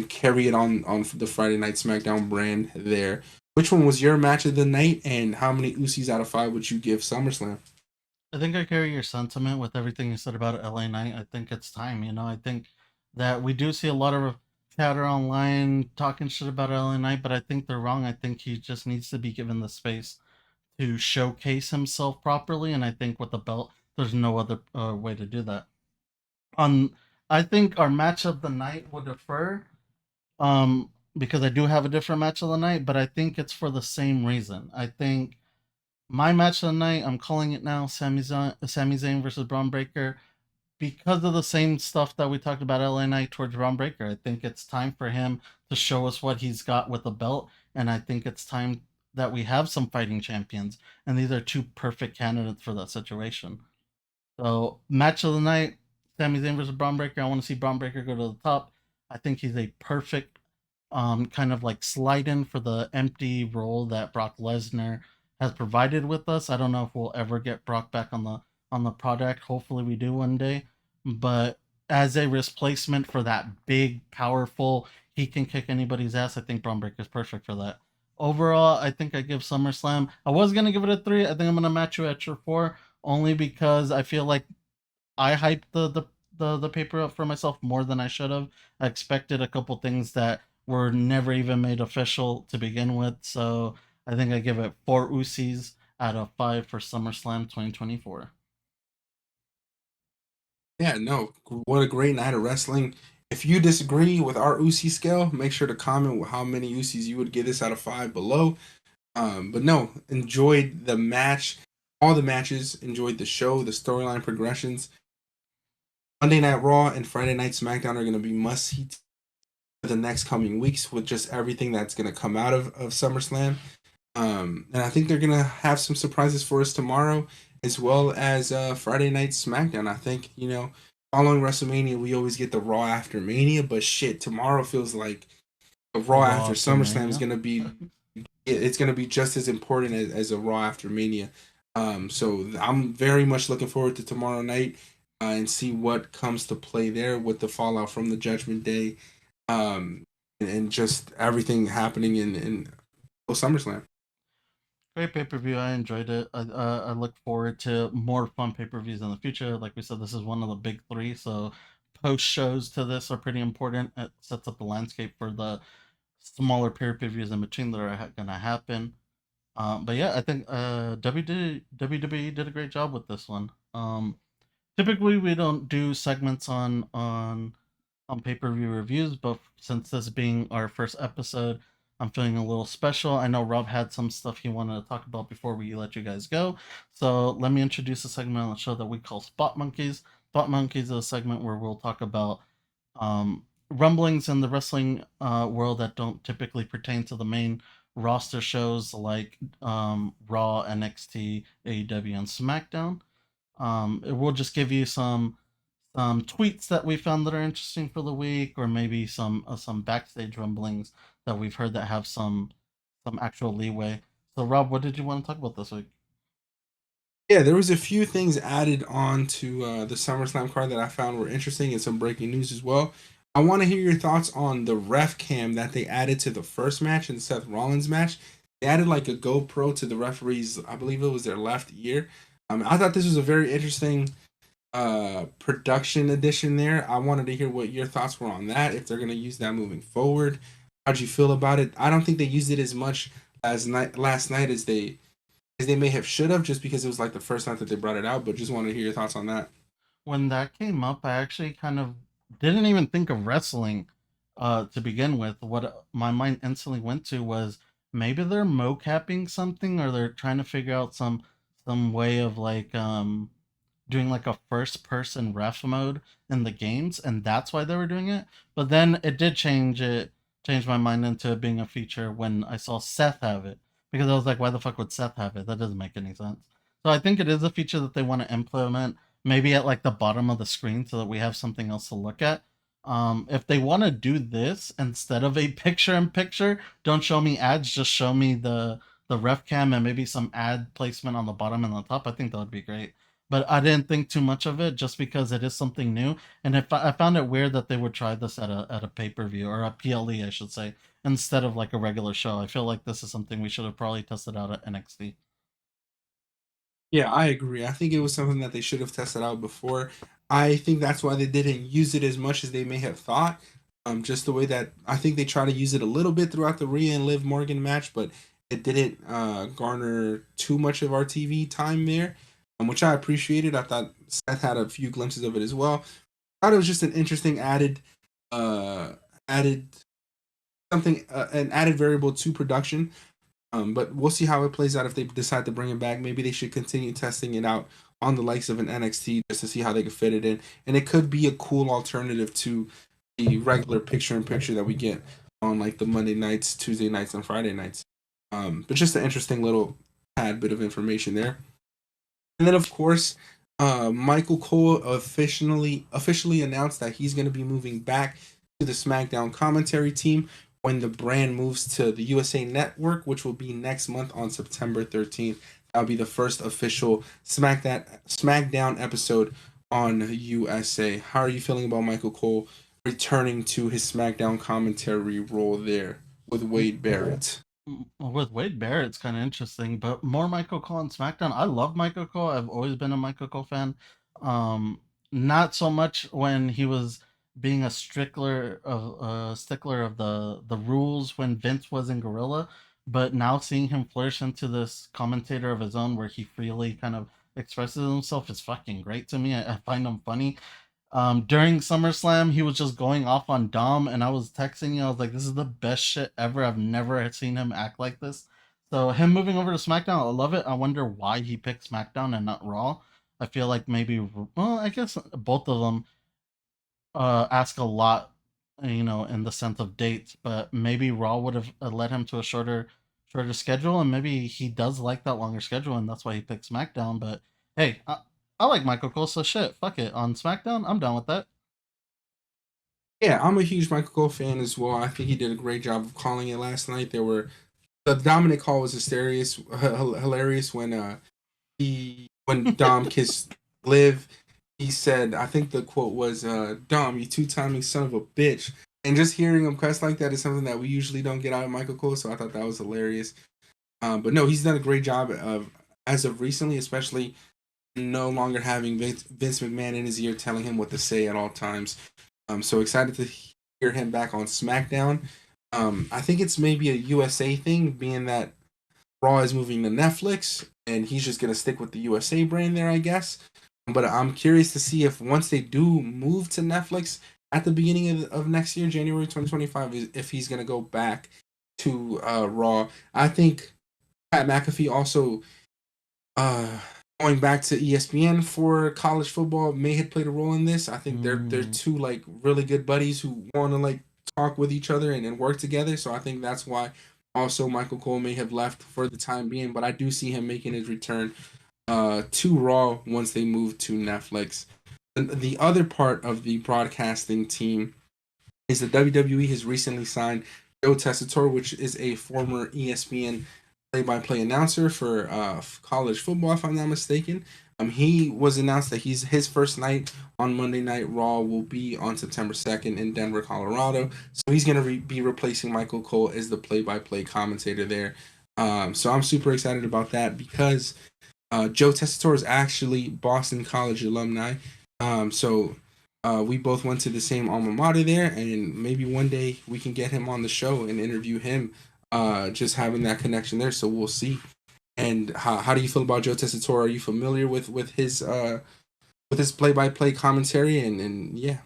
carry it on the Friday Night SmackDown brand there. Which one was your match of the night, and how many Usis out of five would you give SummerSlam? I think I carry your sentiment with everything you said about LA Knight. I think it's time. I think that we do see a lot of chatter online talking shit about LA Knight, but I think they're wrong. I think he just needs to be given the space to showcase himself properly, and I think with the belt, there's no other way to do that. On, I think our match of the night will defer, because I do have a different match of the night, but I think it's for the same reason. I think my match of the night, I'm calling it now, Sami Zayn versus Braun Breaker, because of the same stuff that we talked about LA Knight towards Braun Breaker. I think it's time for him to show us what he's got with the belt, and I think it's time that we have some fighting champions, and these are two perfect candidates for that situation. So, match of the night, Sami Zayn versus Braun Breaker. I want to see Braun Breaker go to the top. I think he's a perfect kind of like slide in for the empty role that Brock Lesnar has provided with us. I don't know if we'll ever get Brock back on the product. Hopefully we do one day. But as a replacement for that big, powerful, he can kick anybody's ass, I think Braun Breaker is perfect for that. Overall, I think I give SummerSlam. I was gonna give it a 3. I think I'm gonna match you at your 4, only because I feel like I hyped the paper up for myself more than I should have. I expected a couple things that were never even made official to begin with, so I think I give it 4 Usis out of 5 for SummerSlam 2024. Yeah, no, what a great night of wrestling. If you disagree with our UC scale, make sure to comment with how many UCs you would give this out of 5 below. But no, enjoyed the match, all the matches, enjoyed the show, the storyline progressions. Monday Night Raw and Friday Night SmackDown are going to be must see for the next coming weeks with just everything that's going to come out of SummerSlam. And I think they're going to have some surprises for us tomorrow as well as Friday Night SmackDown. I think, following WrestleMania, we always get the Raw after Mania, but shit, tomorrow feels like the Raw Raw after after SummerSlam is Mania. going to be it's going to be just as important as a Raw after Mania. So I'm very much looking forward to tomorrow night and see what comes to play there with the fallout from the Judgment Day, and just everything happening in SummerSlam. Great pay per view. I enjoyed it. I look forward to more fun pay per views in the future. Like we said, this is one of the big three, so post shows to this are pretty important. It sets up the landscape for the smaller pay per views in between that are gonna happen. But yeah, I think WWE did a great job with this one. Typically, we don't do segments on pay per view reviews, but since this being our first episode, I'm feeling a little special. I know Rob had some stuff he wanted to talk about before we let you guys go. So let me introduce a segment on the show that we call Spot Monkeys. Spot Monkeys is a segment where we'll talk about rumblings in the wrestling world that don't typically pertain to the main roster shows like Raw, NXT, AEW, and SmackDown. It will just give you some tweets that we found that are interesting for the week, or maybe some backstage rumblings that we've heard that have some actual leeway. So, Rob, what did you want to talk about this week? Yeah, there was a few things added on to the SummerSlam card that I found were interesting and some breaking news as well. I want to hear your thoughts on the ref cam that they added to the first match and Seth Rollins match. They added like a GoPro to the referee's, I believe it was their left ear. I thought this was a very interesting production addition there. I wanted to hear what your thoughts were on that, if they're going to use that moving forward. How'd you feel about it? I don't think they used it as much last night as they may have should have, just because it was like the first night that they brought it out. But just want to hear your thoughts on that. When that came up, I actually kind of didn't even think of wrestling to begin with. What my mind instantly went to was maybe they're mocapping something, or they're trying to figure out some way of like doing like a first person ref mode in the games, and that's why they were doing it. But then it did change my mind into being a feature when I saw Seth have it, because I was like, why the fuck would Seth have it? That doesn't make any sense. So I think it is a feature that they want to implement, maybe at like the bottom of the screen, so that we have something else to look at. If they want to do this instead of a picture in picture, don't show me ads, just show me the ref cam and maybe some ad placement on the bottom and the top. I think that would be great, but I didn't think too much of it just because it is something new. And if I found it weird that they would try this at a pay per view, or a PLE, I should say, instead of like a regular show. I feel like this is something we should have probably tested out at NXT. Yeah, I agree. I think it was something that they should have tested out before. I think that's why they didn't use it as much as they may have thought. Just the way that I think they try to use it a little bit throughout the Rhea and Liv Morgan match, but it didn't garner too much of our TV time there, which I appreciated. I thought Seth had a few glimpses of it as well. I thought it was just an interesting uh, added an added variable to production. But we'll see how it plays out if they decide to bring it back. Maybe they should continue testing it out on the likes of an NXT just to see how they can fit it in. And it could be a cool alternative to the regular picture in picture that we get on like the Monday nights, Tuesday nights, and Friday nights. But just an interesting little tad bit of information there. And then of course, Michael Cole officially announced that he's going to be moving back to the SmackDown commentary team when the brand moves to the USA Network, which will be next month on September 13th. That'll be the first official SmackDown episode on USA. How are you feeling about Michael Cole returning to his SmackDown commentary role there with Wade Barrett? With Wade Barrett, it's kind of interesting, but more Michael Cole on SmackDown. I love Michael Cole. I've always been a Michael Cole fan. Not so much when he was being a stickler of the rules when Vince was in Gorilla, but now seeing him flourish into this commentator of his own, where he freely kind of expresses himself, is fucking great to me. I find him funny. During SummerSlam, he was just going off on Dom, and I was texting you. I was like, "This is the best shit ever. I've never seen him act like this." So him moving over to SmackDown, I love it. I wonder why he picked SmackDown and not Raw. I feel like maybe, well, I guess both of them ask a lot, in the sense of dates. But maybe Raw would have led him to a shorter schedule, and maybe he does like that longer schedule, and that's why he picked SmackDown. But hey, I like Michael Cole, so shit, fuck it. On SmackDown, I'm down with that. Yeah, I'm a huge Michael Cole fan as well. I think he did a great job of calling it last night. The Dominic call was hilarious when when Dom kissed Liv. He said, I think the quote was, "Dom, you two-timing son of a bitch." And just hearing him cuss like that is something that we usually don't get out of Michael Cole, so I thought that was hilarious. But no, he's done a great job of as of recently, especially no longer having Vince McMahon in his ear telling him what to say at all times. I'm so excited to hear him back on SmackDown. I think it's maybe a USA thing, being that Raw is moving to Netflix, and he's just gonna stick with the USA brand there, I guess. But I'm curious to see if once they do move to Netflix at the beginning of next year, January 2025, if he's gonna go back to Raw. I think Pat McAfee also uh, going back to ESPN for college football may have played a role in this. I think they're Mm. two like really good buddies who want to like talk with each other and work together. So I think that's why also Michael Cole may have left for the time being. But I do see him making his return to Raw once they move to Netflix. And the other part of the broadcasting team is that WWE has recently signed Joe Tessitore, which is a former ESPN play-by-play announcer for college football, if I'm not mistaken. He was announced that his first night on Monday Night Raw will be on September 2nd in Denver, Colorado. So he's going to be replacing Michael Cole as the play-by-play commentator there. So I'm super excited about that because Joe Tessitore is actually Boston College alumni. We both went to the same alma mater there, and maybe one day we can get him on the show and interview him. Just having that connection there, so we'll see. And how do you feel about Joe Tessitore? Are you familiar with his play by play commentary? And yeah,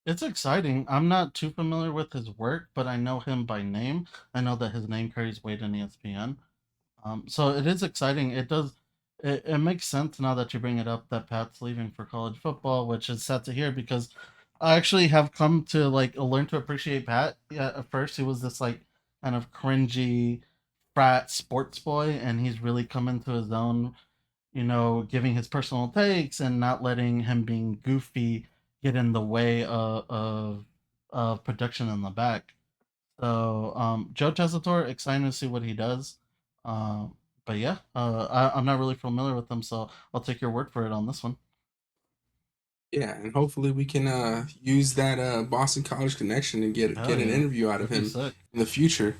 It's exciting. I'm not too familiar with his work, but I know him by name. I know that his name carries weight in ESPN. So it is exciting. It does. It makes sense now that you bring it up that Pat's leaving for college football, which is sad to hear because I actually have come to like learn to appreciate Pat. Yeah, at first he was this like kind of cringy frat sports boy, and he's really come into his own. Giving his personal takes and not letting him being goofy get in the way of production in the back. So Joe Tessitore, excited to see what he does. But yeah, I'm not really familiar with him, so I'll take your word for it on this one. yeah, and hopefully we can use that Boston College connection and get Hell an yeah, interview out of that'd be him sick. in the future.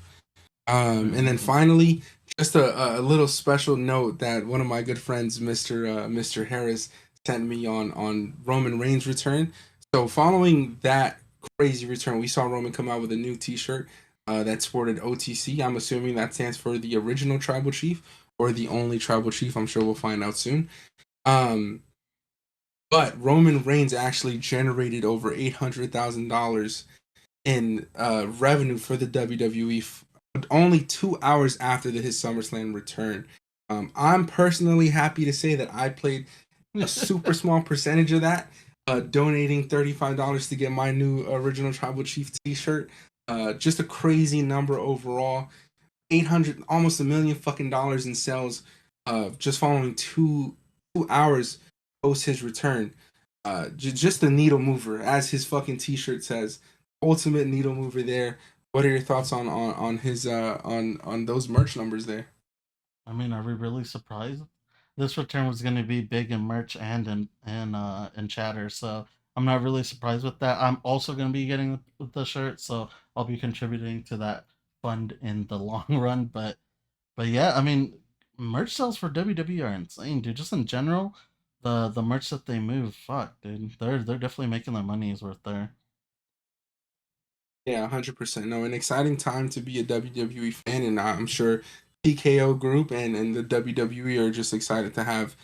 And then Mm-mm-mm. finally, just a little special note that one of my good friends, Mr. Harris, sent me on Roman Reigns' return. So following that crazy return, we saw Roman come out with a new T-shirt that sported OTC. I'm assuming that stands for the original Tribal Chief or the only Tribal Chief. I'm sure we'll find out soon. Um, but Roman Reigns actually generated over $800,000 in revenue for the WWE only 2 hours after his SummerSlam return. I'm personally happy to say that I played a super small percentage of that, donating $35 to get my new original Tribal Chief T-shirt. Just a crazy number overall. 800, almost $1 million fucking dollars in sales, just following 2 hours post his return. Just a needle mover, as his fucking T-shirt says. Ultimate needle mover there. What are your thoughts on his on those merch numbers there? I mean, are we really surprised? This return was going to be big in merch and in chatter, so I'm not really surprised with that. I'm also going to be getting the shirt, so I'll be contributing to that fund in the long run. But yeah, I mean, merch sales for WWE are insane, dude. Just in general, the merch that they move, fuck, dude, they're definitely making their money's worth there. Yeah, 100%. No, an exciting time to be a WWE fan, and I'm sure TKO Group and the WWE are just excited to have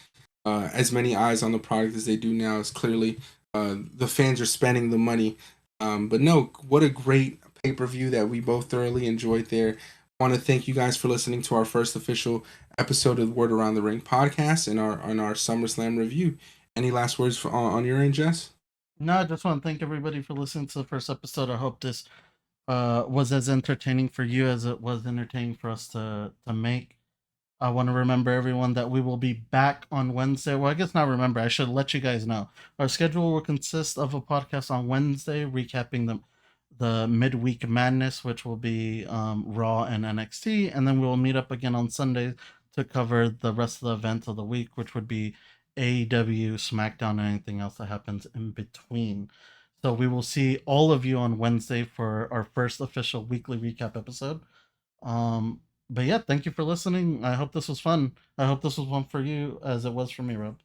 as many eyes on the product as they do now. Is clearly the fans are spending the money. But no, what a great pay per view that we both thoroughly enjoyed there. I want to thank you guys for listening to our first official episode of the Word Around the Ring podcast and our SummerSlam review. Any last words on your end, Jess? No, I just want to thank everybody for listening to the first episode. I hope this was as entertaining for you as it was entertaining for us to make. I want to remember everyone that we will be back on Wednesday. Well, I guess not remember. I should let you guys know. Our schedule will consist of a podcast on Wednesday, recapping the midweek madness, which will be Raw and NXT, and then we will meet up again on Sunday to cover the rest of the events of the week, which would be AEW, SmackDown, and anything else that happens in between. So we will see all of you on Wednesday for our first official weekly recap episode. Um, but yeah, thank you for listening. I hope this was fun. I hope this was fun for you as it was for me, Rob.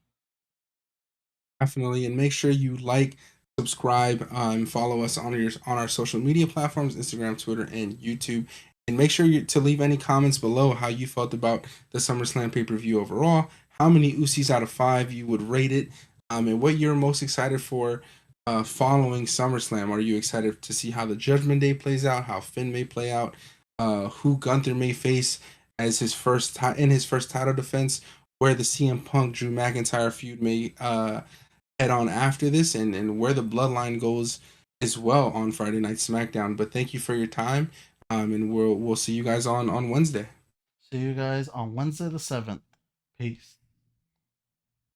Definitely, and make sure you like, subscribe, follow us on our social media platforms: Instagram, Twitter, and YouTube. And make sure to leave any comments below how you felt about the SummerSlam pay per view overall. How many Usis out of 5 you would rate it, and what you're most excited for following SummerSlam. Are you excited to see how the Judgment Day plays out, how Finn may play out, who Gunther may face as in his first title defense, where the CM Punk Drew McIntyre feud may head on after this, and where the bloodline goes as well on Friday Night SmackDown. But thank you for your time, and we'll see you guys on Wednesday. See you guys on Wednesday the 7th. Peace.